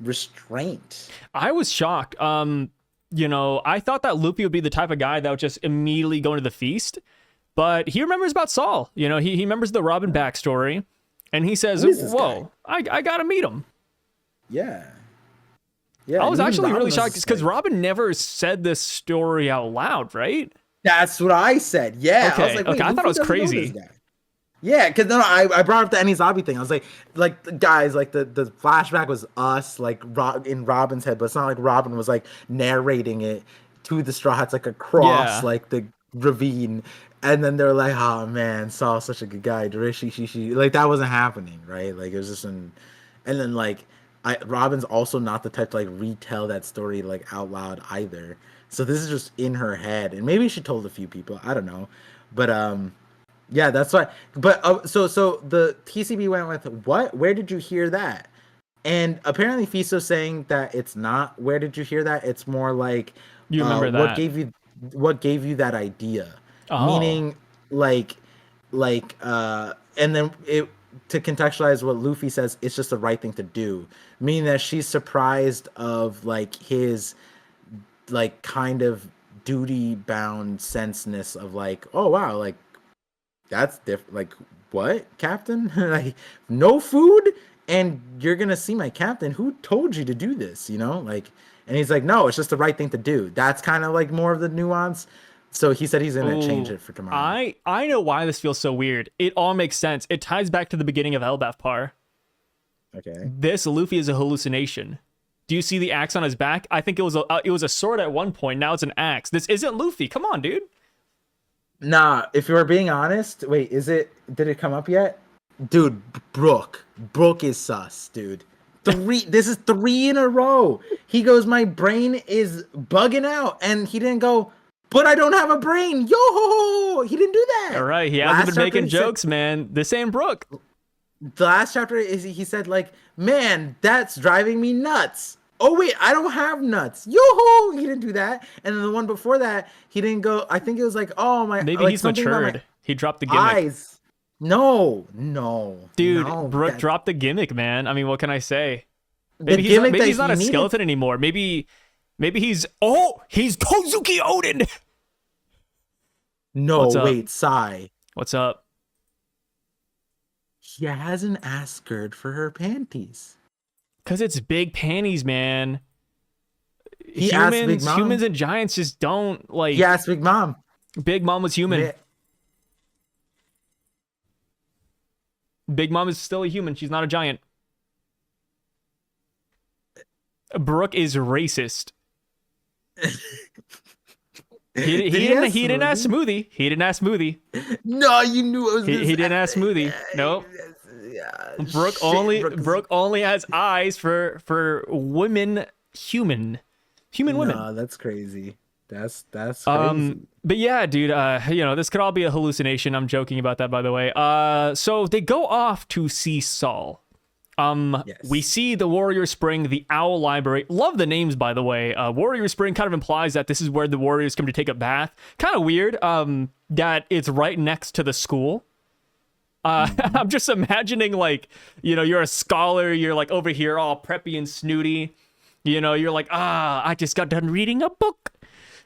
restraint. I was shocked. I thought that Luffy would be the type of guy that would just immediately go into the feast, but he remembers about Saul. He remembers the Robin backstory, and he says, "Whoa, I gotta meet him." Yeah. I was actually really shocked because Robin never said this story out loud, right? That's what I said. Yeah. Okay. I was like, wait, I thought it was crazy. Yeah, because I brought up the Enizabi thing. I was like guys, like the flashback was us, like in Robin's head, but it's not like Robin was like narrating it to the Straw Hats like across like the ravine, and then they're like, oh man, Saul's such a good guy. Darishi, like that wasn't happening, right? Like it was just and then like Robin's also not the type to like retell that story like out loud either. So this is just in her head, and maybe she told a few people. I don't know, but yeah, that's why. But so the TCB went with what? Where did you hear that? And apparently Fiso's saying that it's not. Where did you hear that? It's more like you remember that. What gave you that idea? Oh. Meaning like and then it to contextualize what Luffy says, it's just the right thing to do. Meaning that she's surprised of like his like kind of duty bound senseness of like, oh wow, like that's different. Like what, Captain? Like no food and you're gonna see my captain? Who told you to do this? Like, and he's like, no, it's just the right thing to do. That's kind of like more of the nuance. So he said he's gonna change it for tomorrow. I know why this feels so weird. It all makes sense. It ties back to the beginning of Elbaph Par. Okay. This Luffy is a hallucination. Do you see the axe on his back? I think it was a sword at one point. Now it's an axe. This isn't Luffy. Come on, dude. Nah, if you were being honest, wait, did it come up yet? Dude, Brook is sus, dude. This is 3 in a row. He goes, my brain is bugging out, and he didn't go, but I don't have a brain. Yo, he didn't do that. All right, he hasn't been making jokes, man. This ain't Brook. The last chapter is he said like, man, that's driving me nuts. Oh wait, I don't have nuts. Yo-ho! He didn't do that. And then the one before that, he didn't go. I think it was like, oh my. Maybe like, he's matured. He dropped the gimmick. Eyes. No, dude. No, Brook dropped the gimmick, man. I mean, what can I say? Maybe he's not a skeleton anymore. Maybe he's Kozuki Odin. No, wait, Sai. What's up? He has an ass skirt for her panties. Cause it's big panties, man. Humans and giants just don't like. He asked Big Mom. Big Mom was human. Yeah. Big Mom is still a human. She's not a giant. Brook is racist. He didn't ask Smoothie. He didn't ask Smoothie. No, you knew it was. He didn't ask Smoothie. Nope. Brook only has eyes for women, human women. Nah, that's crazy. That's crazy. But yeah, dude. This could all be a hallucination. I'm joking about that, by the way. So they go off to see Saul. Yes. We see the Warrior Spring, the Owl Library. Love the names, by the way. Warrior Spring kind of implies that this is where the warriors come to take a bath. Kind of weird. That it's right next to the school. I'm just imagining like, you're a scholar, you're like over here all preppy and snooty. You're like, I just got done reading a book.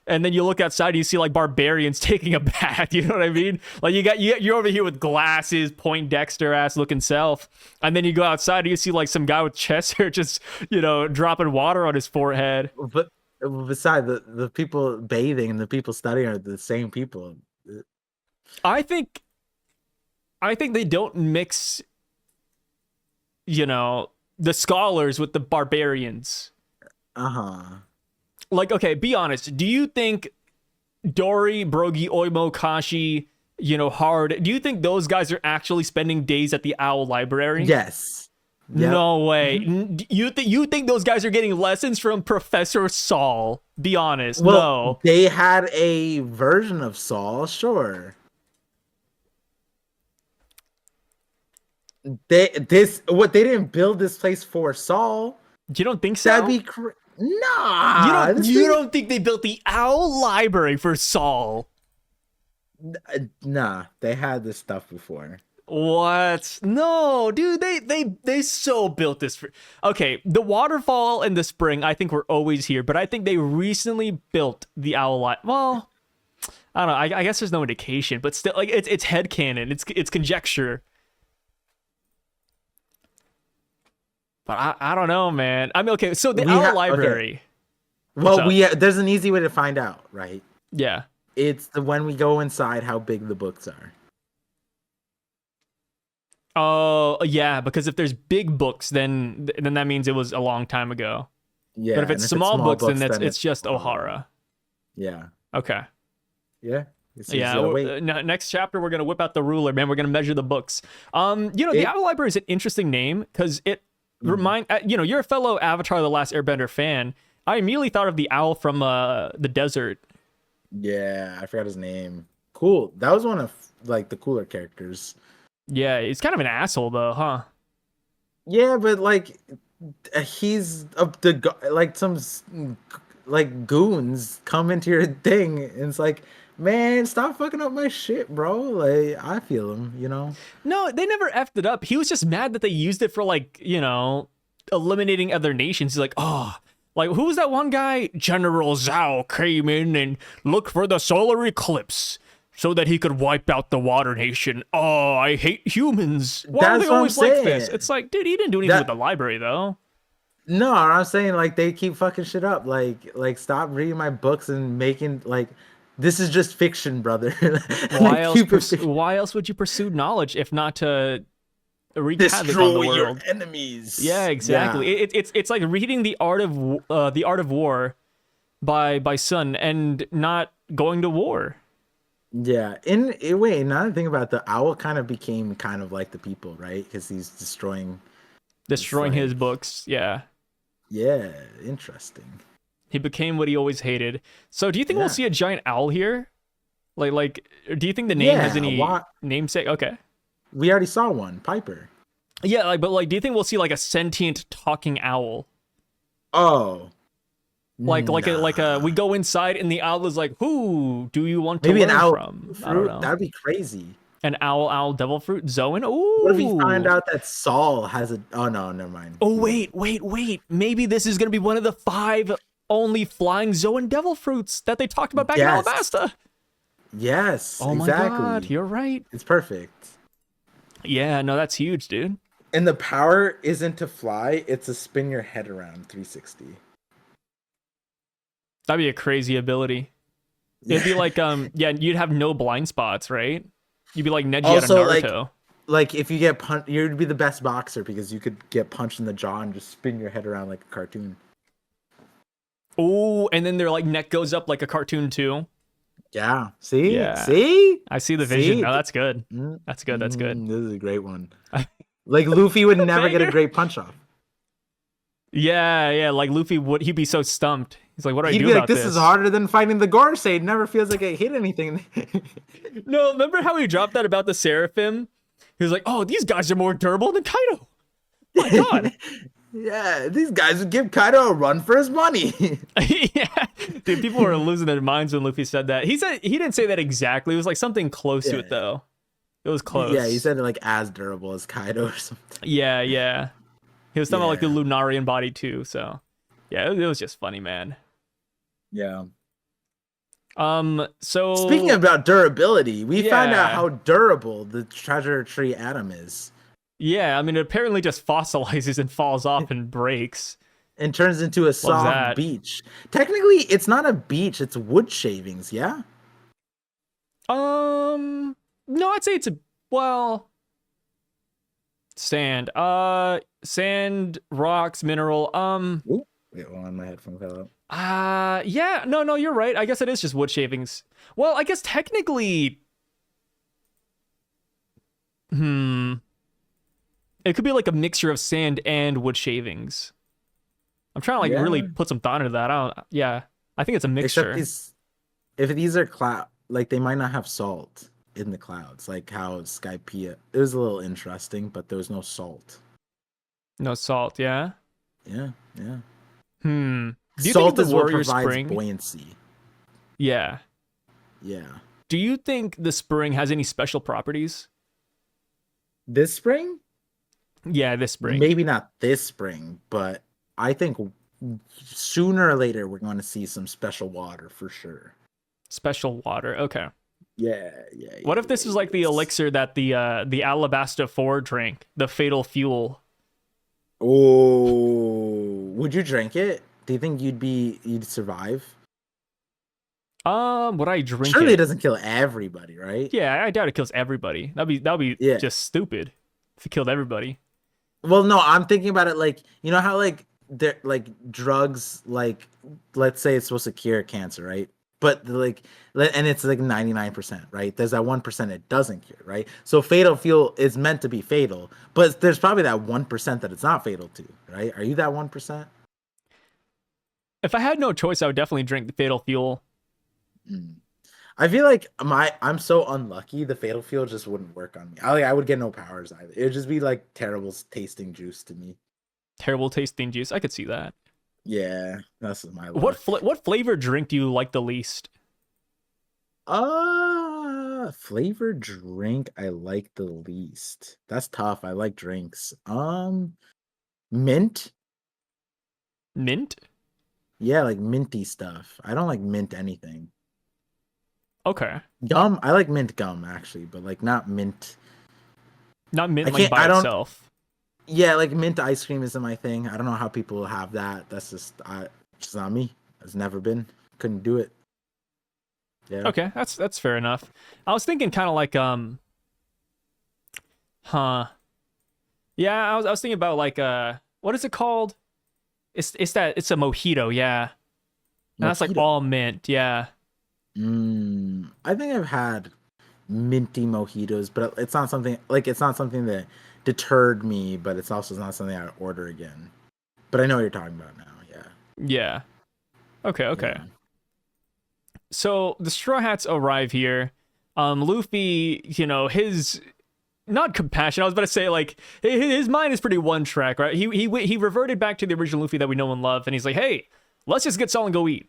And then you look outside, you see like barbarians taking a bath. You know what I mean? Like you're over here with glasses, Poindexter ass looking self, and then you go outside and you see like some guy with chest hair just dropping water on his forehead. But besides, the people bathing and the people studying are the same people. I think they don't mix, the scholars with the barbarians. Like, okay, be honest. Do you think Dori, Brogi, Oimo, Kashi, Hard, do you think those guys are actually spending days at the Owl Library? Yes. Yep. No way. You think those guys are getting lessons from Professor Saul? Be honest. Well, no. They had a version of Saul, sure. They didn't build this place for Saul. You don't think so? That'd be nah. You don't think they built the Owl Library for Saul? Nah, they had this stuff before. What? No, dude, they so built this for... Okay, the waterfall and the spring, I think were always here, but I think they recently built the Owl Library. Well, I don't know. I guess there's no indication, but still, like, it's headcanon. It's conjecture. But I don't know, man. I mean, okay, so the Owl Library. Okay. Well, there's an easy way to find out, right? Yeah. It's when we go inside how big the books are. Oh, yeah, because if there's big books, then that means it was a long time ago. Yeah. But if it's small books, then it's just Ohara. Yeah. Okay. Yeah. Yeah. Next chapter, we're gonna whip out the ruler, man. We're gonna measure the books. The Owl Library is an interesting name because it you're a fellow Avatar: The Last Airbender fan. I immediately thought of the owl from the desert. Yeah, I forgot his name. Cool. That was one of like the cooler characters. Yeah, he's kind of an asshole though, huh? Yeah, but like he's some like goons come into your thing and it's like, man, stop fucking up my shit, bro. Like, I feel him, No, they never effed it up. He was just mad that they used it for like, eliminating other nations. He's like, oh, like, who was that one guy? General Zhao came in and looked for the solar eclipse so that he could wipe out the water nation. Oh, I hate humans. Why are they always like this? It's like, dude, he didn't do anything with the library, though. No, I'm saying, like, they keep fucking shit up. Like, stop reading my books and making, like, this is just fiction, brother. Why else would you pursue knowledge if not to wreak havoc on the world? Your enemies. Yeah, exactly. Yeah. It's like reading the art of war by Sun and not going to war. Yeah. In a way, now that I think about it, the owl kind of became kind of like the people, right? Because he's destroying his books. Yeah. Yeah. Interesting. He became what he always hated. So do you think we'll see a giant owl here? Like, do you think the name has any namesake? Okay. We already saw one, Piper. Yeah, but do you think we'll see like a sentient talking owl? Oh. We go inside and the owl is like, who do you want to learn from? Fruit? I don't know. That'd be crazy. An owl devil fruit? Zoan? Ooh. What if we find out that Saul has a... Oh, no, never mind. Oh, wait. Maybe this is going to be one of the 5 only flying Zoan devil fruits that they talked about back in Alabasta. Yes, oh exactly. My God, you're right. It's perfect. Yeah, no, that's huge, dude. And the power isn't to fly, it's to spin your head around 360. That'd be a crazy ability. It'd be like, you'd have no blind spots, right? You'd be like Neji out of Naruto. Like if you get punched, you'd be the best boxer because you could get punched in the jaw and just spin your head around like a cartoon. Oh, and then their like neck goes up like a cartoon too. Yeah. See? Yeah. See? I see the vision. No, that's good. That's good. That's good. This is a great one. Like Luffy would never get a great punch off. Yeah. Like Luffy he'd be so stumped. He's like, what do I do be about like, this is harder than fighting the Gorosei. It never feels like I hit anything. No, remember how he dropped that about the Seraphim? He was like, oh, these guys are more durable than Kaido. My God. Yeah, these guys would give Kaido a run for his money. Yeah, dude, people were losing their minds when Luffy said that. He didn't say that exactly. It was like something close to it, though. It was close. Yeah, he said it like as durable as Kaido or something. Yeah. He was talking about like the Lunarian body too. So, yeah, it was just funny, man. Yeah. So Speaking about durability, we found out yeah. how durable the treasure tree atom is. Yeah, I mean, it apparently just fossilizes and falls off and breaks. And turns into a Loves soft that. beach. Technically, it's not a beach, it's wood shavings, yeah? No, I'd say it's a, well, sand. Sand, rocks, mineral. Ooh. Wait, hold on, my headphone fell out. Yeah, no, you're right. I guess it is just wood shavings. Well, I guess technically, it could be like a mixture of sand and wood shavings. I'm trying to like really Yeah. put some thought into that. Yeah, I think it's a Except mixture. if these are cloud, like they might not have salt in the clouds, like how Skypea. It was a little interesting, but there was no salt. No salt, yeah. Yeah, yeah. Do you think of Salt the is what Warrior provides Spring? buoyancy. Yeah. Yeah. Do you think the spring has any special properties? This spring? Yeah, this spring. Maybe not this spring, but I think sooner or later we're going to see some special water for sure. Special water. Okay. Yeah. What if this is like the elixir that the Alabasta 4 drank, the fatal fuel? Oh, would you drink it? Do you think you'd survive? Would I drink Surely it it? doesn't kill everybody, right? Yeah, I doubt it kills everybody. That'd be Yeah. just stupid if it killed everybody. Well, no, I'm thinking about it like, you know how like there like drugs, like let's say it's supposed to cure cancer, right? But like and it's like 99%, right? There's that 1% it doesn't cure, right? So fatal fuel is meant to be fatal, but there's probably that 1% that it's not fatal to, right? Are you that 1%? If I had no choice, I would definitely drink the fatal fuel. I feel like I'm so unlucky. The fatal fuel just wouldn't work on me. I would get no powers either. It would just be like terrible tasting juice to me. Terrible tasting juice. I could see that. Yeah, that's my luck. What flavor drink do you like the least? Flavored drink I like the least. That's tough. I like drinks. Mint. Mint? Yeah, like minty stuff. I don't like mint anything. Okay. Gum. I like mint gum actually, but like not mint. Not mint I like can't- by I don't- itself. Yeah, like mint ice cream isn't my thing. I don't know how people have that. That's just not me. It's never been. Couldn't do it. Yeah. Okay, that's fair enough. I was thinking kind of like Yeah, I was thinking about like what is it called? It's a mojito, yeah. And that's like Mojito. all mint, yeah. I think I've had minty mojitos, but it's not something that deterred me, but it's also not something I'd order again. But I know what you're talking about now, yeah. Yeah. Okay. Yeah. So the Straw Hats arrive here. Luffy, his not compassion. I was about to say like his mind is pretty one track, right? He reverted back to the original Luffy that we know and love, and he's like, hey, let's just get Saul and go eat.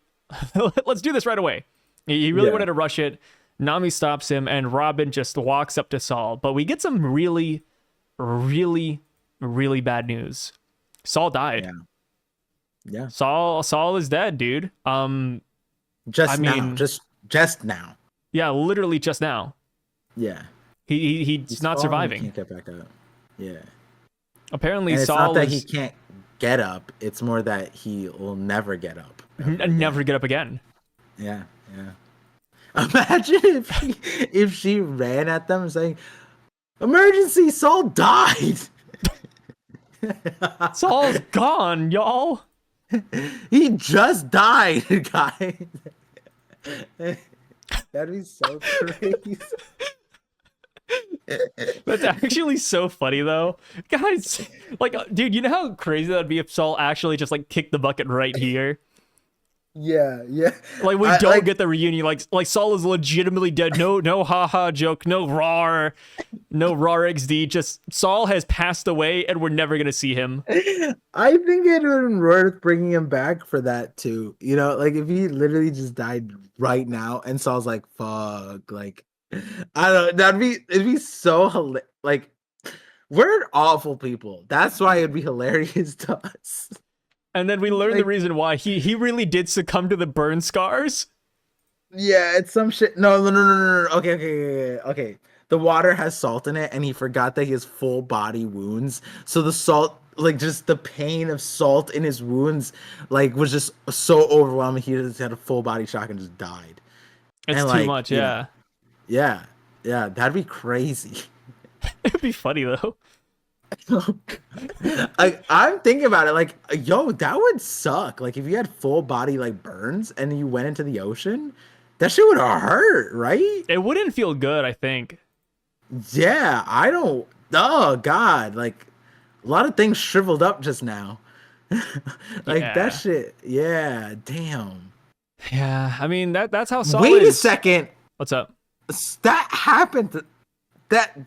Let's do this right away. He really wanted to rush it. Nami stops him, and Robin just walks up to Saul. But we get some really, really, really bad news. Saul died. Yeah. Saul is dead, dude. Just now. Yeah, literally just now. Yeah. He's not surviving. He can't get back up. Yeah. Apparently, And it's Saul not that he can't get up. It's more that he will never get up. never get up again. Yeah. Imagine if she ran at them saying, "Emergency! Saul died." Saul's gone, y'all. He just died, guys. That'd be so crazy. That's actually so funny, though. Guys, like, dude, you know how crazy that'd be if Saul actually just, like, kicked the bucket right here? Yeah. Like, we don't get the reunion. Like Saul is legitimately dead. No haha joke. No rawr XD. Just Saul has passed away, and we're never going to see him. I think it would have been worth bringing him back for that, too. Like, if he literally just died right now, and Saul's like, fuck, like, I don't know, it'd be so like, we're awful people. That's why it'd be hilarious to us. And then we learn the reason why he really did succumb to the burn scars. Yeah, it's some shit. No, no, no, no, no, no. Okay, okay, okay, okay. Okay. The water has salt in it, and he forgot that he has full body wounds. So the salt, like just the pain of salt in his wounds, like was just so overwhelming. He just had a full body shock and just died. It's And too like, much, yeah. yeah, yeah, that'd be crazy. It'd be funny though. Like I'm thinking about it, like, yo, that would suck. Like if you had full body like burns and you went into the ocean, that shit would have hurt, right? It wouldn't feel good, I think. Yeah, I don't. Oh God, like a lot of things shriveled up just now. Like that Yeah. shit. Yeah, damn. Yeah. I mean that's how Saul Wait a is. second. What's up? That happened to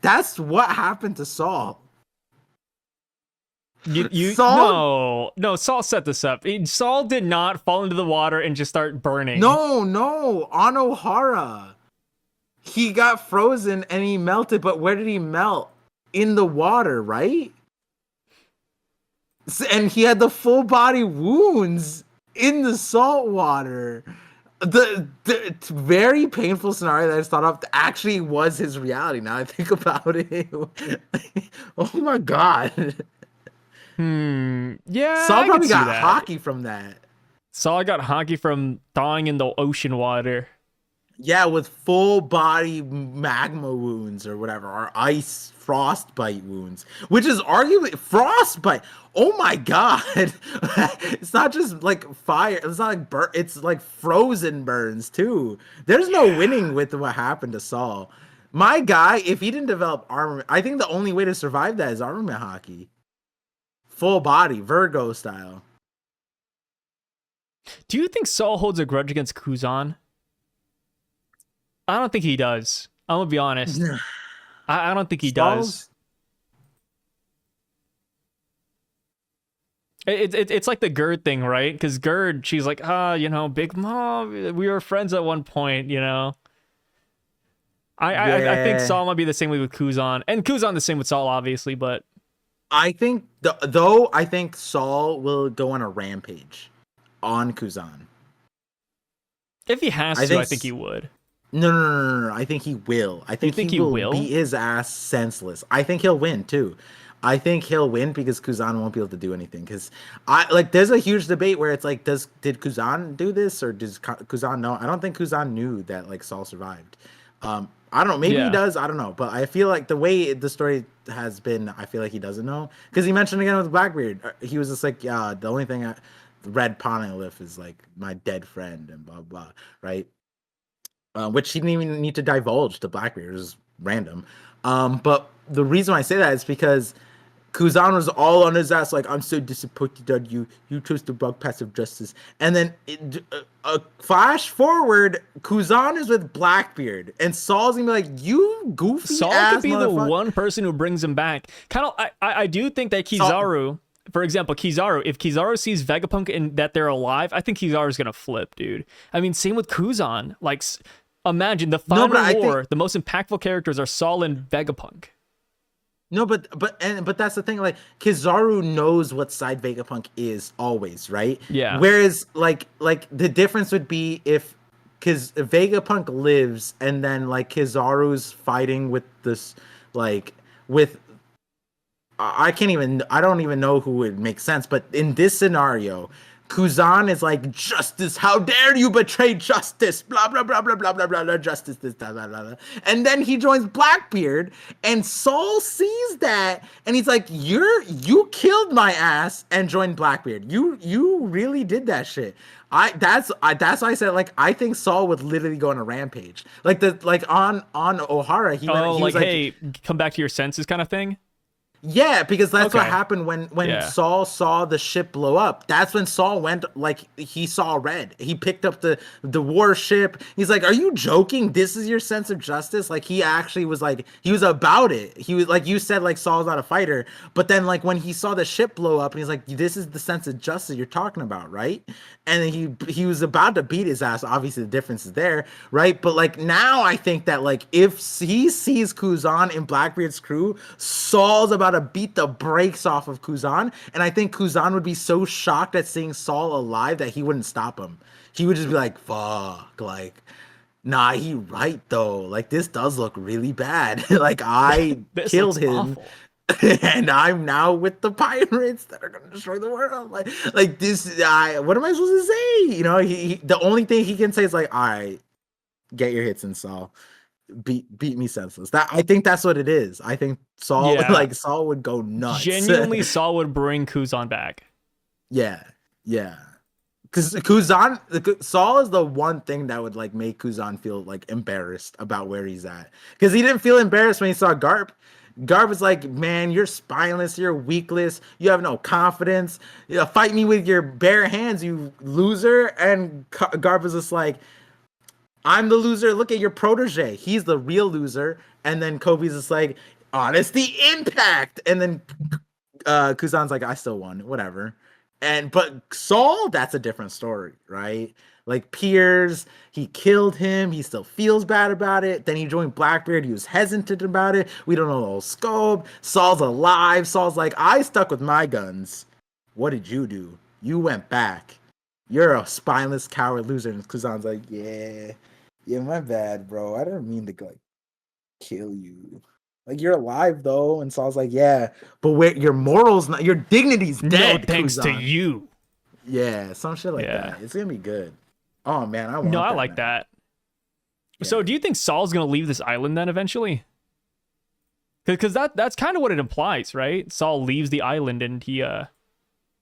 that's what happened to Saul. You Saul? no, Saul set this up. Saul did not fall into the water and just start burning. No, no, on O'Hara. He got frozen and he melted, but where did he melt? In the water, right? And he had the full body wounds in the salt water. The very painful scenario that I just thought of actually was his reality. Now I think about it. Oh my god. Yeah, Saul I can probably see got that. hockey from that. Saul got hockey from thawing in the ocean water. Yeah, with full body magma wounds or whatever, or ice frostbite wounds, which is arguably frostbite. Oh my god. It's not just like fire, it's not like it's like frozen burns too. There's no winning with what happened to Saul. My guy, if he didn't develop armor, I think the only way to survive that is armament hockey. Full body, Virgo style. Do you think Saul holds a grudge against Kuzan? I don't think he does. I'm gonna be honest. I don't think he does. Saul's It's like the Gerd thing, right? Because Gerd, she's like, Big Mom, we were friends at one point, you know. I think yeah. Saul might be the same way with Kuzan, and Kuzan the same with Saul, obviously. But I think though I think Saul will go on a rampage on Kuzan. if he has I to, I think think he would. no, no, no, no, no. I think he will. I think think he he will will? beat his ass senseless. I think he'll win too. I think he'll win because Kuzan won't be able to do anything. Because I like, there's a huge debate where it's like, did Kuzan do this or does Kuzan know? I don't think Kuzan knew that like Saul survived. I don't know. Maybe he Yeah. does. I don't know. But I feel like the way the story has been, I feel like he doesn't know. Because he mentioned again with Blackbeard, he was just like, yeah, the only thing Red Poneglyph is like my dead friend and blah blah, right? Which he didn't even need to divulge to Blackbeard. It was random. But the reason why I say that is because Kuzan was all on his ass, like, I'm so disappointed that you chose the wrong path of justice. And then, flash forward, Kuzan is with Blackbeard, and Saul's gonna be like, you goofy Saul ass could be the motherfucker. one person who brings him back. Kind of, I do think that Saul- Kizaru, for example, if Kizaru sees Vegapunk and that they're alive, I think Kizaru's gonna flip, dude. I mean, same with Kuzan. Like, imagine the No, final but I war. think- The most impactful characters are Saul and Vegapunk. No, but that's the thing. Like Kizaru knows what side Vegapunk is always, right? Yeah. Whereas like the difference would be if Vegapunk lives and then like Kizaru's fighting with this like with I don't even know who would make sense, but in this scenario, Kuzan is like, justice, how dare you betray justice, blah blah blah blah blah blah blah, blah justice, this blah blah blah blah. And then he joins Blackbeard, and Saul sees that, and he's like, you killed my ass and joined Blackbeard. You really did that shit. That's why I said, like, I think Saul would literally go on a rampage. Like on O'Hara, he Oh, was like, hey, come back to your senses kind of thing? yeah, because that's what Okay. happened when Yeah. Saul saw the ship blow up. That's when Saul went, like, he saw red. He picked up the warship. He's like, "Are you joking? This is your sense of justice?" Like, he actually was like, he was about it. He was like, you said, like, Saul's not a fighter, but then like when he saw the ship blow up, and he's like, "This is the sense of justice you're talking about, right?" And he was about to beat his ass. Obviously, the difference is there, right? But like now, I think that like if he sees Kuzan in Blackbeard's crew, Saul's about to beat the brakes off of Kuzan, and I think Kuzan would be so shocked at seeing Saul alive that he wouldn't stop him. He would just be like, "Fuck!" Like, Nah, he right though. Like this does look really bad. Like I This killed looks him awful. and I'm now with the pirates that are gonna destroy the world. Like this I what am I supposed to say? You know, the only thing he can say is like, all right, get your hits in, Saul. Beat me senseless. That I think that's what it is. I think Saul Yeah, like Saul would go nuts. genuinely, Saul would bring Kuzan back. Yeah, yeah. Because Saul is the one thing that would like make Kuzan feel like embarrassed about where he's at. Because he didn't feel embarrassed when he saw Garp. Garp was like, "Man, you're spineless. You're weakless. You have no confidence. You know, fight me with your bare hands, you loser." And Garp was just like, "I'm the loser. Look at your protege. He's the real loser." And then Kobe's just like, "Honesty, impact." And then Kuzan's like, "I still won. Whatever." But Saul, that's a different story, right? Like Piers, he killed him. He still feels bad about it. Then he joined Blackbeard. He was hesitant about it. We don't know the whole scope. Saul's alive. Saul's like, I stuck with my guns. What did you do? You went back. You're a spineless coward loser. And Kuzan's like, yeah, my bad, bro. I didn't mean to like kill you. Like you're alive though, and Saul's like, yeah, but where your morals, not your dignity's dead. No thanks to Kuzan. you. Yeah, some shit like Yeah. that. It's gonna be good. Oh man, I want No, I that, like man. that. Yeah. So, do you think Saul's gonna leave this island then eventually? Because that's kind of what it implies, right? Saul leaves the island and he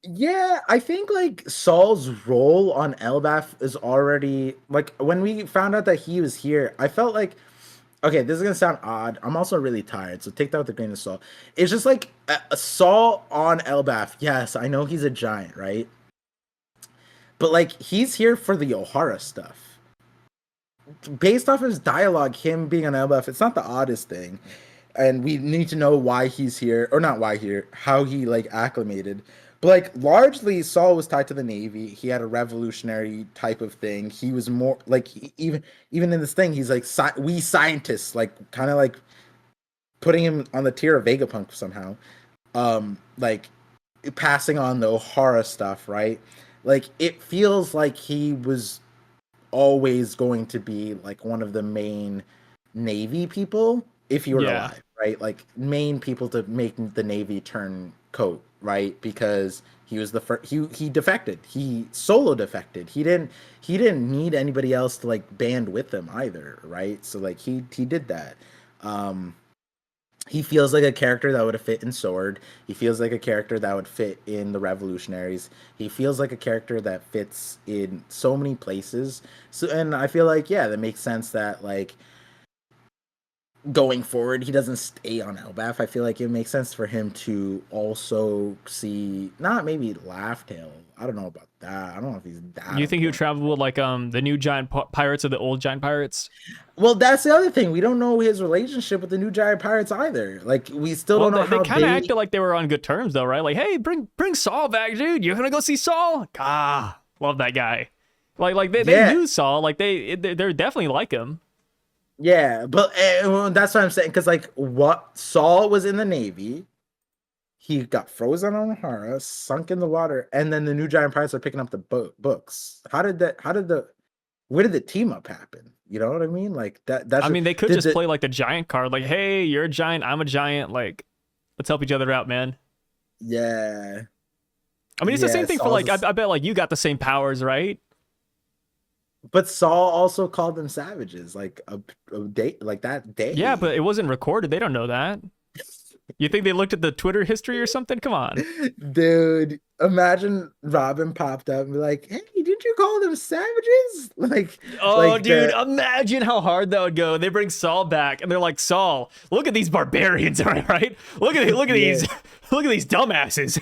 Yeah, I think like Saul's role on Elbaph is already like when we found out that he was here, I felt like okay, this is gonna sound odd. I'm also really tired, so take that with a grain of salt. It's just like a Saul on Elbaph. Yes, I know he's a giant, right? But like he's here for the Ohara stuff. Based off his dialogue, him being on Elbaph, it's not the oddest thing. And we need to know why he's here, or not why here, how he like acclimated. But like largely, Saul was tied to the Navy. He had a revolutionary type of thing. He was more like even in this thing, he's like we scientists, like kind of like putting him on the tier of Vegapunk somehow. Like passing on the O'Hara stuff, right? Like it feels like he was always going to be like one of the main Navy people if you were yeah. alive, right? Like main people to make the Navy turn coat, right? Because he was the first. He defected. He solo defected. He didn't need anybody else to like band with him either, right? So like he did that. He feels like a character that would have fit in Sword. He feels like a character that would fit in the Revolutionaries. He feels like a character that fits in so many places. So, and I feel like, yeah, that makes sense that like going forward, he doesn't stay on Elbaph. I feel like it makes sense for him to also see, not maybe Laugh Tale. I don't know about that. I don't know if he's that. You think he would important. travel with like the new giant pirates or the old giant pirates? Well, that's the other thing. We don't know his relationship with the new giant pirates either. Like, we still Well, don't know they how kind of acted like they were on good terms though, right? Like, hey, bring Saul back, dude. You're gonna go see Saul? Ah, love that guy. Like they Yeah. knew Saul. Like they're definitely like him. Yeah, but well, that's what I'm saying. Because like, what Saul was in the Navy, he got frozen on O'Hara, sunk in the water, and then the new giant pirates are picking up the books. How did that? Where did the team up happen? You know what I mean? Like that. That's I mean, they could did just play like the giant card. Like, hey, you're a giant, I'm a giant. Like, let's help each other out, man. Yeah. I mean, it's the Yeah, same thing for Saul's like I bet like you got the same powers, right? but Saul also called them savages, like a day, like that day. Yeah, but it wasn't recorded. They don't know that. You think they looked at the Twitter history or something? Come on. Dude, imagine Robin popped up and be like, "Hey, did you call them savages?" Oh, Like dude, imagine how hard that would go. They bring Saul back, and they're like, Saul, look at these barbarians, all right? Look at Yeah. these, look at these dumbasses.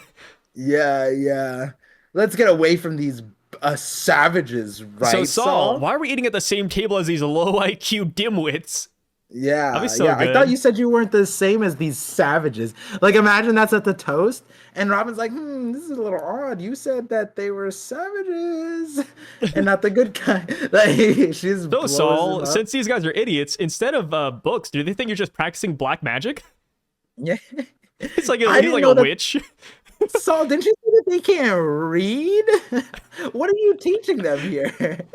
Yeah. Let's get away from these savages, right? So Saul, why are we eating at the same table as these low IQ dimwits? Yeah, That'd be so I good. thought you said you weren't the same as these savages. Like, imagine that's at the toast, and Robin's like, this is a little odd. You said that they were savages and not the good kind. Like, she's So blows Saul, him up. since these guys are idiots, instead of books, do they think you're just practicing black magic? Yeah. It's like I he's didn't like know a that- witch. Saul, didn't you say that they can't read? What are you teaching them here?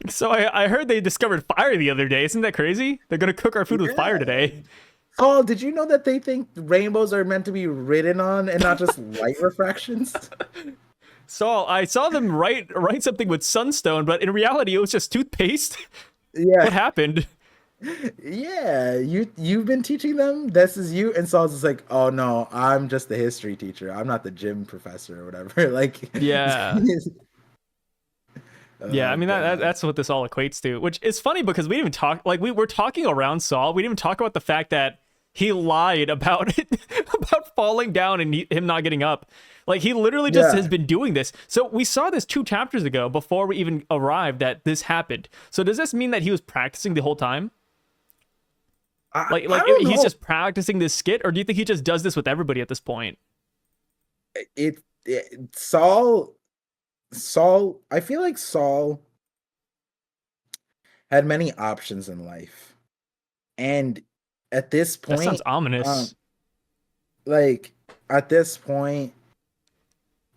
So I heard they discovered fire the other day. Isn't that crazy? They're gonna cook our food with fire Yeah. today. Paul, did you know that they think rainbows are meant to be ridden on and not just light refractions? So I saw them write something with sunstone, but in reality, it was just toothpaste. Yeah, What happened? yeah. You've been teaching them. This is you, and Saul's just like, oh no, I'm just the history teacher. I'm not the gym professor or whatever. Like, Yeah. Yeah, I oh mean god, that's what this all equates to, which is funny because we didn't even talk like we were talking around Saul. We didn't even talk about the fact that he lied about it, about falling down and him not getting up. Like he literally just has yeah. been doing this. So we saw this 2 chapters ago before we even arrived that this happened. So does this mean that he was practicing the whole time? I Like don't he's know. just practicing this skit, or do you think he just does this with everybody at this point? Saul. I feel like Saul had many options in life, and at this That sounds point, um, ominous. like at this point,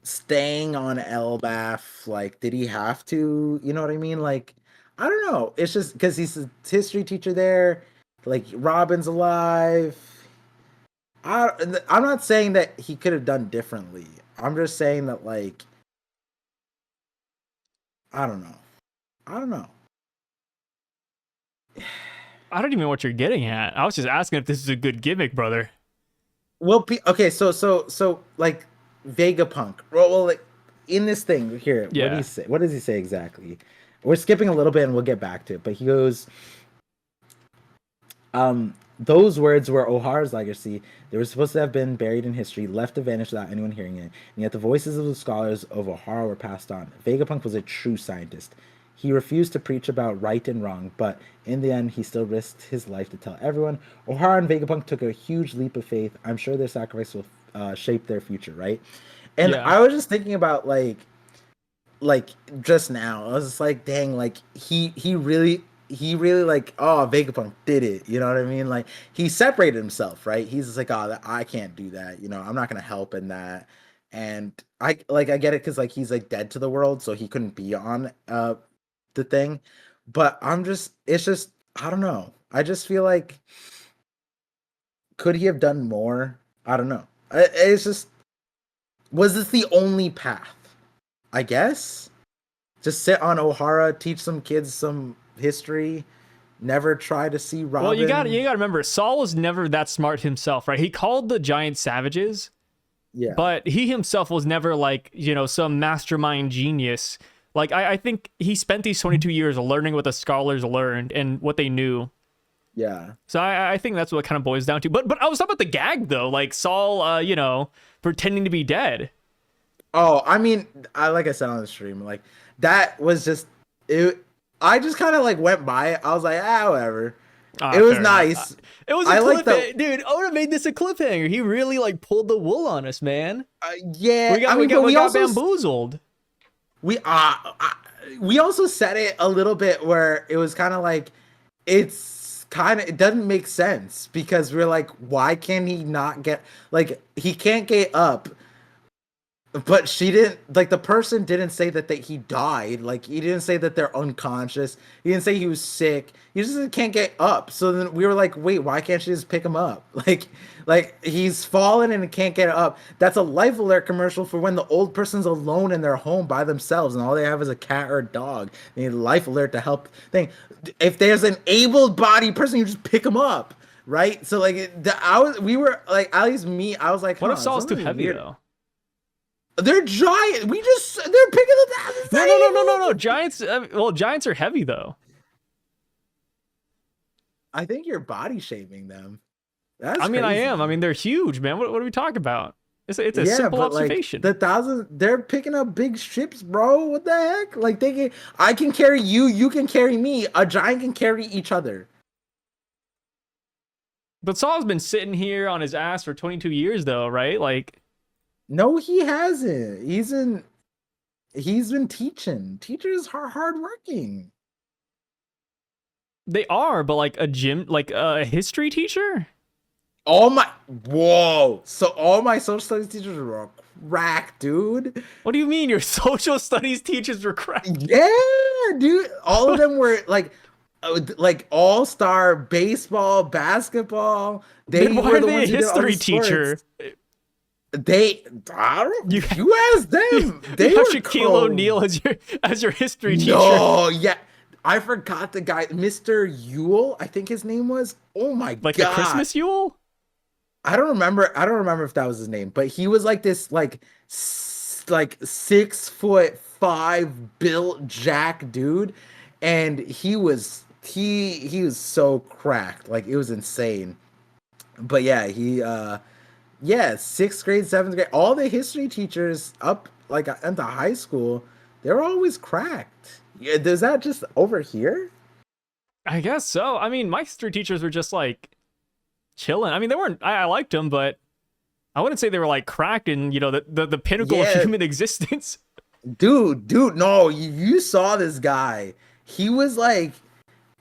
staying on Elbaph, like, did he have to? You know what I mean? Like, I don't know. It's just because he's a history teacher there. Like, Robin's alive. I, I'm not saying that he could have done differently. I'm just saying that, like, I don't know. I don't know. I don't even know what you're getting at. I was just asking if this is a good gimmick, brother. Well, okay, so like Vegapunk. Like in this thing here, what do you Yeah. say? What does he say exactly? We're skipping a little bit and we'll get back to it. But he goes, those words were O'Hara's legacy. They were supposed to have been buried in history, left to vanish without anyone hearing it. And yet the voices of the scholars of O'Hara were passed on. Vegapunk was a true scientist. He refused to preach about right and wrong, but in the end, he still risked his life to tell everyone. O'Hara and Vegapunk took a huge leap of faith. I'm sure their sacrifice will shape their future, right? And Yeah. I was just thinking about like just now. I was just like, dang, like he really like, oh, Vegapunk did it. You know what I mean? Like he separated himself, right? He's just like, oh, I can't do that. You know, I'm not gonna help in that. And I get it because like he's like dead to the world, so he couldn't be on the thing. But it's just I don't know. I just feel like could he have done more? I don't know. It's just was this the only path? I guess just sit on O'Hara, teach some kids some history, never try to see Well, Robin. you got to remember, Saul was never that smart himself, right? He called the giant savages, Yeah, but he himself was never like, some mastermind genius. Like I think he spent these 22 years learning what the scholars learned and what they knew. yeah. So I think that's what it kind of boils down to. But I was talking about the gag though, like Saul, pretending to be dead. Oh, I mean, like I said on the stream, like that was just it. I just kind of like went by it. I was like, whatever. Ah, It was fair enough. nice. It was a I like the cliffhanger, dude. I would have made this a cliffhanger. He really like pulled the wool on us, man. yeah. We got I we mean, got but we we got also bamboozled. we we also said it a little bit where it was kind of like it doesn't make sense because we're like, why can he not get like he can't get up, but she didn't like the person didn't say that he died. Like he didn't say that they're unconscious. He didn't say he was sick. He just can't get up. So then we were like, wait, why can't she just pick him up? Like he's fallen and can't get up. That's a life alert commercial for when the old person's alone in their home by themselves and all they have is a cat or a dog. They need a life alert to help thing. If there's an able-bodied person, you just pick him up, right? So like we were like, at least me, I was like, What if huh, Saul's too something heavy weird. though? They're giant. They're picking them down. It's No, not no, no, no, no, even- no. Giants. Well, giants are heavy though. I think you're body shaming them. That's I mean, I crazy. am. I mean, they're huge, man. What are we talking about? It's a Yeah, simple but like observation. they're picking up big ships, bro. What the heck? Like I can carry you, you can carry me. A giant can carry each other. But Saul's been sitting here on his ass for 22 years, though, right? Like, No, he hasn't. He's been teaching. Teachers are hardworking. they are, but like a history teacher? All my whoa. So all my social studies teachers were crack, dude. What do you mean your social studies teachers were cracked? Yeah, dude. All of them were like all-star baseball, basketball. Then They why were are the they a ones who did all the history sports. teacher? I don't, You, you asked them. They you have were Shaquille cold. O'Neal as your history teacher. No, yeah. I forgot the guy, Mr. Yule, I think his name was. Oh my Like the god. Christmas Yule? I don't remember. I don't remember if that was his name, but he was like this, like 6'5" built jack dude, and he was so cracked, like it was insane. But yeah, yeah, sixth grade, seventh grade, all the history teachers up like into high school, they were always cracked. Yeah, is that just over here? I guess so. I mean, my history teachers were just like chilling. I mean, they weren't. I liked them, but I wouldn't say they were like cracked in the pinnacle of Yeah, human existence. dude, no, you saw this guy. He was like,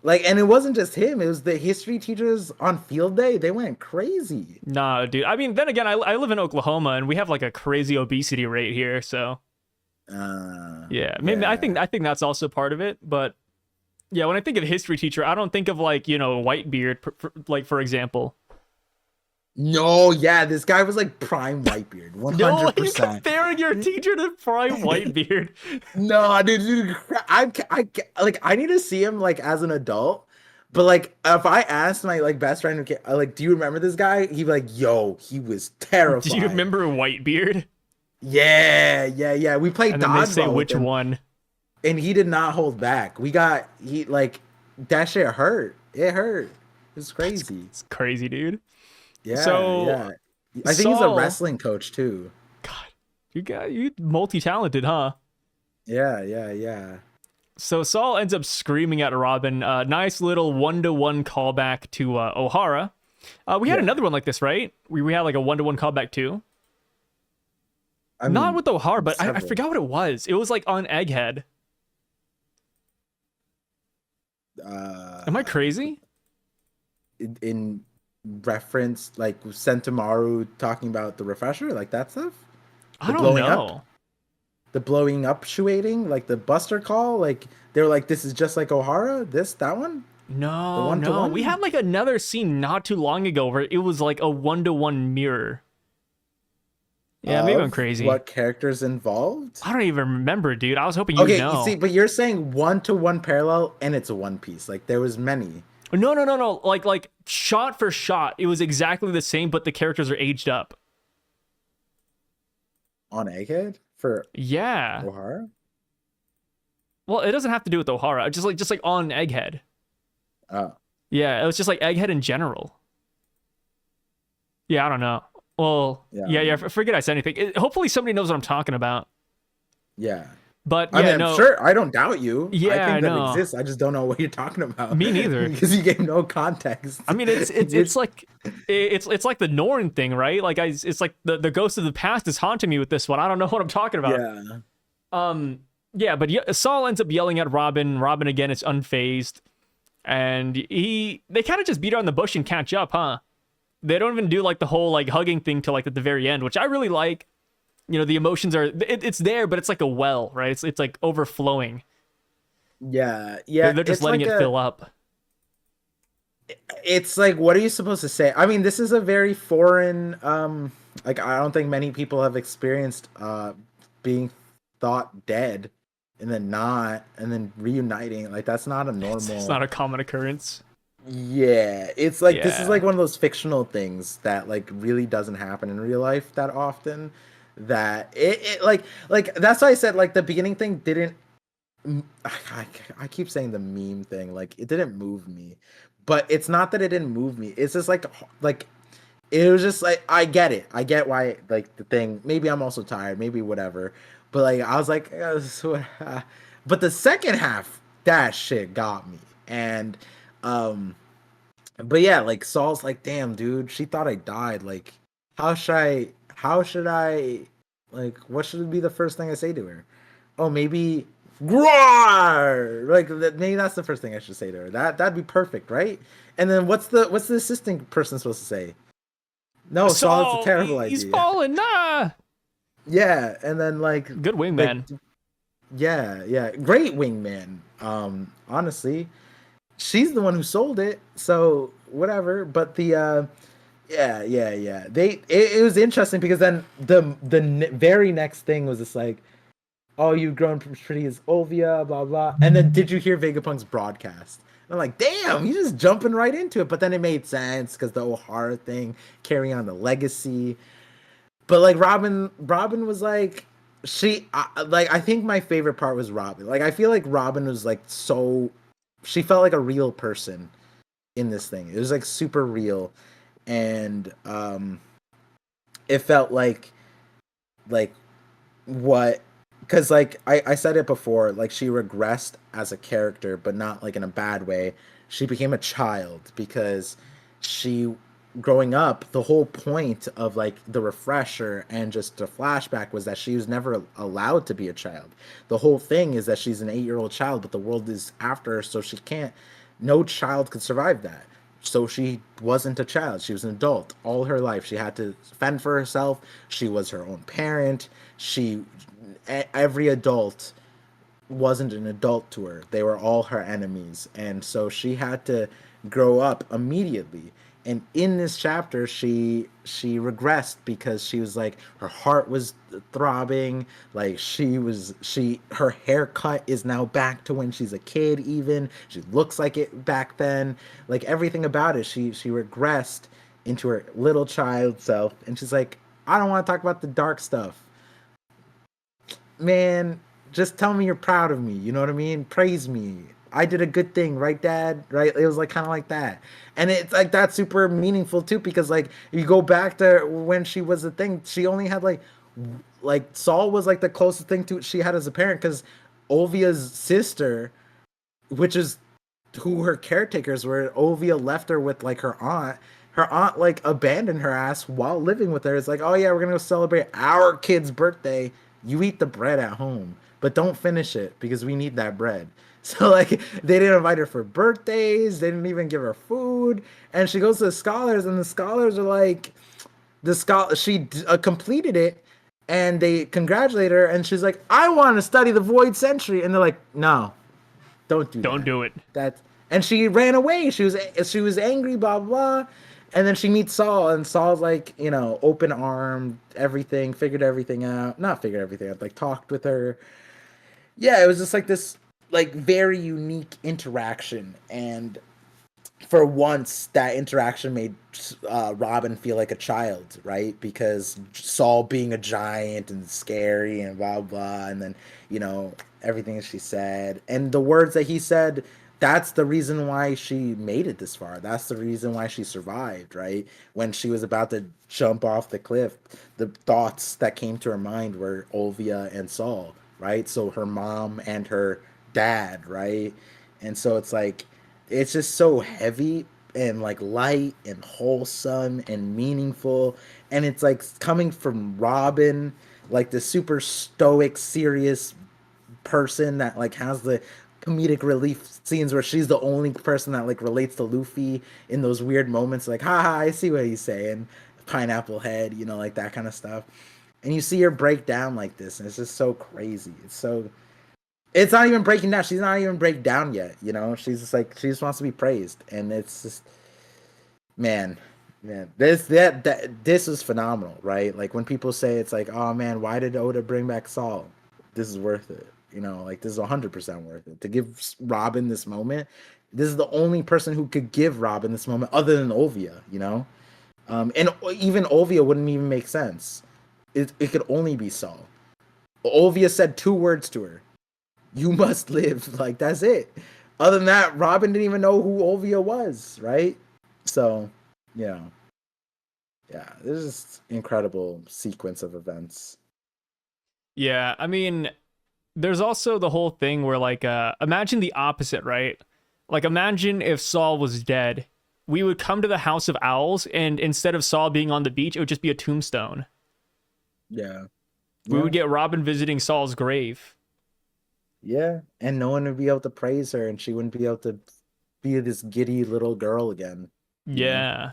and it wasn't just him. It was the history teachers on field day. They went crazy. Nah, dude. I mean, then again, I live in Oklahoma and we have like a crazy obesity rate here. So yeah, maybe Yeah. I think that's also part of it. But yeah, when I think of history teacher, I don't think of like Whitebeard, like for example. No, yeah, this guy was like prime Whitebeard, No, you 100%. comparing your teacher to Prime Whitebeard. No, dude, I need to see him like as an adult. But like, if I asked my like best friend, like, do you remember this guy? He'd be like, yo, he was Do you terrifying. remember Whitebeard? Yeah. We played And then they say dodgeball with which him, one. and he did not hold back. He like that shit hurt. It hurt. It was crazy. It's crazy, dude. Yeah, So, yeah. I think he's a Saul- wrestling coach too. God, you multi-talented, huh? Yeah. So Saul ends up screaming at Robin. Nice little one-to-one callback to O'Hara. We had Yeah. another one like this, right? We had like a one-to-one callback too. I Not mean, with O'Hara, but I several. forgot what it was. It was like on Egghead. Am I crazy? In reference, like Sentimaru talking about the refresher, like that stuff? I The don't blowing know. up? The blowing up shuating, like the Buster call, like they were like, this is just like O'Hara, that one? No, no. one-to-one? We had like another scene not too long ago where it was like a one-to-one mirror. Yeah, maybe I'm Of crazy. What characters involved? I don't even remember, dude. I was hoping you Okay, know. you see, but you're saying one-to-one parallel, and it's a One Piece. Like there was many. No. Like shot for shot, it was exactly the same, but the characters are aged up. On Egghead for Yeah. O'Hara? Well, it doesn't have to do with O'Hara. Just like on Egghead. Oh. Yeah, it was just like Egghead in general. Yeah, I don't know. Well, yeah. Forget I said anything. Hopefully somebody knows what I'm talking about. Yeah. But yeah, I mean, no. I'm sure. I don't doubt you. Yeah, I think I that know. exists. I just don't know what you're talking about. Me neither. Because you gave no context. I mean, it's like it's like the Norn thing, right? Like it's like the ghost of the past is haunting me with this one. I don't know what I'm talking about. Yeah. Yeah, but Saul ends up yelling at Robin. Robin again is unfazed, and they kind of just beat around the bush and catch up, huh? They don't even do like the whole like hugging thing till like at the very end, which I really like. You know, the emotions are it's there, but it's like a well, right? It's like overflowing. Yeah. They're just it's letting like it fill up. It's like, what are you supposed to say? I mean, this is a very foreign. Like I don't think many people have experienced being thought dead and then not, and then reuniting. Like that's not a normal. It's not a common occurrence. Yeah, it's like this Yeah. is like one of those fictional things that like really doesn't happen in real life that often. That it like that's why I said like the beginning thing didn't. I keep saying the meme thing, like it didn't move me, but it's not that it didn't move me. It's just like it was just like I get it. I get why like the thing. Maybe I'm also tired. Maybe whatever. But like I was like, but the second half, that shit got me. And but yeah, like Saul's like, damn, dude, she thought I died. Like, how should I, like, what should be the first thing I say to her? Oh, maybe, Groar! Like, maybe that's the first thing I should say to her. That'd be perfect, right? And then what's the assistant person supposed to say? No, Saul, it's a Saul, terrible he's idea. fallen. Nah. Yeah, and then Good like wingman. yeah, great wingman. Honestly, she's the one who sold it, so whatever. But yeah. It was interesting because then the very next thing was just like, oh, you've grown pretty as Olvia, blah blah. And then did you hear Vegapunk's broadcast? And I'm like, damn, he's just jumping right into it. But then it made sense because the O'Hara thing, carrying on the legacy. But like Robin was like, like I think my favorite part was Robin. Like I feel like Robin was like so, she felt like a real person in this thing. It was like super real, and it felt like what, because like I said it before, like she regressed as a character but not like in a bad way. She became a child because she, growing up, the whole point of like the refresher and just the flashback was that she was never allowed to be a child. The whole thing is that she's an 8-year-old child, but the world is after her, so she can't, no child could survive that. So she wasn't a child, she was an adult all her life. She had to fend for herself. She was her own parent. She, every adult wasn't an adult to her. They were all her enemies. And so she had to grow up immediately. And in this chapter, she regressed because she was like, her heart was throbbing, like she her haircut is now back to when she's a kid. Even she looks like it back then. Like everything about it, she regressed into her little child self. And she's like, I don't want to talk about the dark stuff, man. Just tell me you're proud of me. You know what I mean? Praise me. I did a good thing, right, Dad? Right? It was like kind of like that, and it's like that's super meaningful too because like you go back to when she was a thing. She only had like Saul was like the closest thing to she had as a parent because Olvia's sister, which is who her caretakers were. Olvia left her with like her aunt. Her aunt like abandoned her ass while living with her. It's like, oh yeah, we're gonna go celebrate our kid's birthday. You eat the bread at home, but don't finish it because we need that bread. So like they didn't invite her for birthdays. They didn't even give her food. And she goes to the scholars, and the scholars are like, she completed it, and they congratulate her, and she's like, I want to study the Void Century, and they're like, no, don't do Don't that. do it. That, and she ran away. She was angry, blah blah. And then she meets Saul, and Saul's like, open armed, everything, figured everything out. Not figured everything out, like talked with her. Yeah, it was just like this, like very unique interaction, and for once, that interaction made Robin feel like a child, right? Because Saul being a giant and scary and blah blah, and then everything she said and the words that he said. That's the reason why she made it this far. That's the reason why she survived, right? When she was about to jump off the cliff, the thoughts that came to her mind were Olvia and Saul, right? So her mom and her dad, right? And so it's like it's just so heavy and like light and wholesome and meaningful, and it's like coming from Robin, like the super stoic serious person that like has the comedic relief scenes where she's the only person that like relates to Luffy in those weird moments, like haha, I see what he's saying, pineapple head, like that kind of stuff. And you see her break down like this, and it's just so crazy. It's not even breaking down. She's not even break down yet. She's just like she just wants to be praised, and it's just, man, this is phenomenal, right? Like when people say it's like, oh man, why did Oda bring back Saul? This is worth it. Like this is 100% worth it to give Robin this moment. This is the only person who could give Robin this moment other than Olvia. And even Olvia wouldn't even make sense. It could only be Saul. Olvia said 2 words to her: you must live. Like that's it. Other than that, Robin didn't even know who Olvia was, right? So, yeah, yeah, this is incredible sequence of events. Yeah, I mean, there's also the whole thing where like imagine the opposite, right? Like imagine if Saul was dead. We would come to the House of Owls, and instead of Saul being on the beach, it would just be a tombstone. Yeah, We would yeah, get Robin visiting Saul's grave. yeah, and no one would be able to praise her, and she wouldn't be able to be this giddy little girl again. You know? Yeah.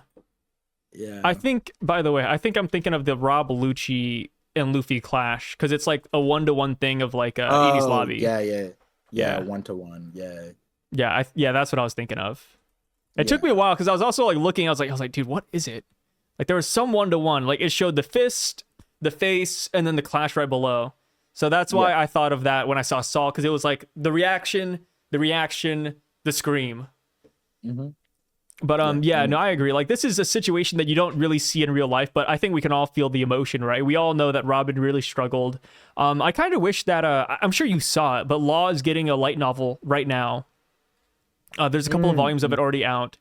I Yeah. think, by the way, I think I'm thinking of the Rob Lucci and Luffy clash because it's like a 1-to-1 thing of like Edie's Oh, lobby. yeah, yeah. Yeah, Yeah, 1-to-1. Yeah. yeah, that's what I was thinking of. It took me a Yeah. while because I was also like looking. I was like, dude, what is it? Like there was some 1-to-1. Like it showed the fist, the face, and then the clash right below. So that's Yeah. why I thought of that when I saw Saul because it was like the reaction, the scream. Hmm. But Yeah. yeah, no, And I agree. Like this is a situation that you don't really see in real life, but I think we can all feel the emotion, right? We all know that Robin really struggled. I kind of wish that I'm sure you saw it, but Law is getting a light novel right now. There's a couple of volumes of mm, it already out.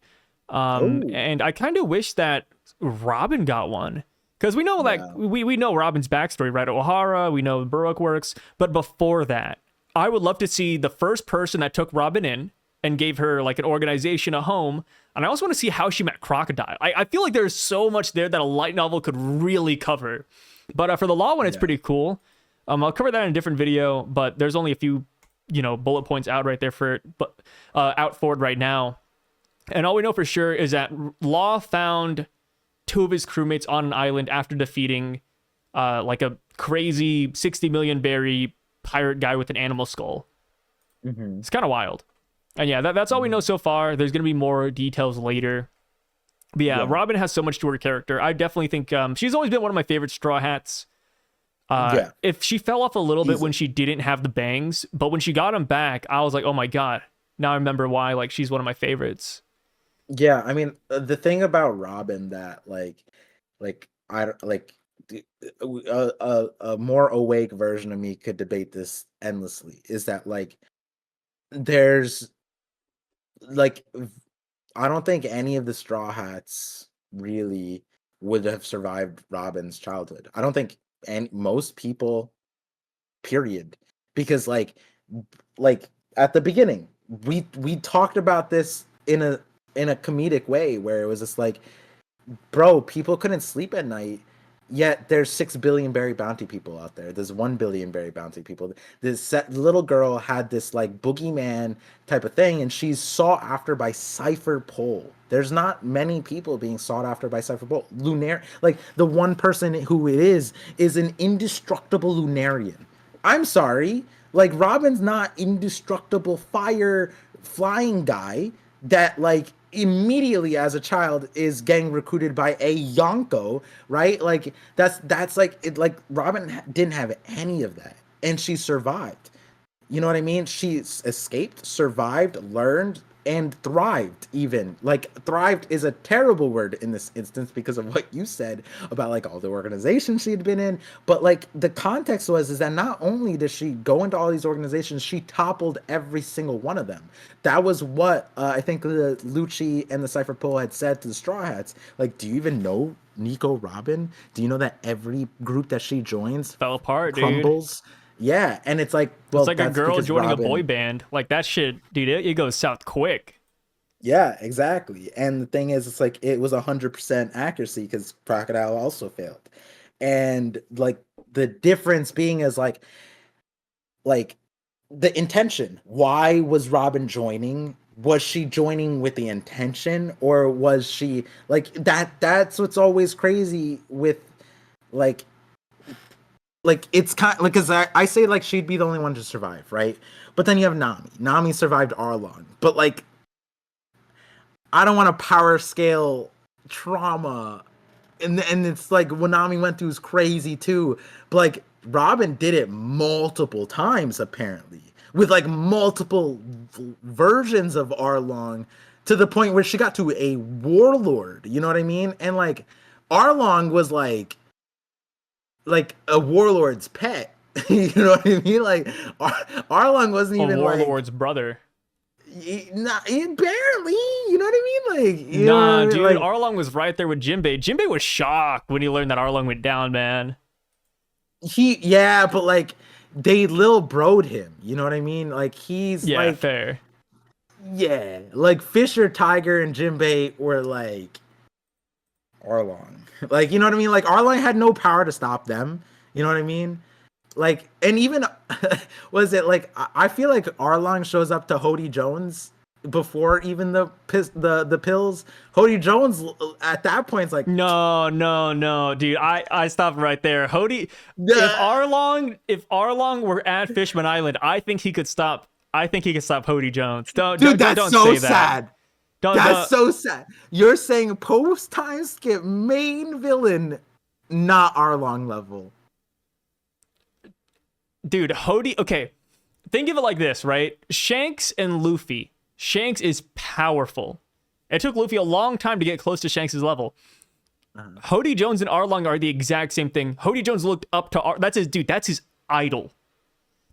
oh, And I kind of wish that Robin got one. Because we know like yeah. we know Robin's backstory, right? O'Hara, we know Baroque works, but before that, I would love to see the first person that took Robin in and gave her like an organization, a home. And I also want to see how she met Crocodile. I feel like there's so much there that a light novel could really cover. But for the Law one, it's Yeah. pretty cool. I'll cover that in a different video, but there's only a few, bullet points out right there for it, but out for it right now. And all we know for sure is that Law found two of his crewmates on an island after defeating like a crazy 60 million berry pirate guy with an animal skull. Hmm. It's kind of wild. And yeah, that's all we know so far. There's going to be more details later. But yeah, Yeah. Robin has so much to her character. I definitely think she's always been one of my favorite Straw Hats. Yeah. If she fell off a little bit when Easily. she didn't have the bangs, but when she got them back, I was like, oh my God. Now I remember why like she's one of my favorites. Yeah, I mean, the thing about Robin that I don't a more awake version of me could debate this endlessly is that there's I don't think any of the Straw Hats really would have survived Robin's childhood. I don't think any most people, period, because like at the beginning we talked about this in a comedic way where it was just like, bro, people couldn't sleep at night. Yet there's 6 billion berry bounty people out there. There's 1 billion berry bounty people. Little girl had this like boogeyman type of thing, and she's sought after by Cipher Pole. There's not many people being sought after by Cipher Pole. Lunar, like the one person who it is an indestructible Lunarian. I'm sorry, like Robin's not indestructible fire flying guy that like immediately as a child is gang recruited by a Yonko, right? Like that's like it. Like Robin didn't have any of that, and she survived. You know what I mean? She escaped, survived, learned, and thrived. Even like thrived is a terrible word in this instance because of what you said about like all the organizations she had been in. But like the context was is that not only did she go into all these organizations, she toppled every single one of them. That was what I think the Lucci and the Cypher Pole had said to the Straw Hats. Like, do you even know Nico Robin? Do you know that every group that she joins Fell apart, dude. crumbles? Yeah, and it's like, It's well, like a that's girl because joining a boy Robin. band. Like that shit, dude, it goes south quick. Yeah, exactly. And the thing is, it's like it was 100% accuracy because Crocodile also failed, and like the difference being is like the intention. Why was Robin joining? Was she joining with the intention, or was she like that? That's what's always crazy with like it's kind like because I say like she'd be the only one to survive, right? But then you have Nami. Nami survived Arlong, but like I don't want to power scale trauma, and it's like what Nami went through is crazy too. But like Robin did it multiple times apparently with like multiple versions of Arlong to the point where she got to a warlord. You know what I mean? And like Arlong was like a warlord's pet. You know what I mean? Like Arlong wasn't A even like warlord's brother. not barely. You know what I mean? Like you Nah, know, dude, like Arlong was right there with Jinbei. Jinbei was shocked when he learned that Arlong went down, man. yeah, but like they lil broed him. You know what I mean? Like he's Yeah, like fair. yeah, like Fisher, Tiger, and Jinbei were like Arlong. Like you know what I mean? Like Arlong had no power to stop them. You know what I mean? Like and even was it like I feel like Arlong shows up to Hody Jones before even the pills. Hody Jones at that point is like, No, dude. I stopped right there. Hody, if Arlong were at Fishman Island, I think he could stop. I think he could stop Hody Jones. dude, that's Don't so say that. sad. Don't. That's so sad. You're saying post time skip main villain, not Arlong level. Dude, Hody. Okay, think of it like this, right? Shanks and Luffy. Shanks is powerful. It took Luffy a long time to get close to Shanks' level. Hody Jones and Arlong are the exact same thing. Hody Jones looked up to that's his dude. That's his idol.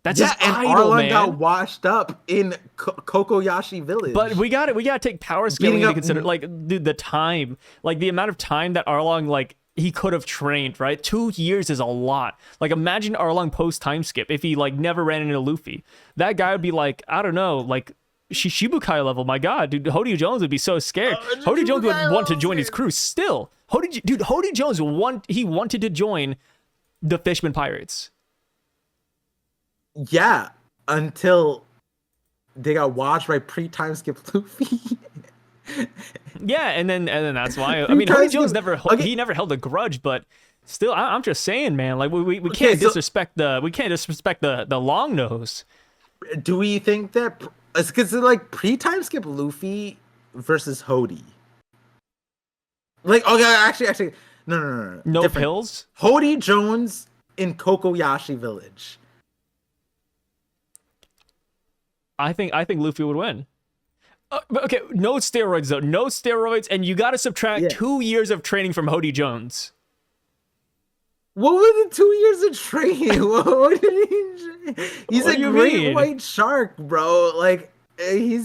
That's his idol, Arlong man. got washed up in Kokoyashi Village. But we got to take power scaling into consider. Like, dude, the time, like the amount of time that Arlong, like, he could have trained, right? 2 years is a lot. Like, imagine Arlong post time skip if he like never ran into Luffy. That guy would be like, I don't know, like Shishibukai level. My God, dude, Hody Jones would be so scared. Hody Jones would want to join his crew still. Hody Jones wanted to join the Fishman Pirates. Yeah, until they got watched by pre-time skip Luffy. Yeah, and then that's why. I mean, Hody Jones never held a grudge, but still, I'm just saying, man. Like we can't disrespect the long nose. Do we think that it's because like pre-time skip Luffy versus Hody? Like, okay, actually, no. No different. pills. Hody Jones in Kokoyashi Village. I think Luffy would win. Okay, no steroids though. No steroids, and you got to subtract 2 years of training from Hody Jones. What were the 2 years of training? What did he's a great white shark, bro. Like he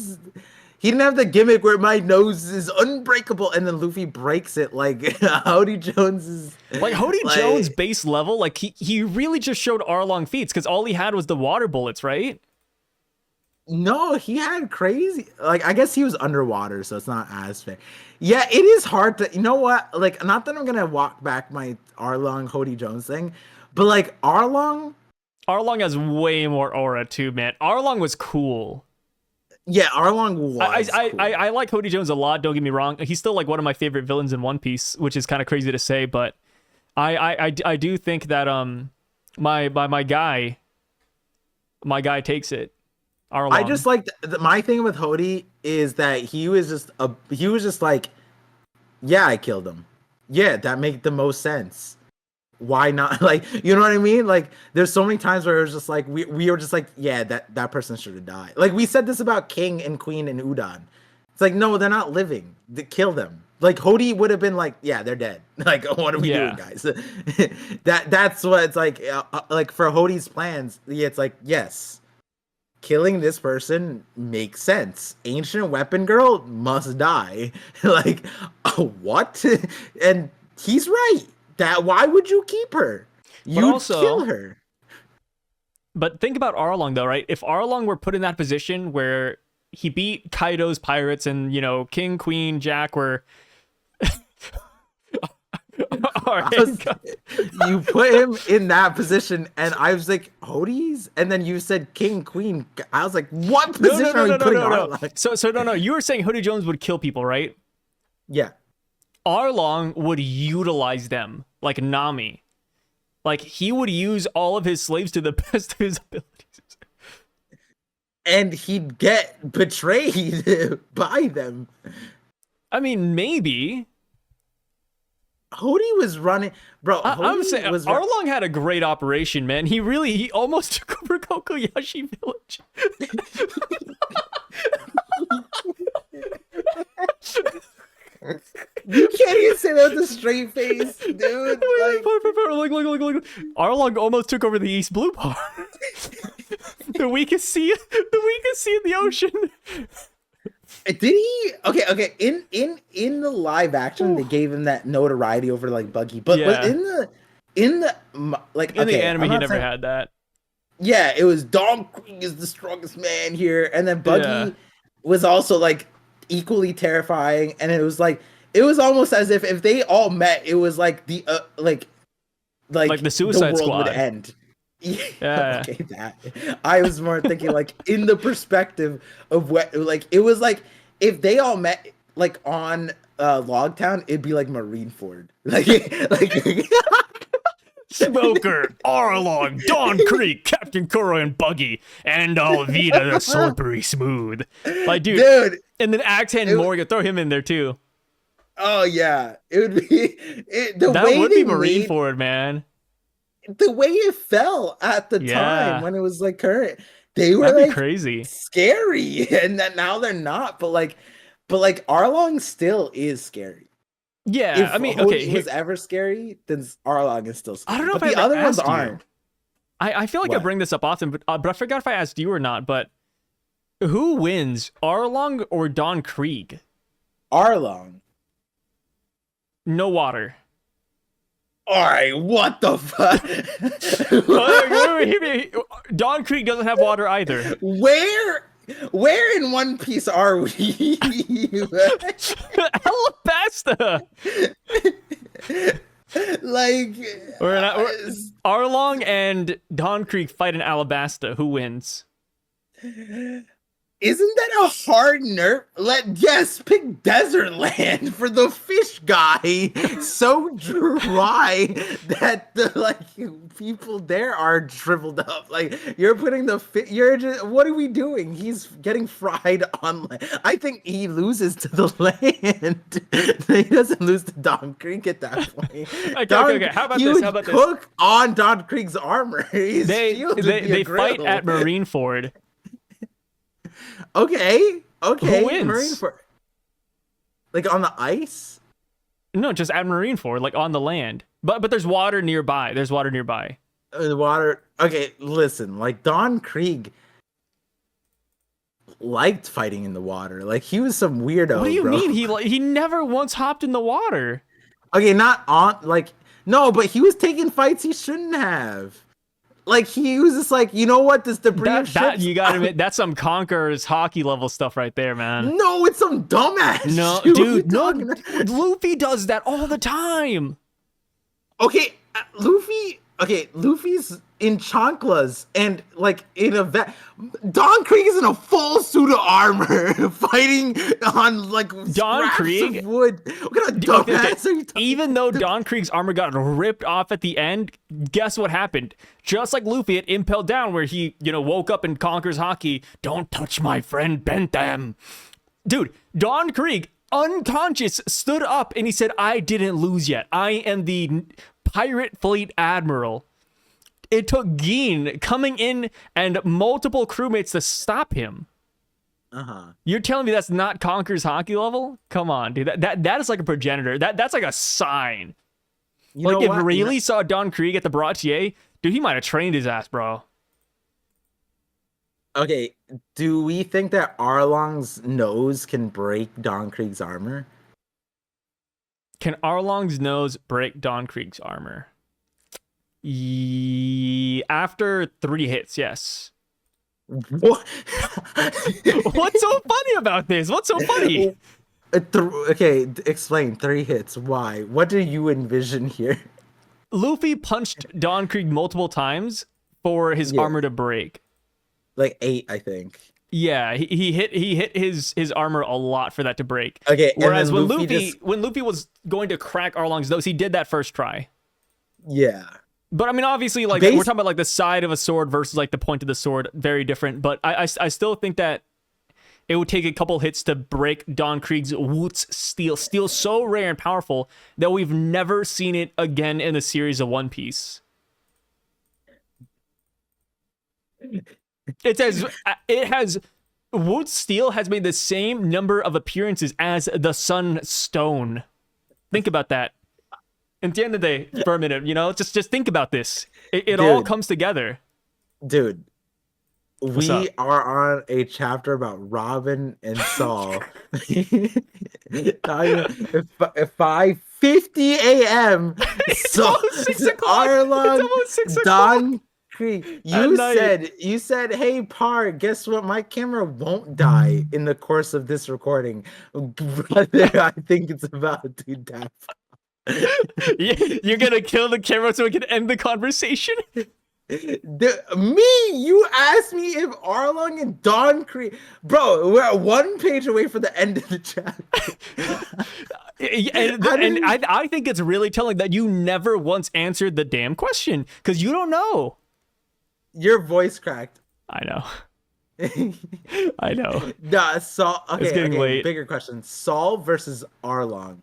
didn't have the gimmick where my nose is unbreakable, and then Luffy breaks it. Like Hody Jones is like Hody Jones base level. Like he really just showed Arlong feats because all he had was the water bullets, right? No, he had crazy. Like, I guess he was underwater, so it's not as fair. Yeah, it is hard to. You know what? Like, not that I'm gonna walk back my Arlong Hody Jones thing, but like Arlong has way more aura too, man. Arlong was cool. Yeah, Arlong was. I like Hody Jones a lot. Don't get me wrong. He's still like one of my favorite villains in One Piece, which is kind of crazy to say, but I do think that my guy takes it. Arlong. I just like my thing with Hody is that he was just like, yeah, I killed him. Yeah, that made the most sense. Why not? Like, you know what I mean? Like, there's so many times where it was just like we were just like, yeah, that person should have died. Like, we said this about King and Queen and Udon. It's like, no, they're not living. Kill them. Like, Hody would have been like, yeah, they're dead. Like, what are we doing, guys? That's what it's like. Like for Hody's plans, it's like, yes. Killing this person makes sense. Ancient weapon girl must die. Like, what? And he's right. Why would you keep her? You'd kill her. But think about Arlong though, right? If Arlong were put in that position where he beat Kaido's pirates and, you know, King, Queen, Jack were you put him in that position, and I was like, Hody's? And then you said King, Queen. I was like, what position are you putting Arlong? So no. You were saying Hody Jones would kill people, right? Yeah. Arlong would utilize them like Nami. Like, he would use all of his slaves to the best of his abilities. And he'd get betrayed by them. I mean, maybe. Hody was running, bro. I'm saying Arlong had a great operation, man. He almost took over Kokoyashi Village. You can't even say that with a straight face, dude. Look. Arlong almost took over the East Blue part. the weakest sea in the ocean. Did he? Okay. In the live action, they gave him that notoriety over like Buggy, but in the anime, he never had that. Yeah, it was Dom Queen is the strongest man here, and then Buggy was also like equally terrifying, and it was almost as if they all met, it was like the like the Suicide the world Squad would end. Yeah. Okay, that I was more thinking like in the perspective of what like it was like if they all met like on Logtown, it'd be like Marineford. Like Smoker, Arlong, Dawn Creek, Captain Kuro and Buggy, and Alvida the Slippery Smooth. Like, dude, and then Axe Hand Morgan, throw him in there too. Oh yeah, it would be the that way would they be made, Marineford, man. the way it fell at the time when it was like current, they were That'd be like crazy, scary, and that now they're not. But like Arlong still is scary. Yeah, If I mean, Hoji okay, was ever scary, then Arlong is still scary. I don't know but if the I ever other ones asked you. aren't. I feel like I What? bring this up often, but I forgot if I asked you or not. But who wins, Arlong or Dawn Krieg? Arlong. No water. All right, what the fuck? Dawn Krieg doesn't have water either. Where in One Piece are we? Alabasta. Like Arlong and Dawn Creek fight in Alabasta. Who wins? Isn't that a hard nerf? Yes, pick desert land for the fish guy. So dry that the people there are shriveled up. Like you're putting you're just, what are we doing? He's getting fried on land. I think he loses to the land. He doesn't lose to Don Creek at that point. Okay. How about this? How about this? Cook on Don Creek's armor. They fight at Marineford. Okay. Who wins? Marineford. Like on the ice? No, just at Marineford, like on the land. But there's water nearby. There's water nearby. The water. Okay, listen. Like Don Krieg liked fighting in the water. Like he was some weirdo. What do you bro. mean? He never once hopped in the water. Okay, not on no, but he was taking fights he shouldn't have. Like he was just like, you know what? This debris of ships. You gotta admit, that's some Conqueror's hockey level stuff right there, man. No, it's some dumbass. No, shit. dude, no. Luffy does that all the time. Okay, Luffy. Okay, Luffy's in chanclas and like in a Don Krieg is in a full suit of armor, fighting on like Don scraps Krieg of wood. What kind of dumbass are you talking? Even though Don Krieg's armor got ripped off at the end, guess what happened? Just like Luffy, it impelled down where he, woke up in Conqueror's hockey. Don't touch my friend Bentham. Dude, Don Krieg, unconscious, stood up and he said, I didn't lose yet. I am the pirate fleet admiral. It took Geen coming in and multiple crewmates to stop him. You're telling me that's not Conqueror's hockey level? Come on, dude. That is like a progenitor. That's like a sign. Like if Rayleigh saw Don Krieg at the Bratier, dude, he might have trained his ass, bro. Okay, do we think that Arlong's nose can break Don Krieg's armor? Can Arlong's nose break Don Krieg's armor? After 3 hits, yes. What? What's so funny about this? What's so funny? Okay, explain 3 hits. Why? What do you envision here? Luffy punched Don Krieg multiple times for his armor to break. Like 8, I think. Yeah, he hit his armor a lot for that to break. Okay, whereas when Luffy was going to crack Arlong's nose, he did that first try. Yeah. But I mean, obviously, like we're talking about like the side of a sword versus like the point of the sword, very different. But I still think that it would take a couple hits to break Don Krieg's Woot's steel. Steel so rare and powerful that we've never seen it again in the series of One Piece. It has Woot's steel has made the same number of appearances as the Sunstone. Think about that. At the end of the day, for a minute, just think about this. It all comes together. Dude, we are on a chapter about Robin and Saul. At 5:50 a.m. So Arlong, Don Krieg. You said, hey Par, guess what? My camera won't die in the course of this recording. Brother, I think it's about to die. You're gonna kill the camera so we can end the conversation? You asked me if Arlong and Don Creed, bro. We're 1 page away from the end of the chapter. And I think it's really telling that you never once answered the damn question because you don't know. Your voice cracked. I know. I know. Nah, Saul. Okay, It's getting late. Bigger question: Saul versus Arlong.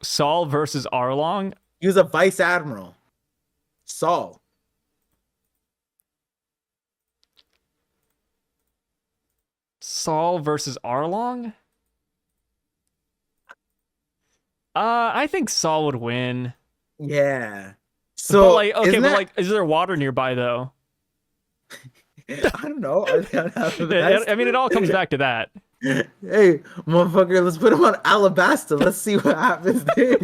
Saul versus Arlong. He was a vice admiral. Saul. Saul versus Arlong. I think Saul would win. Yeah. So but like, okay, but like, is there water nearby though? I don't know. I mean, it all comes back to that. Hey, motherfucker, let's put him on Alabasta. Let's see what happens there.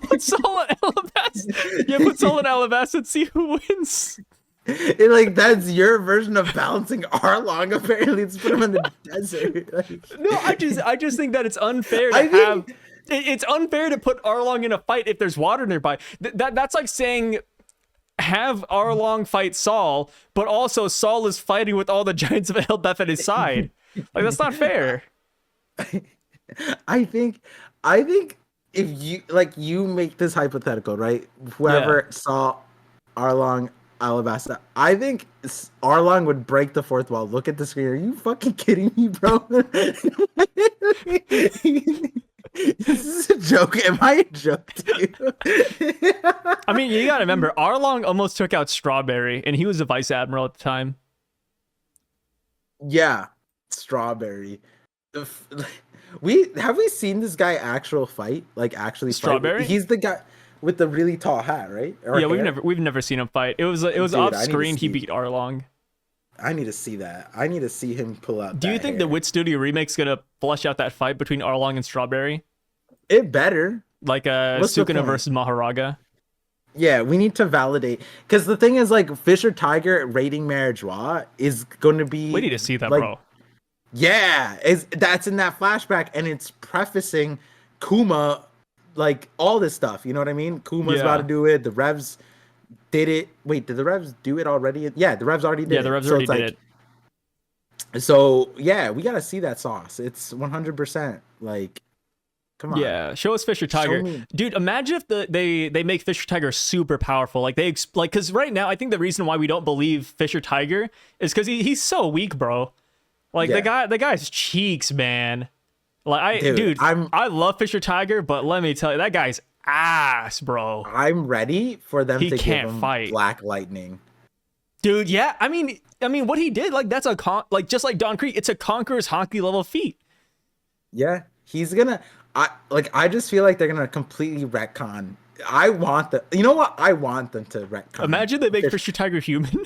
Put Saul on Alabasta. Yeah, put Saul on Alabasta and see who wins. Like, that's your version of balancing Arlong. Apparently, let's put him in the desert. No, I just think that it's unfair to have. It's unfair to put Arlong in a fight if there's water nearby. That's like saying have Arlong fight Saul, but also Saul is fighting with all the giants of Elbaph at his side. Like, that's not fair. I think if you make this hypothetical, right? Whoever saw Arlong Alabasta, I think Arlong would break the fourth wall. Look at the screen. Are you fucking kidding me, bro? This is a joke. Am I a joke to you? I mean, you gotta remember, Arlong almost took out Strawberry, and he was a vice admiral at the time. Yeah, Strawberry. We seen this guy actual fight? Like, actually Strawberry? Fight? He's the guy with the really tall hat, right? Or yeah, we've never seen him fight. It was off screen. He beat Arlong. I need to see that. I need to see him pull out. Do you think the Wit Studio remake's gonna flesh out that fight between Arlong and Strawberry? It better. Like Sukuna versus Maharaga. Yeah, we need to validate, because the thing is, like, Fisher Tiger raiding Marijois is going to be. We need to see that, like, bro. Yeah, that's in that flashback, and it's prefacing Kuma, like, all this stuff. You know what I mean? Kuma's about to do it. The Revs did it. Wait, did the Revs do it already? Yeah, the Revs already did it. Yeah, the Revs already did it. So, yeah, we got to see that sauce. It's 100%. Like, come on. Yeah, show us Fisher Tiger. Dude, imagine if they make Fisher Tiger super powerful. Like, because right now, I think the reason why we don't believe Fisher Tiger is because he's so weak, bro. Like, the guy's cheeks, man. Like, I love Fisher Tiger, but let me tell you, that guy's ass, bro. I'm ready for them to give him fight. Black Lightning. Dude, yeah. I mean, what he did, like, that's just like Don Creek, it's a Conqueror's hockey level feat. Yeah, he's gonna. I just feel like they're gonna completely retcon. You know what? I want them to retcon. Imagine they make Fisher Tiger human.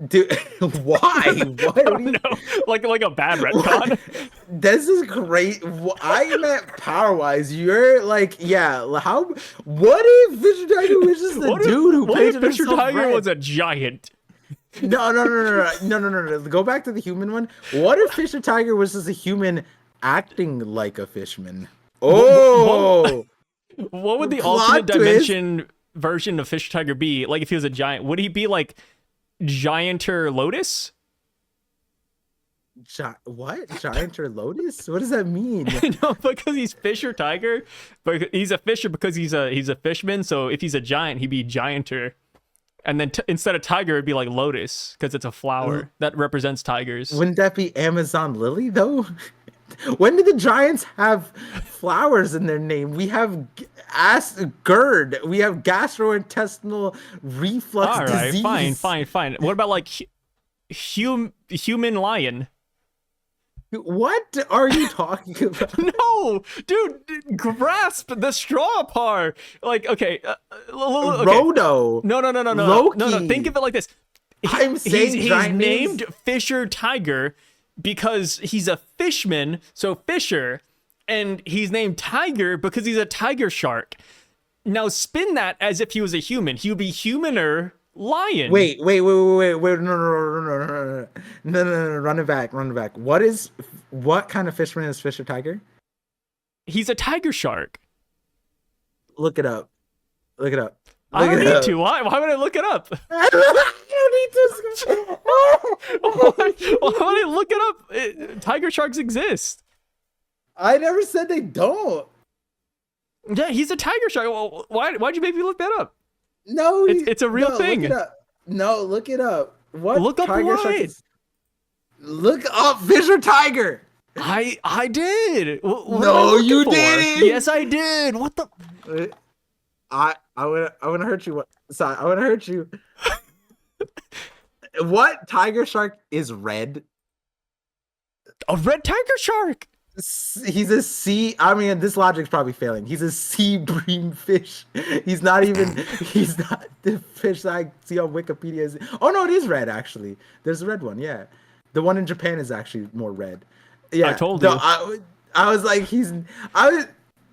Dude, why? What? I don't know. Like a bad retcon. This is great. I meant power-wise. You're like, yeah. What if Fisher Tiger was just the dude who painted himself red? What if Fisher Tiger was a giant? No. Go back to the human one. What if Fisher Tiger was just a human acting like a fishman? Oh, what would the alternate dimension version of Fisher Tiger be? Like, if he was a giant, would he be like Gianter Lotus? What? Gianter Lotus? What does that mean? No, because he's Fisher Tiger, but he's a fisher because he's a fishman. So if he's a giant, he'd be Gianter. And then instead of tiger, it'd be like lotus because it's a flower that represents tigers. Wouldn't that be Amazon Lily, though? When did the giants have flowers in their name? We have GERD. We have gastrointestinal reflux disease. All right, fine. What about like human lion? What are you talking about? No, dude, grasp the straw part. Like, okay, Rodo. No. Loki. No. Think of it like this. I'm saying he's named Fisher Tiger because he's a fishman, so Fisher, and he's named Tiger because he's a tiger shark. Now spin that as if he was a human. He would be humaner lion. Wait. No. Run it back. What kind of fishman is Fisher Tiger? He's a tiger shark. Look it up. I Look don't it need up. to. Why would I look it up? I don't need to. Why would I look it up? Tiger sharks exist. I never said they don't. Yeah, he's a tiger shark. Well, why'd you make me look that up? No, It's a real no, thing. Look it up. No, look it up. What Look up tiger shark what? is? Look up Fisher Tiger. I did. What am I No, looking you for? didn't. Yes, I did. What the? I wanna hurt you. Sorry, I wanna hurt you. What tiger shark is red? A red tiger shark. He's a sea. I mean, this logic's probably failing. He's a sea bream fish. He's not even. He's not the fish that I see on Wikipedia. Oh no, it is red actually. There's a red one. Yeah, the one in Japan is actually more red. Yeah, I told you. I was like,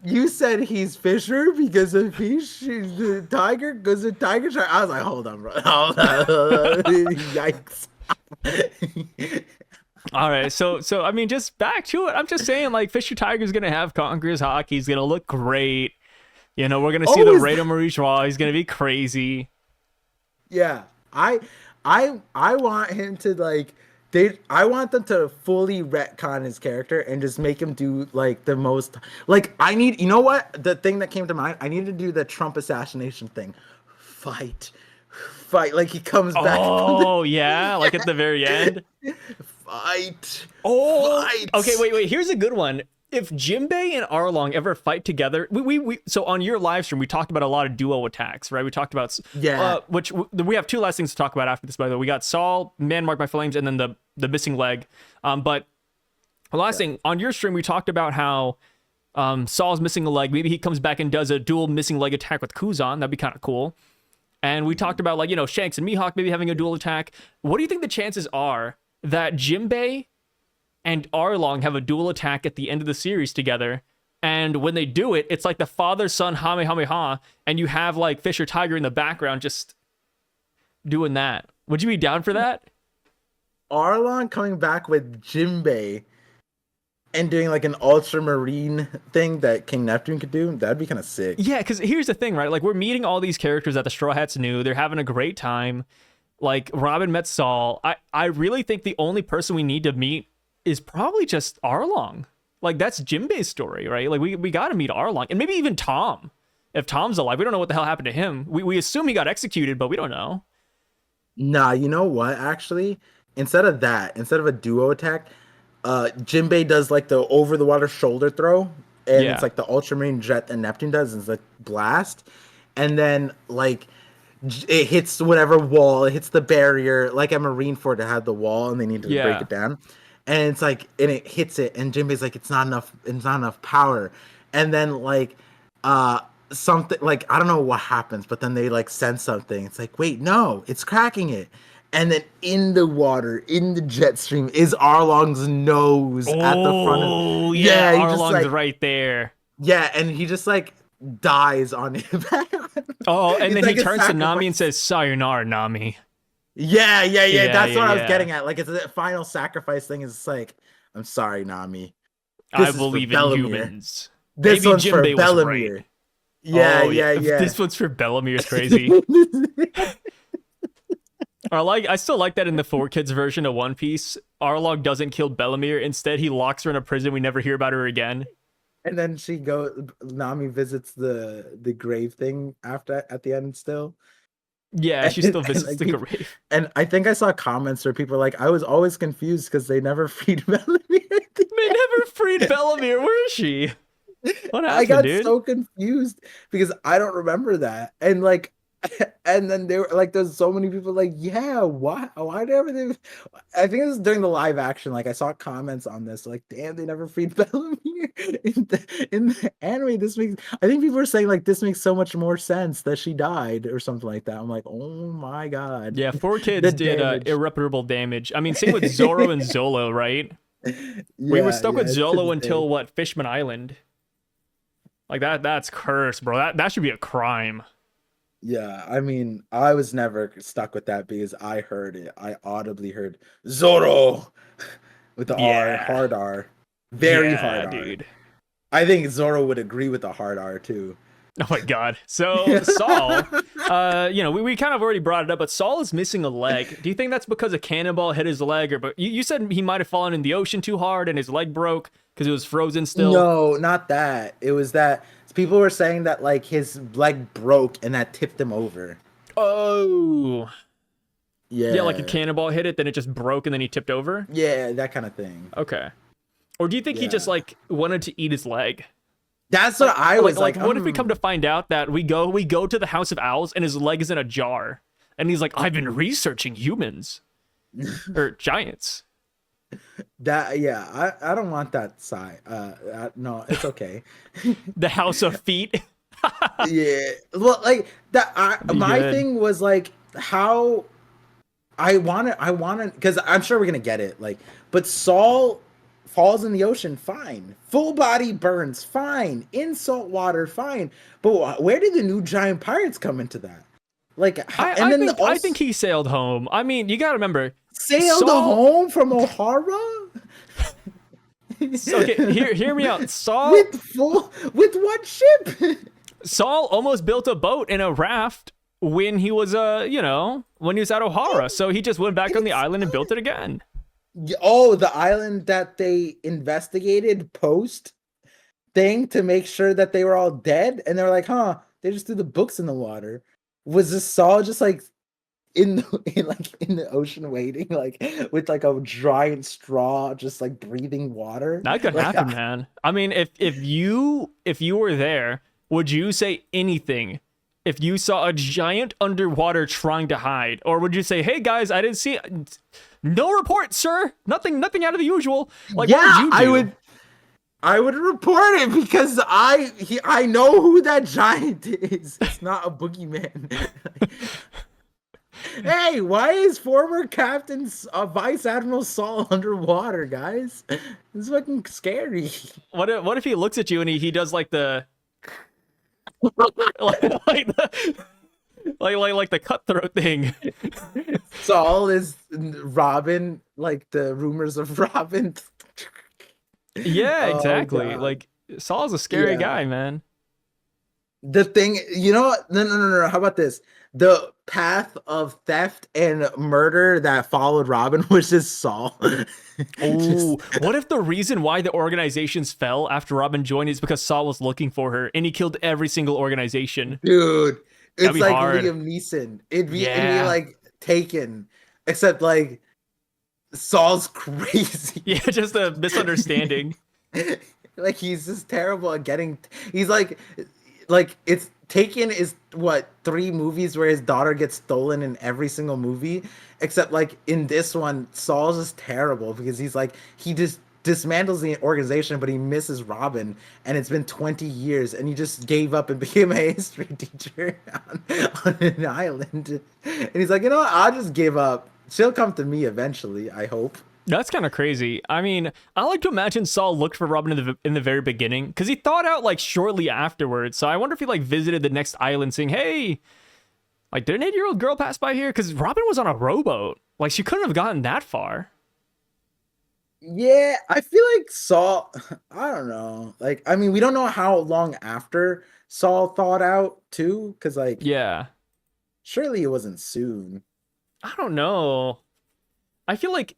You said he's Fisher because of fish. The tiger because of tiger shark. I was like, hold on, bro. Hold on. Yikes. All right, so I mean, just back to it. I'm just saying, like, Fisher Tiger's gonna have Conqueror's Hawk. He's gonna look great. You know, we're gonna see the Raider Maurice Raw. He's gonna be crazy. Yeah, I want him to like I want them to fully retcon his character and just make him do like the most like I need. You know what? The thing that came to mind. I need to do the Trump assassination thing. Fight, like he comes back. Oh yeah, like at the very end. Fight. Oh, Fight. okay. Wait. Here's a good one. If Jinbei and Arlong ever fight together, we so on your live stream we talked about a lot of duo attacks, right? We talked about which we have two last things to talk about after this. By the way, we got Saul, Man Marked by Flames, and then the missing leg. But the last thing on your stream we talked about how Saul's missing a leg. Maybe he comes back and does a dual missing leg attack with Kuzan. That'd be kind of cool. And we talked about, like, you know, Shanks and Mihawk maybe having a dual attack. What do you think the chances are that Jinbei and Arlong have a dual attack at the end of the series together? And when they do it, it's like the father-son Kamehameha, and you have, like, Fisher Tiger in the background just doing that. Would you be down for that? Arlong coming back with Jinbei and doing like an ultramarine thing that King Neptune could do, that'd be kind of sick. Yeah, because here's the thing, right? Like, we're meeting all these characters that the Straw Hats knew. They're having a great time. Like, Robin met Saul. I really think the only person we need to meet is probably just Arlong. Like, that's Jinbei's story, right? Like, we got to meet Arlong. And maybe even Tom. If Tom's alive, we don't know what the hell happened to him. We assume he got executed, but we don't know. Nah, you know what, actually? Instead of a duo attack, Jinbei does like the over the water shoulder throw, and it's like the ultramarine jet that Neptune does, and it's like blast, and then like it hits whatever wall, it hits the barrier, like a marine fort that had the wall, and they need to break it down, and it's like, and it hits it, and Jinbei's like, it's not enough power, and then like something like, I don't know what happens, but then they like sense something. It's like, wait, no, it's cracking it. And then in the water, in the jet stream, is Arlong's nose at the front of. Oh, yeah, Arlong's like, right there. Yeah, and he just like dies on it. Oh, and then like he turns to Nami and says, "Sayonara, Nami." Yeah. That's what I was getting at. Like, it's a final sacrifice thing. Is like, I'm sorry, Nami. I believe in humans. This Maybe one's Jinbei for Bellamere. Right. Yeah. This one's for Bellamere is crazy. I still like that in the 4Kids version of One Piece, Arlong doesn't kill Bellamere. Instead, he locks her in a prison. We never hear about her again. And then Nami visits the grave thing at the end still. Yeah, she still visits the grave. And I think I saw comments where people were like, I was always confused because they never freed Bellamere. They never freed Bellamere. Where is she? What happened, I got dude? so confused because I don't remember that. And like, and then they were like, there's so many people like, yeah, why did everything? I think it was during the live action. Like, I saw comments on this, like, damn, they never freed Bellamere in the anime. I think people were saying like, this makes so much more sense that she died or something like that. I'm like, oh my god. Yeah, 4Kids did irreparable damage. I mean, same with Zoro and Zolo, right? We were stuck with Zolo until what? Fishman Island. Like that's cursed, bro. That should be a crime. Yeah, I mean, I was never stuck with that because I heard it. I audibly heard Zoro with the R, hard R. Very hard R. Dude. I think Zoro would agree with the hard R too. Oh my god. So Saul, we kind of already brought it up, but Saul is missing a leg. Do you think that's because a cannonball hit his leg, or but you said he might have fallen in the ocean too hard and his leg broke because it was frozen still? No, not that. It was that people were saying that like his leg broke and that tipped him over. Oh. Yeah. Yeah, like a cannonball hit it, then it just broke and then he tipped over? Yeah, that kind of thing. Okay. Or do you think he just like wanted to eat his leg? That's what I was like. What if we come to find out that we go to the House of Owls and his leg is in a jar, and he's like, I've been researching humans or giants. I don't want that side. No, it's okay. The House of Feet. Yeah, well, like that. My good. thing was like how I want to, because I'm sure we're gonna get it. Like, but Saul falls in the ocean, fine. Full body burns, fine. In salt water, fine. But where did the new giant pirates come into that? Like, I think he sailed home. I mean, you gotta remember, sailed home from O'Hara. Okay, hear me out. Saul with what ship? Saul almost built a boat and a raft when he was when he was at O'Hara. So he just went back on the island and built it again. Oh, the island that they investigated post thing to make sure that they were all dead, and they were like, "Huh?" They just threw the books in the water. Was this Saul just like in the ocean waiting, like with like a giant straw, just like breathing water? That could happen, man. I mean, if you were there, would you say anything if you saw a giant underwater trying to hide, or would you say, "Hey guys, I didn't see it. No report, sir. Nothing out of the usual." Like, yeah, what would you do? I would report it because I know who that giant is. It's not a boogeyman. Hey, why is former Captain Vice Admiral Saul underwater, guys? This is fucking scary. What if he looks at you and he does like the like the cutthroat thing? Saul is Robin, like the rumors of Robin. Yeah, exactly. Oh, like Saul's a scary guy, man. The thing, no. How about this? The path of theft and murder that followed Robin was just Saul. Oh, what if the reason why the organizations fell after Robin joined is because Saul was looking for her and he killed every single organization? Dude, it's like hard. Liam Neeson. It'd be like Taken, except like Saul's crazy. Yeah, just a misunderstanding. Like he's just terrible at getting. He's like it's Taken is what 3 movies where his daughter gets stolen in every single movie, except like in this one, Saul's just terrible because he's like he just dismantles the organization, but he misses Robin, and it's been 20 years, and he just gave up and became a history teacher on an island, and he's like, you know what? I'll just give up. She'll come to me eventually, I hope. That's kind of crazy. I mean, I like to imagine Saul looked for Robin in the very beginning because he thawed out like shortly afterwards. So I wonder if he like visited the next island saying, "Hey, like did an 8-year-old girl pass by here?" Because Robin was on a rowboat. Like she couldn't have gotten that far. Yeah, I feel like Saul, I don't know. Like, I mean, we don't know how long after Saul thawed out too, because like, Yeah, surely it wasn't soon. I don't know. I feel like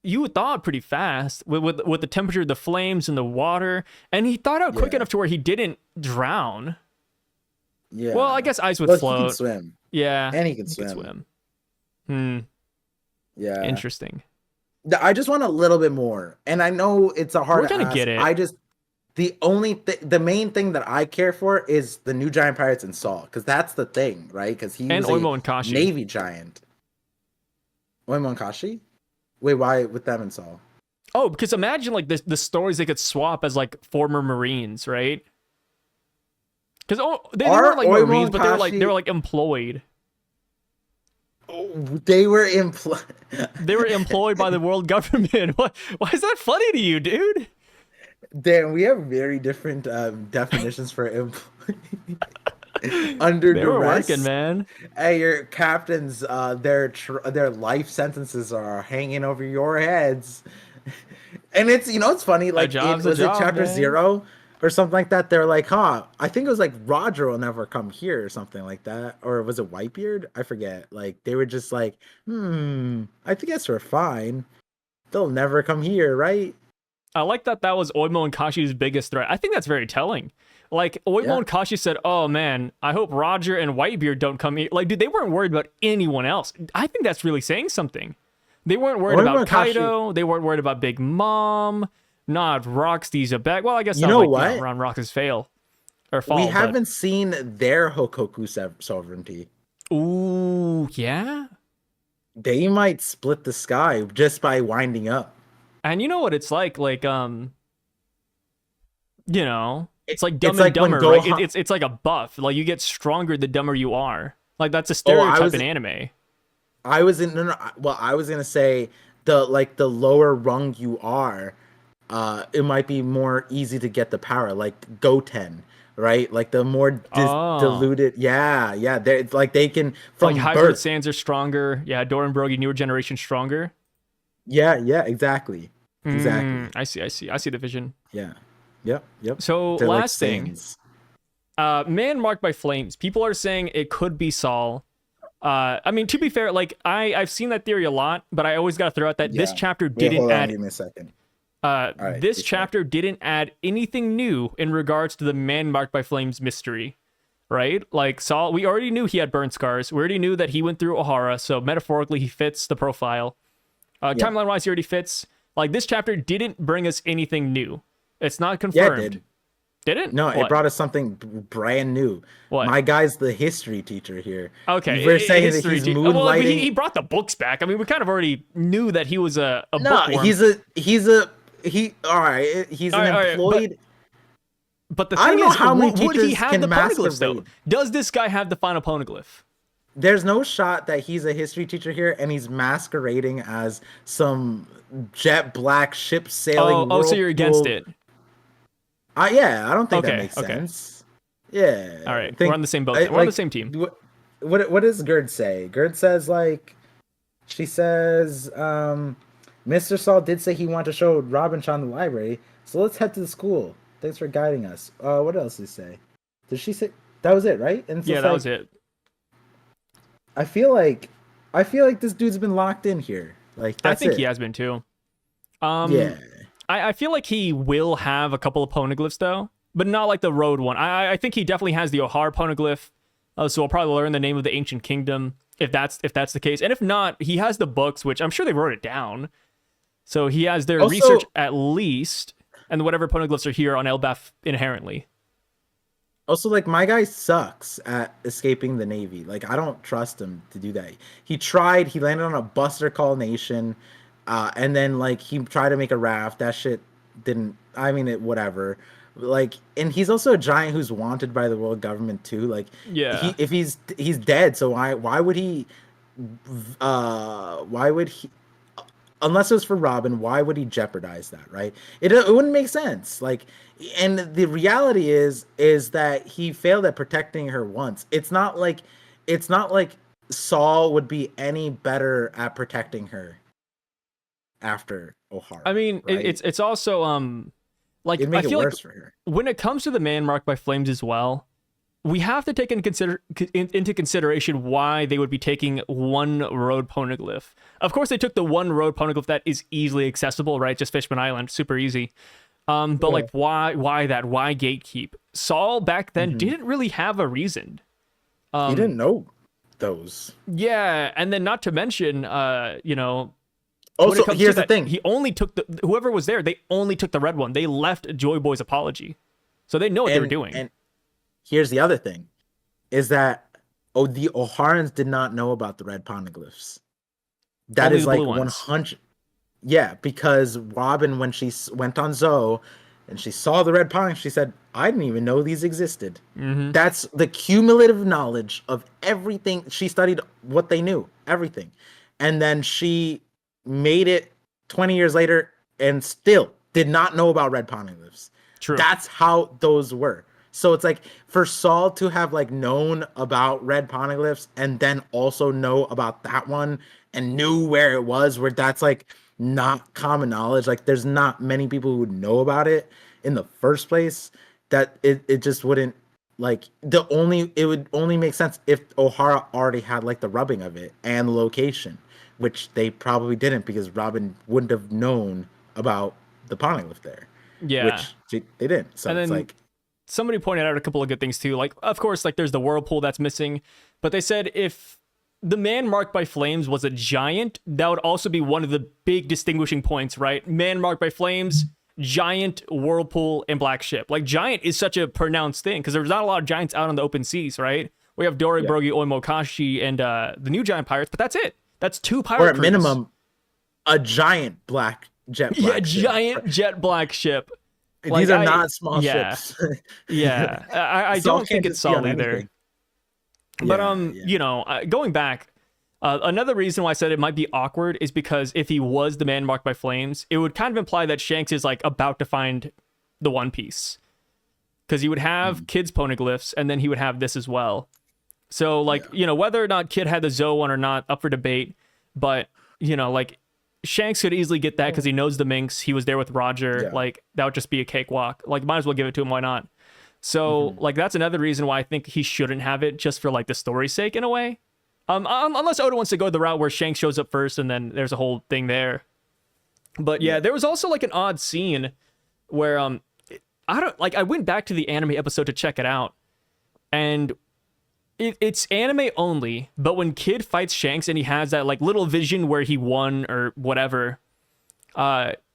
you would thaw out pretty fast with the temperature, the flames, and the water, and he thawed out quick enough to where he didn't drown. Yeah. Well, I guess ice would float. He can swim. Yeah, And he can swim. Yeah. Interesting. I just want a little bit more, and I know it's a hard. We're gonna get it. The main thing that I care for is the new giant pirates and Saul, because that's the thing, right? Because he was Oimo and Kashi. Navy giant. Oimo and Kashi? Wait, why with them and Saul? Oh, because imagine like the stories they could swap as like former Marines, right? Because they weren't like Marines, but they were like employed. They were employed. They were employed by the world government. Why is that funny to you, dude? Damn, we have very different definitions for employee. Under they duress. Were working, man. Hey, your captains, their life sentences are hanging over your heads. And it's it's funny, like it chapter 0 or something like that. They're like, huh, I think it was like Roger will never come here or something like that. Or was it Whitebeard? I forget. Like they were just like, I guess we're fine. They'll never come here, right? I like that that was Oimo and Kashi's biggest threat. I think that's very telling. Like, Oimo Yeah. and Kashi said, oh man, I hope Roger and Whitebeard don't come here. Like, dude, they weren't worried about anyone else. I think that's really saying something. They weren't worried Oimo about and Kashi- Kaido. They weren't worried about Big Mom. Not Roxy's a back. Well, I guess You that know was like, what? around Roxy's fail. Or fall. We but- haven't seen their Hokoku sovereignty. Ooh, yeah? They might split the sky just by winding up. And you know what it's like, you know, it's like Dumb It's and like when Dumber, right? Gohan- It's like a buff. Like you get stronger the dumber you are. Like that's a I stereotype was- in anime. I was in well, I was gonna say the lower rung you are, it might be more easy to get the power, like Goten, right? Like the more Oh. diluted, yeah, it's like they can from Like hybrid birth. Saiyans are stronger. Yeah, Doran Brogy, newer generation stronger. Yeah, exactly. I see the vision. Yeah, yep. So They're like last thing, Saiyans. man marked by flames. People are saying it could be Saul. I mean, to be fair, like I've seen that theory a lot, but I always got to throw out that this Yeah. chapter Wait, didn't hold on, add give me a second. this please go. chapter didn't add anything new in regards to the man marked by flames mystery, right? Like Saul, we already knew he had burn scars. We already knew that he went through Ohara, so metaphorically he fits the profile. Timeline wise, he already fits. Like this chapter didn't bring us anything new. It's not confirmed. Yeah, it did. Did it? No, What? it brought us something brand new. What? My guy's the history teacher here. Okay, You were saying that history he's te- well, moonlighting. he brought the books back. I mean, we kind of already knew that he was a No, bookworm. all right. He's All an right, employed. But the I thing don't know is, how many would he teachers have can the poneglyphs though? masquerade. Does this guy have the final poneglyph? There's no shot that he's a history teacher here, and he's masquerading as some jet black ship sailing. Oh, so you're against whirlpool. it. Yeah, I don't think Okay, that makes okay. sense. Yeah. All right, Think- we're on the same boat. I- We're on the same team. What does Gerd say? Gerd says she says, Mr. Saul did say he wanted to show Robin Chan the library, so let's head to the school. Thanks for guiding us. What else did he say? Did she say that was it, right? And it's Yeah, just that was it. I feel like this dude's been locked in here. Like I that's think it. he has been too. Yeah. I feel like he will have a couple of poneglyphs though, but not like the road one. I think he definitely has the Ohar poneglyph. So we'll probably learn the name of the ancient kingdom if that's the case. And if not, he has the books, which I'm sure they wrote it down. So he has their Also- research at least, and whatever poneglyphs are here on Elbaph inherently. Also, like, my guy sucks at escaping the Navy. Like, I don't trust him to do that. He tried, he landed on a Buster Call Nation, and then, like, he tried to make a raft. That shit didn't, I mean, it, like, and he's also a giant who's wanted by the world government too. Like, Yeah. if he's dead, so why would he, unless it was for Robin, why would he jeopardize that, right? It wouldn't make sense. Like, and the reality is that he failed at protecting her once. It's not like Saul would be any better at protecting her after Ohara. I mean, right? it's also like It'd I make it feel like worse for her. when it comes to the man marked by flames as well, we have to take into consideration why they would be taking one road poneglyph. Of course, they took the one road poneglyph that is easily accessible, right? Just Fishman Island, super easy. But Yeah. like, why that? Why gatekeep? Saul back then didn't really have a reason. He didn't know those. Yeah, and then not to mention, you know. when Also, it comes to here's the that, thing. He only took whoever was there. They only took the red one. They left Joy Boy's apology, so they know what they were doing. And here's the other thing, is that the Oharans did not know about the red poneglyphs. That Only is the like blue ones. 100. Yeah, because Robin, when she went on Zoe and she saw the red poneglyphs, she said, "I didn't even know these existed." Mm-hmm. That's the cumulative knowledge of everything. She studied what they knew, everything, and then she made it 20 years later and still did not know about red poneglyphs. True. That's how those were. So it's like for Saul to have like known about red poneglyphs and then also know about that one and knew where it was, where that's like not common knowledge. Like there's not many people who would know about it in the first place. that it just wouldn't like it would only make sense if O'Hara already had like the rubbing of it and the location, which they probably didn't because Robin wouldn't have known about the poneglyph there, Yeah. which they didn't. So And it's then like, somebody pointed out a couple of good things too. Like, of course, like there's the whirlpool that's missing, but they said if the man marked by flames was a giant, that would also be one of the big distinguishing points, right? Man marked by flames, giant, whirlpool, and black ship. Like, giant is such a pronounced thing because there's not a lot of giants out on the open seas, right? We have Dori, yeah. Brogi, Oimokashi, and the new giant pirates, but that's it. That's two pirate Or at crews. minimum, a giant jet Yeah, black ship. giant jet black ship. Like, These are not small yeah, ships. yeah. I Saul don't can't think it's just be on Saul either. anything. But Yeah. you know, going back, another reason why I said it might be awkward is because if he was the man marked by flames, it would kind of imply that Shanks is like about to find the One Piece, because he would have Kid's poneglyphs and then he would have this as well. So like, you know, whether or not Kid had the Zoe one or not, up for debate. But you know, like Shanks could easily get that because he knows the Minx. He was there with Roger. Yeah. Like that would just be a cakewalk. Like might as well give it to him. Why not? So like that's another reason why I think he shouldn't have it, just for like the story's sake in a way. Unless Oda wants to go the route where Shanks shows up first and then there's a whole thing there. But yeah, there was also like an odd scene where I went back to the anime episode to check it out, and it's anime only, but when Kid fights Shanks and he has that like little vision where he won or whatever,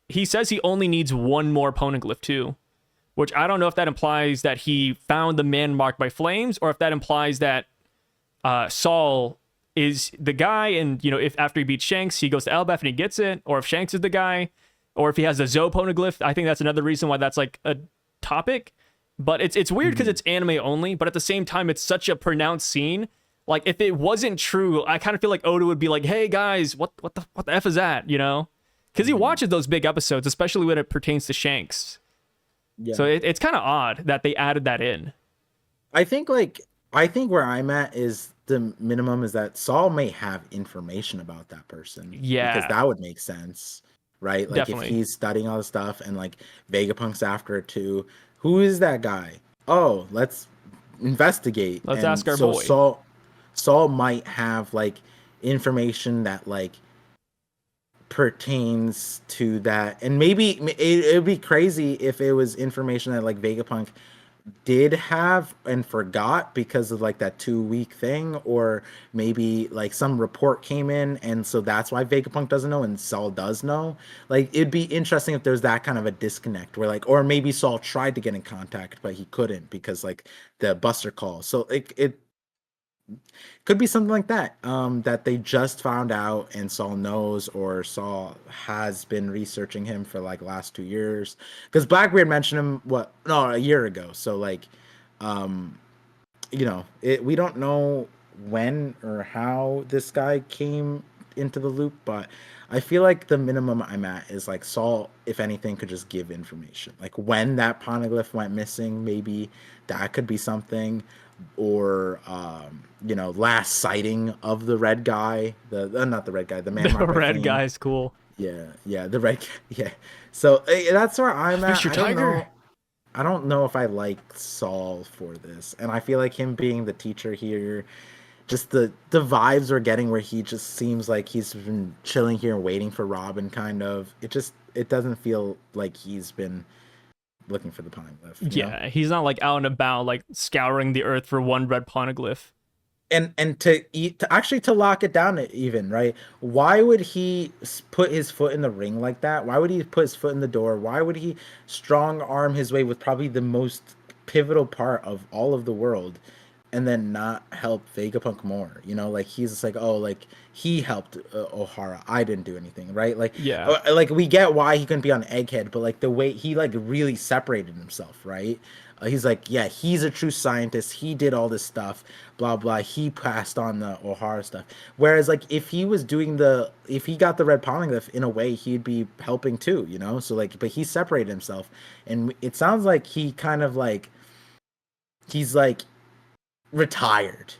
he says he only needs one more poneglyph too, which I don't know if that implies that he found the man marked by flames or if that implies that Saul is the guy, and you know, if after he beats Shanks he goes to Elbaph and he gets it, or if Shanks is the guy, or if he has the Zoe poneglyph. I think that's another reason why that's like a topic. But it's weird because it's anime only, but at the same time, it's such a pronounced scene. Like if it wasn't true, I kind of feel like Oda would be like, "Hey guys, what the f is that?" You know, because he watches those big episodes, especially when it pertains to Shanks. Yeah. So it's kind of odd that they added that in. I think where I'm at is the minimum is that Saul may have information about that person. Yeah. Because that would make sense, right? Like Definitely. if he's studying all the stuff and like Vegapunk's after it too. Who is that guy? Oh, let's investigate. Let's And ask our so boy. Saul might have like information that like pertains to that, and maybe it would be crazy if it was information that like Vegapunk did have and forgot because of like that 2 week thing, or maybe like some report came in and so that's why Vegapunk doesn't know and Saul does know. Like it'd be interesting if there's that kind of a disconnect where like, or maybe Saul tried to get in contact but he couldn't because like the Buster call. So it could be something like that, that they just found out and Saul knows, or Saul has been researching him for like last 2 years. Because Blackbeard mentioned him a year ago. So like, we don't know when or how this guy came into the loop, but I feel like the minimum I'm at is like Saul, if anything, could just give information. Like when that poneglyph went missing, maybe that could be something, or last sighting of the red guy, not the red guy, the man The marked by red flame. guy's cool. Yeah, the red. Yeah, so that's where I'm at. Mr. I don't Tiger. know. I don't know if I like Saul for this, and I feel like him being the teacher here, just the vibes we're getting where he just seems like he's been chilling here waiting for Robin, kind of. It doesn't feel like he's been looking for the poneglyph. Yeah, he's not like out and about like scouring the earth for one red poneglyph. And to lock it down even, right? Why would he put his foot in the ring like that? Why would he put his foot in the door? Why would he strong arm his way with probably the most pivotal part of all of the world and then not help Vegapunk more? Like he's just like, oh, like he helped O'Hara, I didn't do anything, right? Like, Yeah. like we get why he couldn't be on Egghead, but like the way he like really separated himself, right? He's like, yeah, he's a true scientist. He did all this stuff, blah blah. He passed on the O'Hara stuff. Whereas, like, if he got the red poneglyph, in a way, he'd be helping too, So like, but he separated himself, and it sounds like he kind of like he's like retired,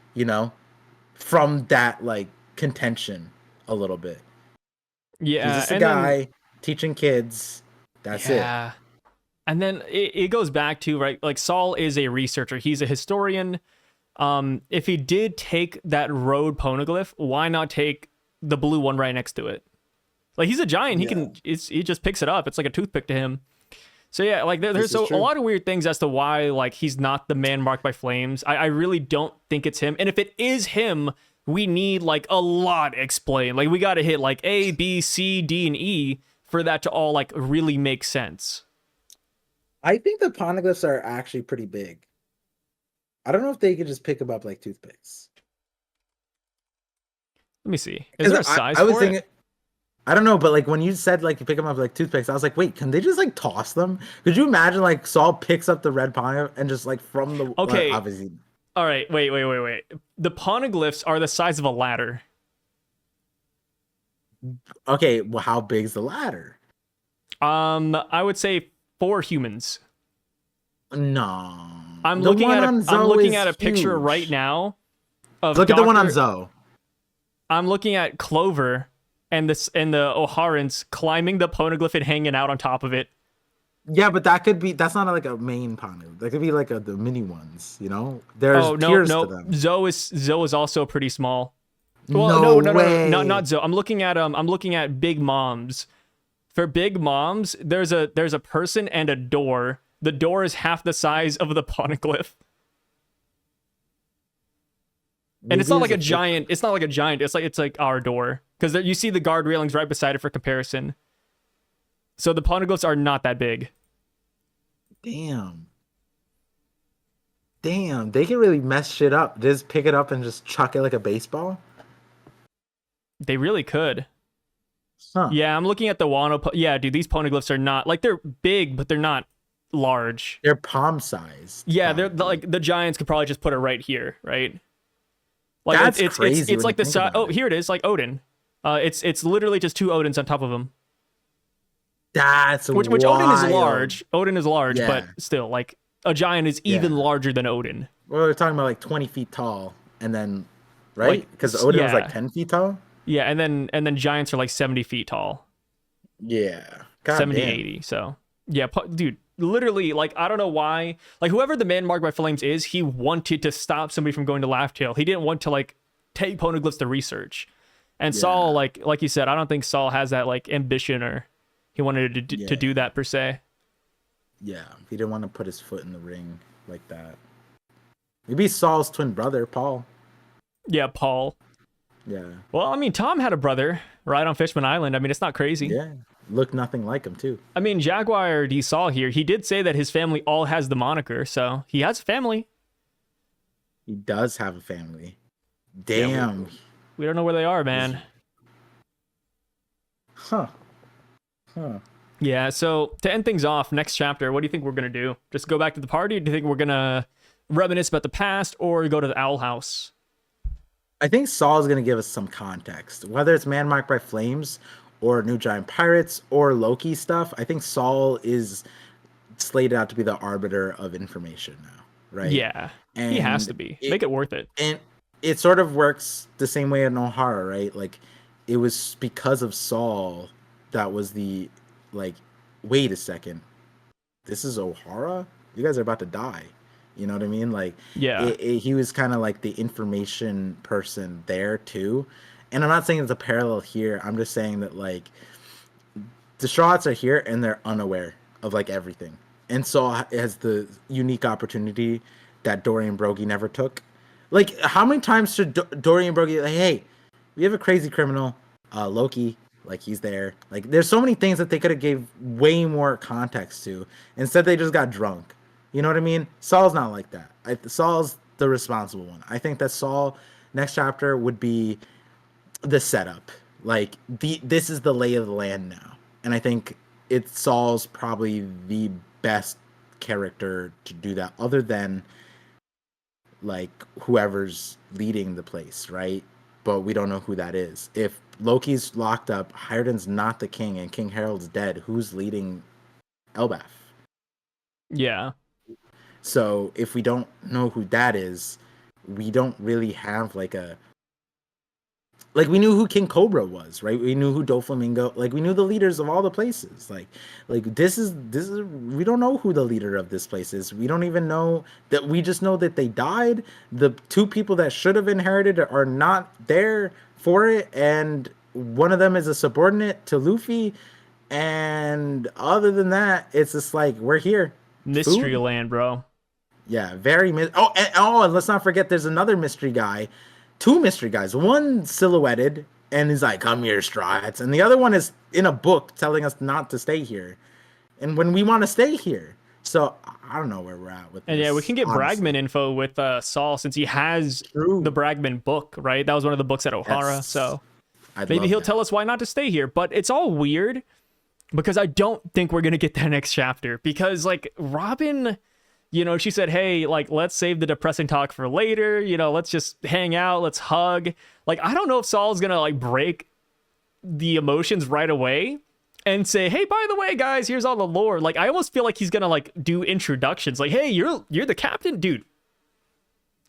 from that like contention a little bit. Yeah. He's just a guy teaching kids. That's it. And then it goes back to, right, like Saul is a researcher. He's a historian. If he did take that road poneglyph, why not take the blue one right next to it? Like, he's a giant. Yeah, He just picks it up. It's like a toothpick to him. So yeah, like this there's is a true. lot of weird things as to why like he's not the man marked by flames. I really don't think it's him. And if it is him, we need like a lot explained. Like we got to hit like A, B, C, D, and E for that to all like really make sense. I think the poneglyphs are actually pretty big. I don't know if they could just pick them up like toothpicks. Let me see. Is Because there a size I was for thinking, it? I don't know, but like when you said like you pick them up like toothpicks, I was like, wait, can they just like toss them? Could you imagine like Saul picks up the red poneglyph and just like from the Okay. obviously. All right. Wait. The poneglyphs are the size of a ladder. Okay, well, how big's the ladder? I would say 4 humans. No, I'm the looking one at on I'm Zoe looking is at a picture right huge. now of Look at the one on Doctor. Zoe. I'm looking at Clover and the O'Harans climbing the poneglyph and hanging out on top of it. Yeah, but that could be that's not like a main poneglyph. That could be like the mini ones. You know, there's Oh no, tiers to no. them. Zoe is also pretty small. Well, No no. way. Not Zoe. I'm looking at Big Moms. For Big Moms, there's a person and a door. The door is half the size of the poneglyph. And it's Maybe not there's like a a thick- giant. It's not like a giant. It's like our door because you see the guard railings right beside it for comparison. So the poneglyphs are not that big. Damn. Damn, they can really mess shit up. Just pick it up and just chuck it like a baseball. They really could. Huh. Yeah, I'm looking at the Wano. Yeah, dude, these poneglyphs are not like they're big, but they're not large. They're palm sized. Yeah, they're like the giants could probably just put it right here, right? Like That's it's crazy it's when like you the think size. about Oh, it. here it is, like Odin. It's literally just 2 Odins on top of him. That's Which Odin is wild. large. Odin is large, Yeah. but still, like a giant is even Yeah. larger than Odin. Well, we're talking about like 20 feet tall, and then right Like because Odin was yeah, like 10 feet tall. yeah, and then giants are like 70 feet tall, Yeah. God 70, damn. 80. So yeah, dude, literally, like I don't know why, like whoever the man marked by flames is, he wanted to stop somebody from going to Laughtail. He didn't want to like take poneglyphs to research. And Yeah. Saul, like you said, I don't think Saul has that like ambition or he wanted to do Yeah. that per se. Yeah. He didn't want to put his foot in the ring like that. Maybe Saul's twin brother, Paul. Yeah, Paul. Yeah. Well, I mean, Tom had a brother right on Fishman Island. I mean, it's not crazy. Yeah. Looked nothing like him too. I mean, Jaguar D. Saul here, he did say that his family all has the moniker, so he has a family. He does have a family. Yeah, Damn. we don't know where they are, man. Huh. Huh. Yeah, so to end things off, next chapter, what do you think we're going to do? Just go back to the party? Or do you think we're going to reminisce about the past or go to the Owl House? I think Saul's gonna give us some context, whether it's Man Marked by Flames or New Giant Pirates or Loki stuff. I think Saul is slated out to be the arbiter of information now, right? Yeah, he has to be. Make it worth it. And it sort of works the same way in Ohara, right? Like it was because of Saul that was the like, wait a second, this is Ohara? You guys are about to die. You know what I mean? Like, Yeah. he was kind of like the information person there too. And I'm not saying it's a parallel here. I'm just saying that like the Strawhats are here and they're unaware of like everything. And Saul has the unique opportunity that Dorian Broggie never took. Like, how many times should Dorian Broggie like, hey, we have a crazy criminal, Loki, like he's there. Like, there's so many things that they could have gave way more context to. Instead, they just got drunk. You know what I mean? Saul's not like that. Saul's the responsible one. I think that Saul next chapter would be the setup. Like this is the lay of the land now, and I think Saul's probably the best character to do that, other than like whoever's leading the place, right? But we don't know who that is. If Loki's locked up, Hiruden's not the king, and King Harold's dead, who's leading Elbaph? Yeah. So if we don't know who that is, we don't really have like a like we knew who King Cobra was, right? We knew who Doflamingo, like we knew the leaders of all the places. Like this is we don't know who the leader of this place is. We don't even know that. We just know that they died. The two people that should have inherited are not there for it, and one of them is a subordinate to Luffy. And other than that, it's just like we're here. Mystery Food? land, bro. Yeah, very and let's not forget there's another mystery guy, two mystery guys. One silhouetted and he's like, "Come here, Strats," and the other one is in a book telling us not to stay here, and when we want to stay here. So I don't know where we're at with And this. yeah, we can get honestly. Bragman info with Saul since he has True. the Bragman book, right? That was one of the books at O'Hara. Yes. So I'd maybe love he'll that. tell us why not to stay here. But it's all weird because I don't think we're going to get that next chapter because, like, Robin, she said, hey, like, let's save the depressing talk for later. Let's just hang out. Let's hug. Like, I don't know if Saul's going to, like, break the emotions right away and say, hey, by the way, guys, here's all the lore. Like, I almost feel like he's going to, like, do introductions. Like, hey, you're the captain? Dude,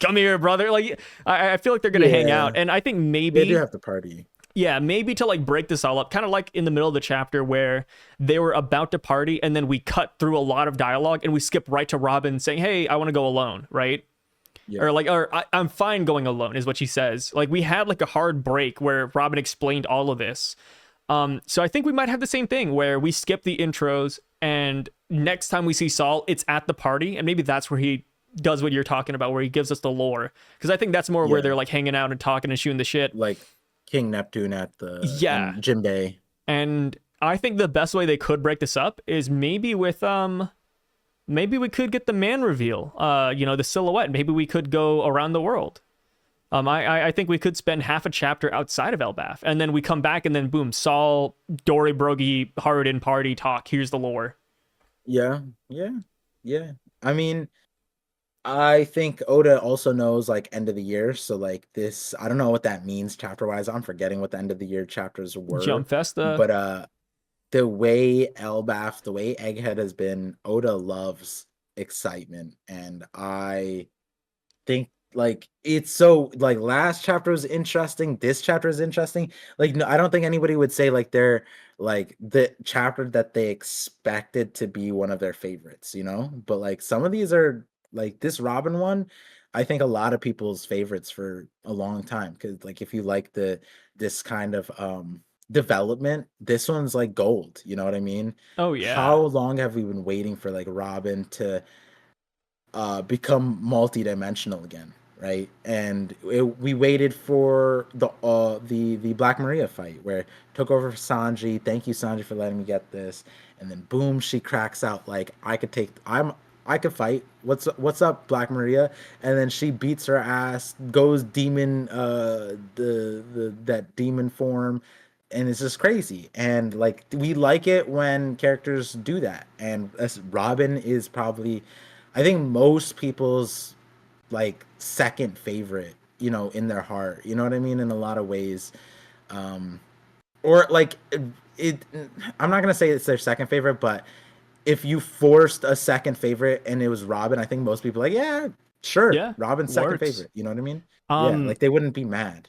come here, brother. Like, I feel like they're going to hang out. And I think maybe... They do have to party. Yeah, maybe to like break this all up, kind of like in the middle of the chapter where they were about to party and then we cut through a lot of dialogue and we skip right to Robin saying, hey, I want to go alone, right? Yeah. Or I'm fine going alone is what she says. Like we had like a hard break where Robin explained all of this. So I think we might have the same thing where we skip the intros and next time we see Saul, it's at the party and maybe that's where he does what you're talking about, where he gives us the lore. Because I think that's more where they're like hanging out and talking and shooting the shit. Like King Neptune at the Jinbei. And I think the best way they could break this up is maybe with maybe we could get the man reveal, the silhouette. Maybe we could go around the world. I think we could spend half a chapter outside of Elbaph, and then we come back and then boom, Saul, Dory, Brogy, Harden, party talk. Here's the lore. Yeah. I mean, I think Oda also knows like end of the year, so like this, I don't know what that means chapter wise. I'm forgetting what the end of the year chapters were. Jump Festa. But the way Elbaph, the way Egghead has been, Oda loves excitement, and I think like it's so like last chapter was interesting, this chapter is interesting. Like no, I don't think anybody would say like they're like the chapter that they expected to be one of their favorites, but like some of these are like this Robin one, I think a lot of people's favorites for a long time, because like if you like this kind of development, this one's like gold, you know what I mean? Oh yeah. How long have we been waiting for like Robin to become multi-dimensional again, right? And we waited for the Black Maria fight where it took over for Sanji. Thank you, Sanji, for letting me get this. And then boom, she cracks out like I could fight. What's up, Black Maria? And then she beats her ass, goes demon, that demon form, and it's just crazy. And like we like it when characters do that. And Robin is probably, I think most people's like second favorite, in their heart. You know what I mean? In a lot of ways, or like it. I'm not gonna say it's their second favorite, but if you forced a second favorite and it was Robin, I think most people are like, yeah, sure, Yeah, Robin's second works. favorite. You know what I mean? Yeah, like they wouldn't be mad.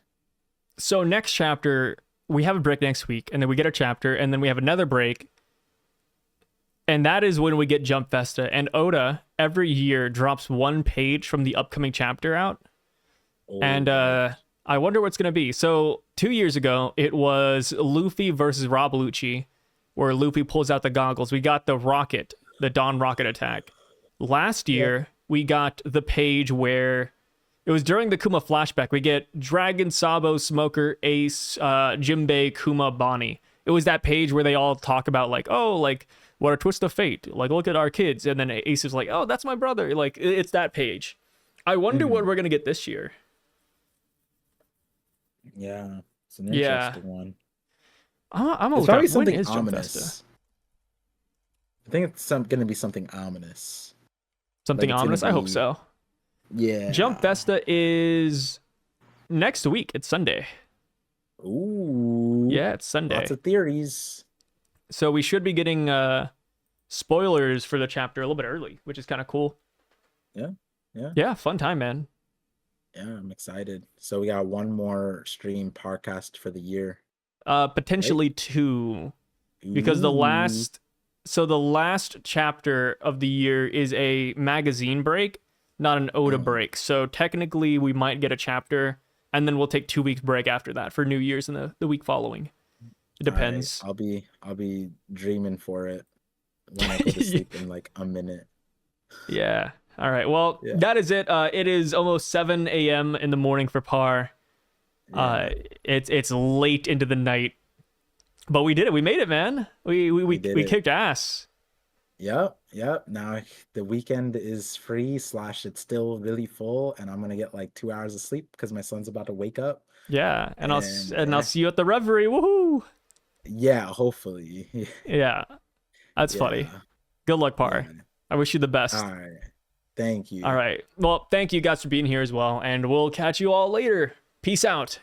So next chapter, we have a break next week, and then we get a chapter, and then we have another break. And that is when we get Jump Festa. And Oda, every year, drops one page from the upcoming chapter out. Oh, and I wonder what's going to be. So 2 years ago, it was Luffy versus Rob Lucci, where Luffy pulls out the goggles. We got the rocket, the Dawn rocket attack. Last year, we got the page where it was during the Kuma flashback. We get Dragon, Sabo, Smoker, Ace, Jimbei, Kuma, Bonnie. It was that page where they all talk about like, oh, like what a twist of fate. Like, look at our kids. And then Ace is like, oh, that's my brother. Like, it's that page. I wonder what we're going to get this year. Yeah, it's an interesting one. I'm it's probably something ominous. I think it's going to be something ominous. Something like ominous? I hope so. Yeah. Jump Festa is next week. It's Sunday. Ooh. Yeah, it's Sunday. Lots of theories. So we should be getting spoilers for the chapter a little bit early, which is kind of cool. Yeah. Yeah, fun time, man. Yeah, I'm excited. So we got one more stream Parcast for the year, right? Potentially two, because Ooh. the last chapter of the year is a magazine break, not an Oda Uh, break. So technically, we might get a chapter, and then we'll take 2 weeks break after that for New Year's and the week following. It all right. depends. I'll be dreaming for it when I go to sleep in like a minute. Yeah. All right. Well, Yeah. that is it. It is almost 7 a.m. in the morning for Par. Uh, Yeah. it's late into the night, but we did it. We made it, man. We we We we, did we it. kicked ass. Yep. Yep. Now the weekend is free slash it's still really full, and I'm gonna get like 2 hours of sleep because my son's about to wake up. Yeah, and And I'll yeah. see you at the Reverie. Woohoo! Yeah, hopefully. Yeah, that's funny. Yeah. Good luck, Par. Yeah. I wish you the All best. right. Thank All you. right. Well, thank you guys for being here as well, and we'll catch you all later. Peace out.